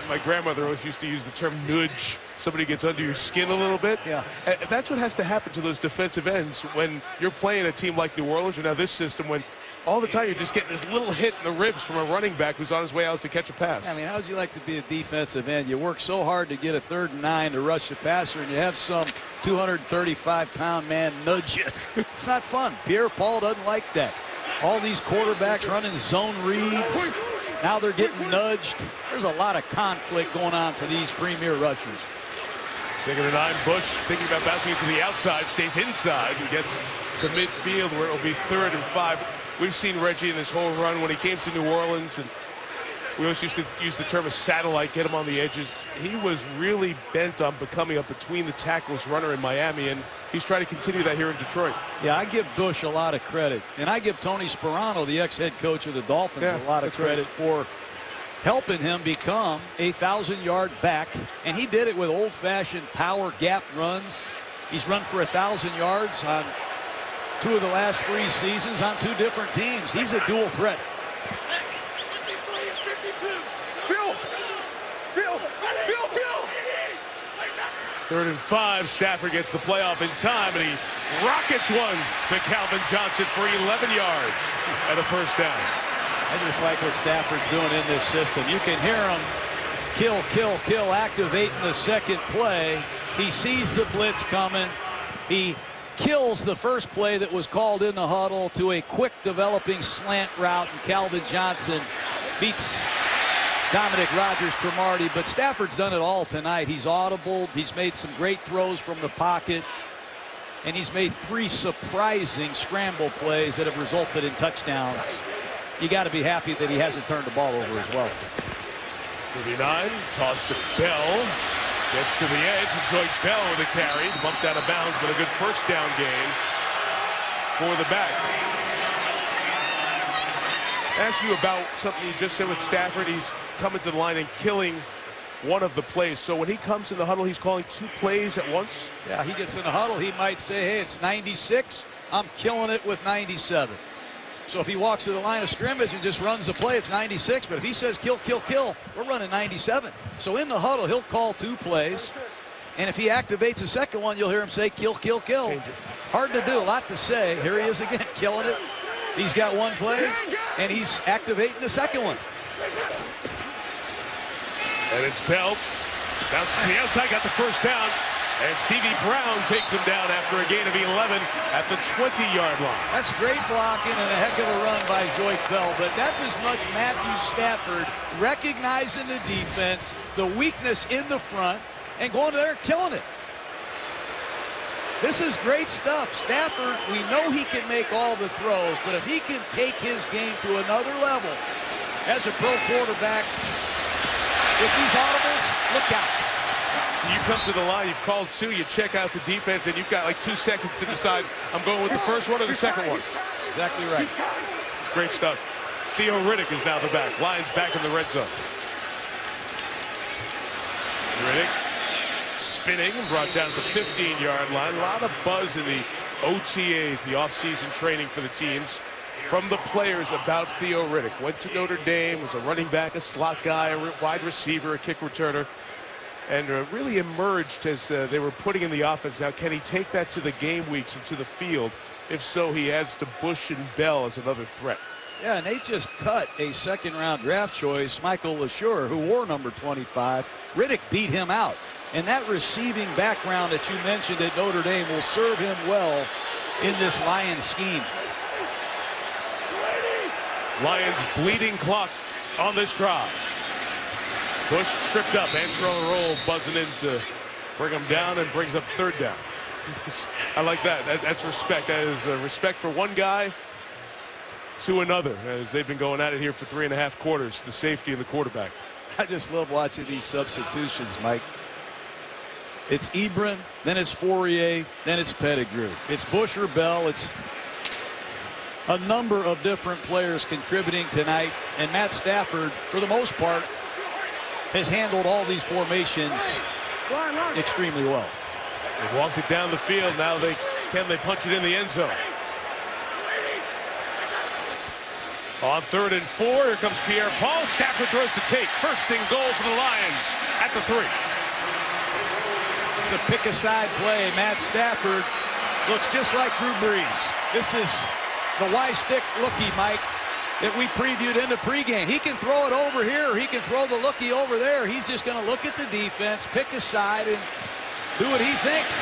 [SPEAKER 1] My grandmother always used to use the term nudge. Somebody gets under your skin a little bit.
[SPEAKER 2] Yeah.
[SPEAKER 1] And that's what has to happen to those defensive ends when you're playing a team like New Orleans or now this system, when all the time you're just getting this little hit in the ribs from a running back who's on his way out to catch a pass.
[SPEAKER 2] I mean, how would you like to be a defensive end? You work so hard to get a 3rd and 9 to rush the passer, and you have some 235-pound man nudge you. It's not fun. Pierre-Paul doesn't like that. All these quarterbacks running zone reads. Now they're getting nudged. There's a lot of conflict going on for these premier rushers.
[SPEAKER 1] 2nd and 9, Bush thinking about bouncing it to the outside, stays inside and gets to midfield where it'll be 3rd and 5. We've seen Reggie in this whole run when he came to New Orleans, and we always used to use the term a satellite, get him on the edges. He was really bent on becoming a between the tackles runner in Miami, and he's trying to continue that here in Detroit.
[SPEAKER 2] Yeah, I give Bush a lot of credit. And I give Tony Sperano, the ex-head coach of the Dolphins, a lot of credit for helping him become a 1,000-yard back. And he did it with old-fashioned power gap runs. He's run for 1,000 yards on 2 of the last 3 seasons on 2 different teams. He's a dual threat.
[SPEAKER 1] Third and 5, Stafford gets the playoff in time, and he rockets one to Calvin Johnson for 11 yards and a first down.
[SPEAKER 2] I just like what Stafford's doing in this system. You can hear him kill, kill, kill, activate in the second play. He sees the blitz coming. He kills the first play that was called in the huddle to a quick developing slant route, and Calvin Johnson beats Dominic Rogers Cromartie. But Stafford's done it all tonight. He's audible. He's made some great throws from the pocket. And he's made 3 surprising scramble plays that have resulted in touchdowns. You got to be happy that he hasn't turned the ball over as well.
[SPEAKER 1] 39, toss to Bell. Gets to the edge. Joyce Bell with a carry. Bumped out of bounds, but a good first down gain for the back. Ask you about something you just said with Stafford. He's coming to the line and killing one of the plays. So when he comes in the huddle, he's calling 2 plays at once?
[SPEAKER 2] Yeah, he gets in the huddle. He might say, hey, it's 96. I'm killing it with 97. So if he walks to the line of scrimmage and just runs the play, it's 96. But if he says kill, kill, kill, we're running 97. So in the huddle, he'll call 2 plays. And if he activates a second one, you'll hear him say kill, kill, kill. Hard to do, a lot to say. Here he is again, killing it. He's got 1 play, and he's activating the second one.
[SPEAKER 1] And it's Bell. Bounced to the outside, got the first down. And Stevie Brown takes him down after a gain of 11 at the 20-yard line.
[SPEAKER 2] That's great blocking and a heck of a run by Joyce Bell, but that's as much Matthew Stafford recognizing the defense, the weakness in the front, and going there killing it. This is great stuff. Stafford, we know he can make all the throws, but if he can take his game to another level as a pro quarterback, with these audibles, look out.
[SPEAKER 1] You come to the line, you've called 2, you check out the defense, and you've got like 2 seconds to decide, I'm going with the first one or the second one.
[SPEAKER 2] Exactly right.
[SPEAKER 1] It's great stuff. Theo Riddick is now the back. Lions back in the red zone. Riddick spinning and brought down to the 15-yard line. A lot of buzz in the OTAs, the off-season training for the teams, from the players about Theo Riddick. Went to Notre Dame, was a running back, a slot guy, a wide receiver, a kick returner, and really emerged as they were putting in the offense. Now, can he take that to the game weeks and to the field? If so, he adds to Bush and Bell as another threat.
[SPEAKER 2] Yeah, and they just cut a second-round draft choice, Michael LaSure, who wore number 25. Riddick beat him out. And that receiving background that you mentioned at Notre Dame will serve him well in this Lions scheme.
[SPEAKER 1] Lions bleeding clock on this drive. Bush tripped up. Antrell Roll buzzing in to bring him down and brings up 3rd down. I like that. That's respect. That is respect for one guy to another, as they've been going at it here for 3.5 quarters, the safety and the quarterback.
[SPEAKER 2] I just love watching these substitutions, Mike. It's Ebron, then it's Fourier, then it's Pettigrew. It's Bush or Bell. It's a number of different players contributing tonight, and Matt Stafford, for the most part, has handled all these formations extremely well.
[SPEAKER 1] They walked it down the field. Now they punch it in the end zone. On 3rd and 4, here comes Pierre-Paul. Stafford throws to take. 1st and goal for the Lions at the 3.
[SPEAKER 2] It's a pick-aside play. Matt Stafford looks just like Drew Brees. This is the Y-stick lookie, Mike, that we previewed in the pregame. He can throw it over here, or he can throw the lookie over there. He's just going to look at the defense, pick a side, and do what he thinks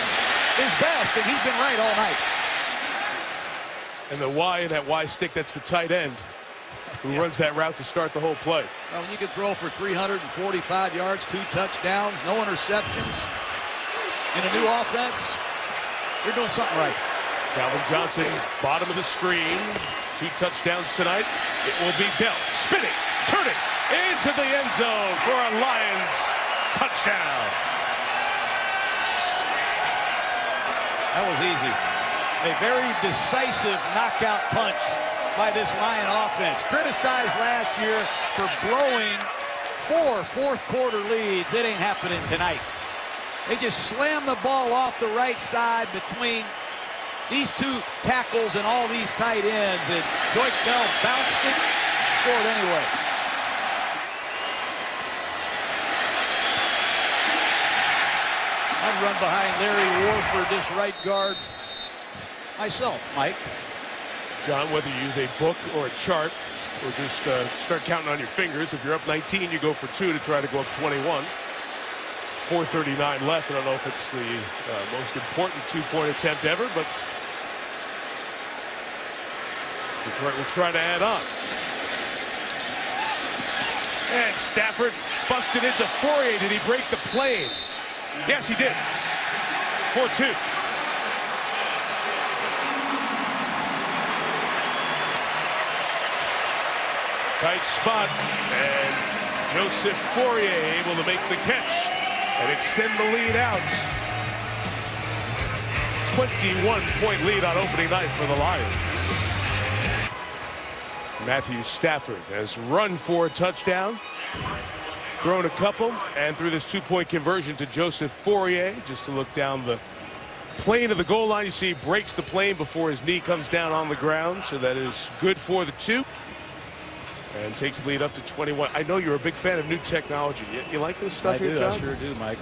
[SPEAKER 2] is best, and he's been right all night.
[SPEAKER 1] And the Y in that Y stick, that's the tight end who runs that route to start the whole play.
[SPEAKER 2] Well, you can throw for 345 yards, 2 touchdowns, no interceptions. In a new offense, you're doing something right.
[SPEAKER 1] Calvin Johnson, bottom of the screen. 2 touchdowns tonight. It will be Bell spinning, turning into the end zone for a Lions touchdown.
[SPEAKER 2] That was easy. A very decisive knockout punch by this Lion offense. Criticized last year for blowing 4 fourth-quarter leads. It ain't happening tonight. They just slammed the ball off the right side between these 2 tackles and all these tight ends, and Joyce Bell bounced it, scored anyway. I'd run behind Larry Warford, this right guard, myself, Mike.
[SPEAKER 1] John, whether you use a book or a chart or just start counting on your fingers, if you're up 19, you go for 2 to try to go up 21. 4:39 left. I don't know if it's the most important 2-point attempt ever, but we'll try to add on. And Stafford busted into Fourier. Did he break the plane? Yes, he did. 4-2. Tight spot, and Joseph Fourier able to make the catch and extend the lead out. 21-point lead on opening night for the Lions. Matthew Stafford has run for a touchdown, thrown a couple, and through this 2-point conversion to Joseph Fourier, just to look down the plane to the goal line. You see he breaks the plane before his knee comes down on the ground, so that is good for the 2. And takes the lead up to 21. I know you're a big fan of new technology. You like this stuff here, John?
[SPEAKER 2] I sure do, Mike.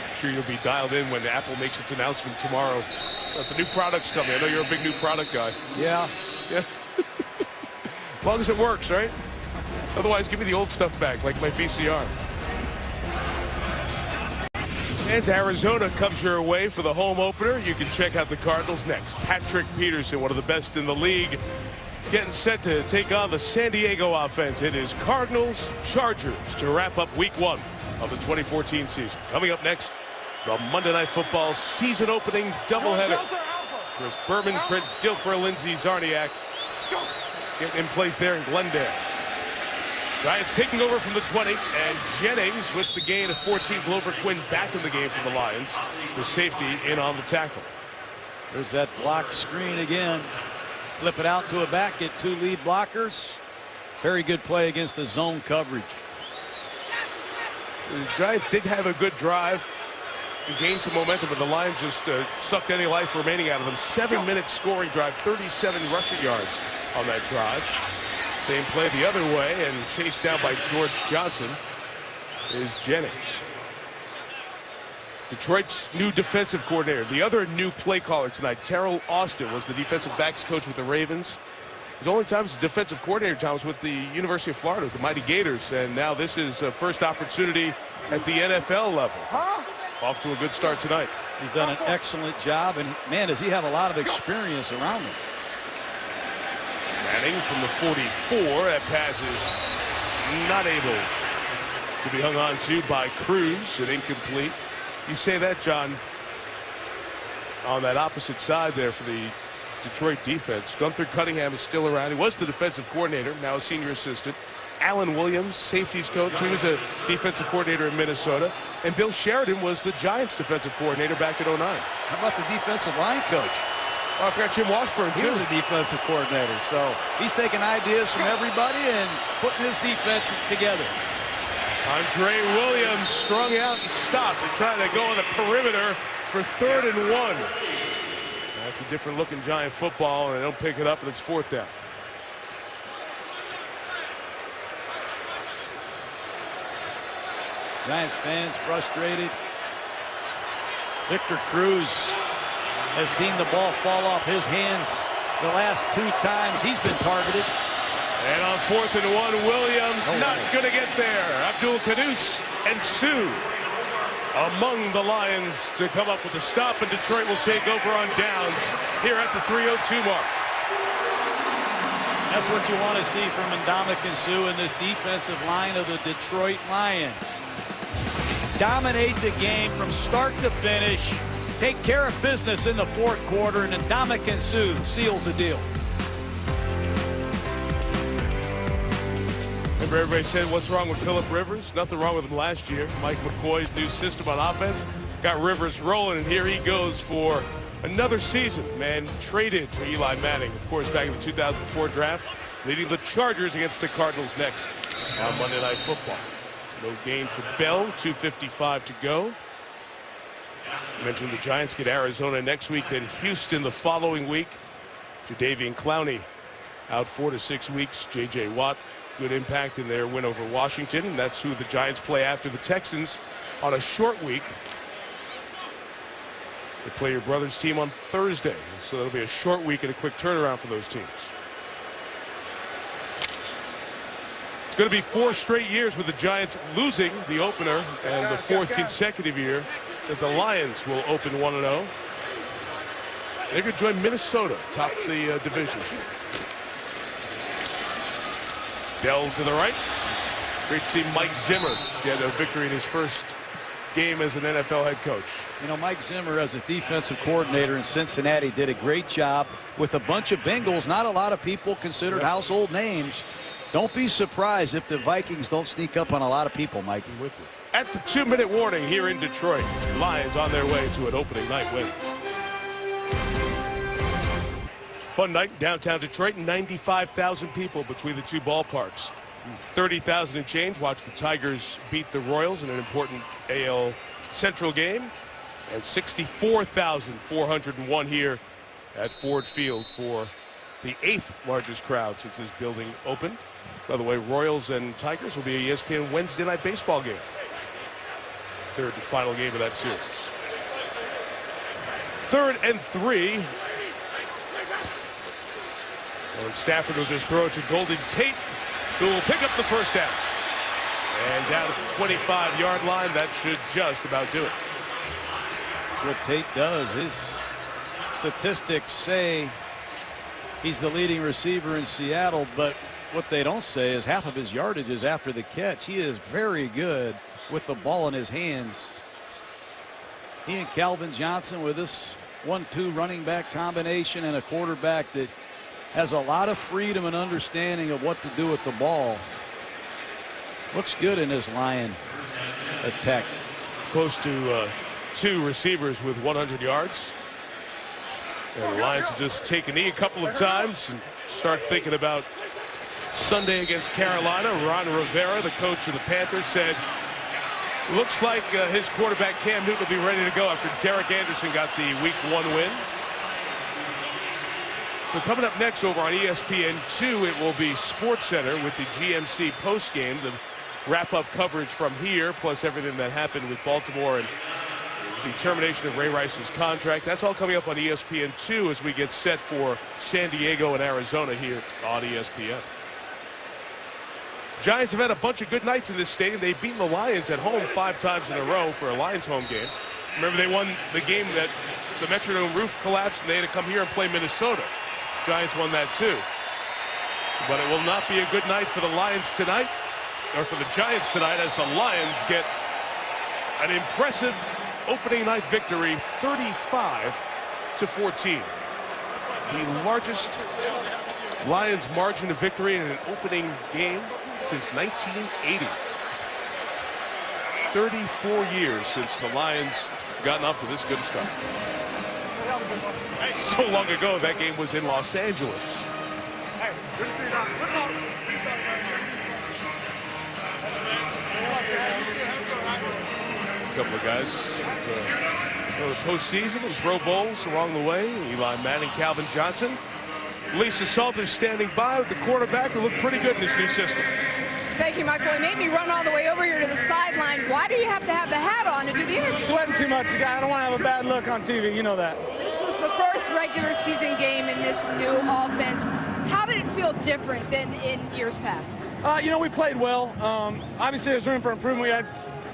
[SPEAKER 1] I'm sure you'll be dialed in when Apple makes its announcement tomorrow. The new product's coming. I know you're a big new product guy.
[SPEAKER 2] Yeah.
[SPEAKER 1] As long as it works, right? Otherwise, give me the old stuff back, like my VCR. And Arizona comes your way for the home opener. You can check out the Cardinals next. Patrick Peterson, one of the best in the league, getting set to take on the San Diego offense. It is Cardinals Chargers to wrap up week 1 of the 2014 season. Coming up next, the Monday Night Football season opening doubleheader. Chris Berman, Trent Dilfer, Lindsey Czarniak getting in place there in Glendale. Giants taking over from the 20, and Jennings with the gain of 14. Glover Quinn back in the game for the Lions. The safety in on the tackle.
[SPEAKER 2] There's that block screen again. Flip it out to a back, get 2 lead blockers. Very good play against the zone coverage.
[SPEAKER 1] The Giants did have a good drive and gained some momentum, but the Lions just sucked any life remaining out of them. 7-minute scoring drive, 37 rushing yards on that drive. Same play the other way, and chased down by George Johnson is Jennings. Detroit's new defensive coordinator, the other new play caller tonight, Terrell Austin, was the defensive backs coach with the Ravens. His only time as a defensive coordinator, Tom, was with the University of Florida, with the Mighty Gators, and now this is a first opportunity at the NFL level. Off to a good start tonight.
[SPEAKER 2] He's done an excellent job, and man, does he have a lot of experience around him.
[SPEAKER 1] Manning from the 44. That pass is not able to be hung on to by Cruz, and incomplete. You say that, John, on that opposite side there for the Detroit defense. Gunther Cunningham is still around. He was the defensive coordinator, now a senior assistant. Alan Williams, safeties coach. He was a defensive coordinator in Minnesota. And Bill Sheridan was the Giants defensive coordinator back in 09.
[SPEAKER 2] How about the defensive line coach?
[SPEAKER 1] Oh, I forgot Jim Washburn,
[SPEAKER 2] He
[SPEAKER 1] too.
[SPEAKER 2] was a defensive coordinator, so he's taking ideas from everybody and putting his defenses together.
[SPEAKER 1] Andre Williams strung out and stopped and trying to go on the perimeter for 3rd and 1. That's a different looking Giant football, and they don't pick it up, and it's 4th down.
[SPEAKER 2] Giants fans frustrated. Victor Cruz has seen the ball fall off his hands the last 2 times he's been targeted.
[SPEAKER 1] And on 4th and 1, Williams not going to get there. Abdul Kudus and Sue among the Lions to come up with a stop, and Detroit will take over on downs here at the 3:02 mark.
[SPEAKER 2] That's what you want to see from Ndamukong Suh in this defensive line of the Detroit Lions. Dominate the game from start to finish. Take care of business in the 4th quarter, and Ndamukong Suh seals the deal.
[SPEAKER 1] Remember, everybody said, what's wrong with Phillip Rivers? Nothing wrong with him last year. Mike McCoy's new system on offense got Rivers rolling, and here he goes for another season. Man traded for Eli Manning, of course, back in the 2004 draft, leading the Chargers against the Cardinals next on Monday Night Football. No gain for Bell, 2:55 to go. I mentioned the Giants get Arizona next week, then Houston the following week. Jadeveon Clowney out 4 to 6 weeks. J.J. Watt, good impact in their win over Washington, and that's who the Giants play after the Texans on a short week. They play your brother's team on Thursday, so it'll be a short week and a quick turnaround for those teams. It's going to be 4 straight years with the Giants losing the opener, and the 4th consecutive year that the Lions will open 1-0. They're going to join Minnesota, top the division. Dell to the right. Great to see Mike Zimmer get a victory in his first game as an NFL head coach.
[SPEAKER 2] You know, Mike Zimmer, as a defensive coordinator in Cincinnati, did a great job with a bunch of Bengals. Not a lot of people considered household names. Don't be surprised if the Vikings don't sneak up on a lot of people, Mike.
[SPEAKER 1] I'm with you. At the 2-minute warning here in Detroit, Lions on their way to an opening night win. Fun night in downtown Detroit. 95,000 people between the two ballparks. 30,000 and change watch the Tigers beat the Royals in an important ALCS Central game, and 64,401 here at Ford Field for the 8th largest crowd since this building opened. By the way, Royals and Tigers will be a ESPN Wednesday night baseball game. Third and final game of that series. 3rd and 3. And Stafford will just throw it to Golden Tate, who will pick up the first down. And down at the 25-yard line, that should just about do it.
[SPEAKER 2] That's what Tate does. His statistics say he's the leading receiver in Seattle, but what they don't say is half of his yardage is after the catch. He is very good with the ball in his hands. He and Calvin Johnson with this 1-2 running back combination and a quarterback that has a lot of freedom and understanding of what to do with the ball. Looks good in this Lion attack.
[SPEAKER 1] Close to 2 receivers with 100 yards. And the Lions will just take a knee a couple of times and start thinking about Sunday against Carolina. Ron Rivera, the coach of the Panthers, said, looks like his quarterback Cam Newton will be ready to go after Derek Anderson got the Week 1 win. So coming up next over on ESPN2, it will be SportsCenter with the GMC postgame, the wrap-up coverage from here, plus everything that happened with Baltimore and the termination of Ray Rice's contract. That's all coming up on ESPN2 as we get set for San Diego and Arizona here on ESPN. Giants have had a bunch of good nights in this stadium. They've beaten the Lions at home 5 times in a row for a Lions home game. Remember, they won the game that the Metrodome roof collapsed and they had to come here and play Minnesota. Giants won that too. But it will not be a good night for the Lions tonight, or for the Giants tonight, as the Lions get an impressive opening night victory, 35-14. The largest Lions margin of victory in an opening game since 1980. 34 years since the Lions gotten off to this good start. So long ago, that game was in Los Angeles. A couple of guys for the postseason and Pro Bowls along the way. Eli Manning, Calvin Johnson. Lisa Salters standing by with the quarterback who looked pretty good in his new system.
[SPEAKER 4] Thank you, Michael. It made me run all the way over here to the sideline. Why do you have to have the hat on to do the interview?
[SPEAKER 9] Sweating too much, guy. I don't want to have a bad look on TV. You know that.
[SPEAKER 4] This was the first regular season game in this new offense. How did it feel different than in years past?
[SPEAKER 9] You know, we played well. Obviously, there's room for improvement. We had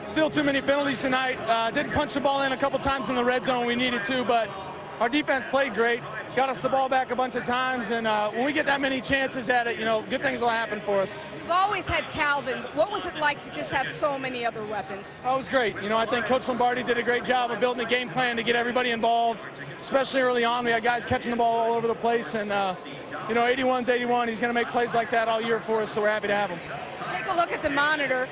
[SPEAKER 9] still too many penalties tonight. Didn't punch the ball in a couple times in the red zone. We needed to, but our defense played great. Got us the ball back a bunch of times, and when we get that many chances at it, you know, good things will happen for us.
[SPEAKER 4] You've always had Calvin. What was it like to just have so many other weapons?
[SPEAKER 9] Oh, it was great. You know, I think Coach Lombardi did a great job of building a game plan to get everybody involved, especially early on. We had guys catching the ball all over the place, and, you know, 81's 81. He's going to make plays like that all year for us, so we're happy to have him.
[SPEAKER 4] Take a look at the monitor.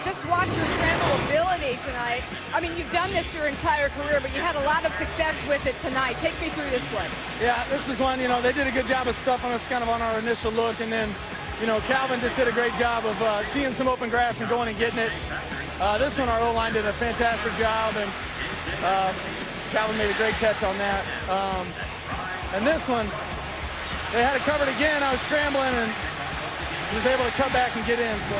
[SPEAKER 4] Just watch your scramble ability tonight. I mean, you've done this your entire career, but you had a lot of success with it tonight. Take me through this play.
[SPEAKER 9] Yeah, this is one, you know, they did a good job of stuffing us kind of on our initial look, and then, you know, Calvin just did a great job of seeing some open grass and going and getting it. This one, our O-line did a fantastic job, and Calvin made a great catch on that. And this one, they had it covered again. I was scrambling and was able to come back and get in. So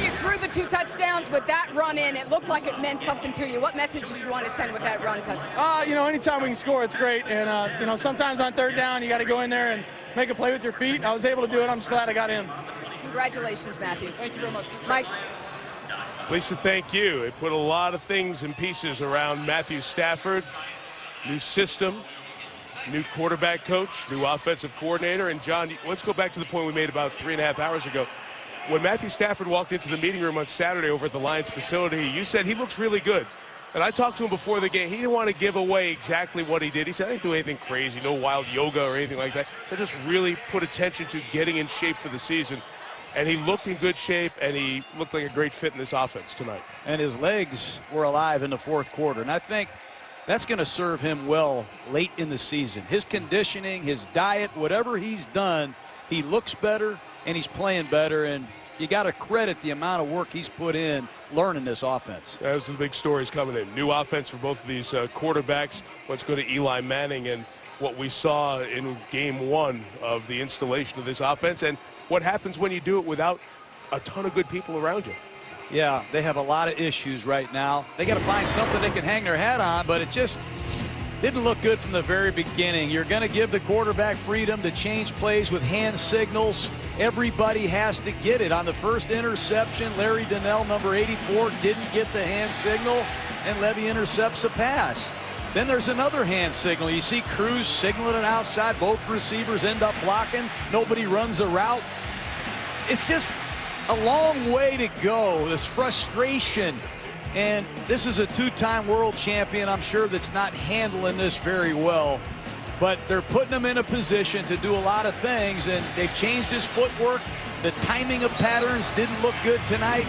[SPEAKER 4] you threw the 2 touchdowns, but that run in, it looked like it meant something to you. What message did you want to send with that run touchdown?
[SPEAKER 9] You know, anytime we can score, it's great. And, you know, sometimes on 3rd down, you got to go in there and make a play with your feet. I was able to do it. I'm just glad I got in.
[SPEAKER 4] Congratulations, Matthew.
[SPEAKER 9] Thank you very much.
[SPEAKER 4] Mike.
[SPEAKER 1] Lisa, thank you. It put a lot of things and pieces around Matthew Stafford. New system, new quarterback coach, new offensive coordinator. And John, let's go back to the point we made about 3.5 hours ago. When Matthew Stafford walked into the meeting room on Saturday over at the Lions facility, you said he looks really good. And I talked to him before the game. He didn't want to give away exactly what he did. He said, I didn't do anything crazy, no wild yoga or anything like that. So just really put attention to getting in shape for the season. And he looked in good shape, and he looked like a great fit in this offense tonight.
[SPEAKER 2] And his legs were alive in the 4th quarter. And I think that's going to serve him well late in the season. His conditioning, his diet, whatever he's done, he looks better and he's playing better. And you got to credit the amount of work he's put in learning this offense.
[SPEAKER 1] Those are the big stories coming in. New offense for both of these quarterbacks. Let's go to Eli Manning and what we saw in game one of the installation of this offense and what happens when you do it without a ton of good people around you.
[SPEAKER 2] Yeah, they have a lot of issues right now. They got to find something they can hang their hat on, but it just didn't look good from the very beginning. You're going to give the quarterback freedom to change plays with hand signals. Everybody has to get it. On the first interception, Larry Donnell, number 84, didn't get the hand signal, and Levy intercepts the pass. Then there's another hand signal. You see Cruz signaling it outside. Both receivers end up blocking. Nobody runs a route. It's just a long way to go, this frustration. And this is a two-time world champion, I'm sure, that's not handling this very well. But they're putting him in a position to do a lot of things, and they've changed his footwork. The timing of patterns didn't look good tonight.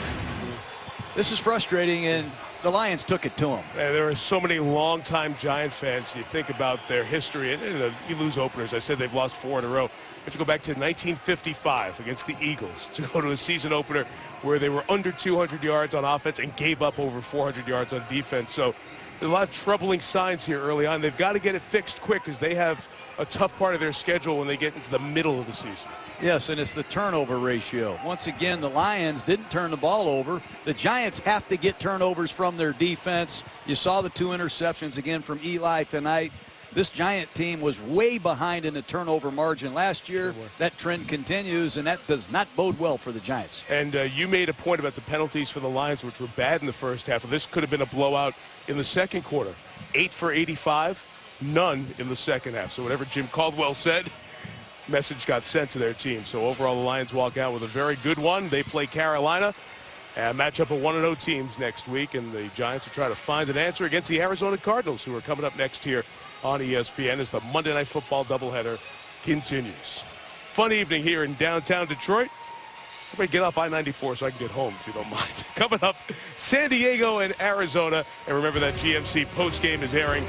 [SPEAKER 2] This is frustrating, and the Lions took it to him.
[SPEAKER 1] There are so many longtime Giant fans. You think about their history, and you lose openers. I said they've lost 4 in a row. You have to go back to 1955 against the Eagles to go to a season opener where they were under 200 yards on offense and gave up over 400 yards on defense. So there's a lot of troubling signs here early on. They've got to get it fixed quick because they have a tough part of their schedule when they get into the middle of the season.
[SPEAKER 2] Yes, and it's the turnover ratio. Once again, the Lions didn't turn the ball over. The Giants have to get turnovers from their defense. You saw the 2 interceptions again from Eli tonight. This Giant team was way behind in the turnover margin last year. That trend continues, and that does not bode well for the Giants.
[SPEAKER 1] And you made a point about the penalties for the Lions, which were bad in the first half. This could have been a blowout in the second quarter. 8 for 85, none in the second half. So whatever Jim Caldwell said, message got sent to their team. So overall, the Lions walk out with a very good one. They play Carolina, and match up of 1-0 teams next week, and the Giants will try to find an answer against the Arizona Cardinals, who are coming up next here on ESPN as the Monday Night Football doubleheader continues. Fun evening here in downtown Detroit. Everybody get off I-94 so I can get home, if you don't mind. Coming up, San Diego and Arizona. And remember that GMC postgame is airing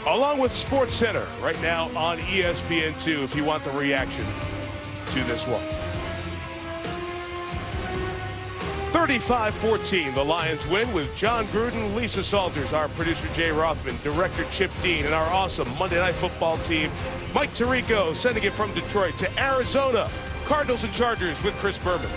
[SPEAKER 1] along with SportsCenter right now on ESPN2 if you want the reaction to this one. 35-14, the Lions win with John Gruden, Lisa Salters, our producer Jay Rothman, director Chip Dean, and our awesome Monday Night Football team, Mike Tirico, sending it from Detroit to Arizona. Cardinals and Chargers with Chris Berman.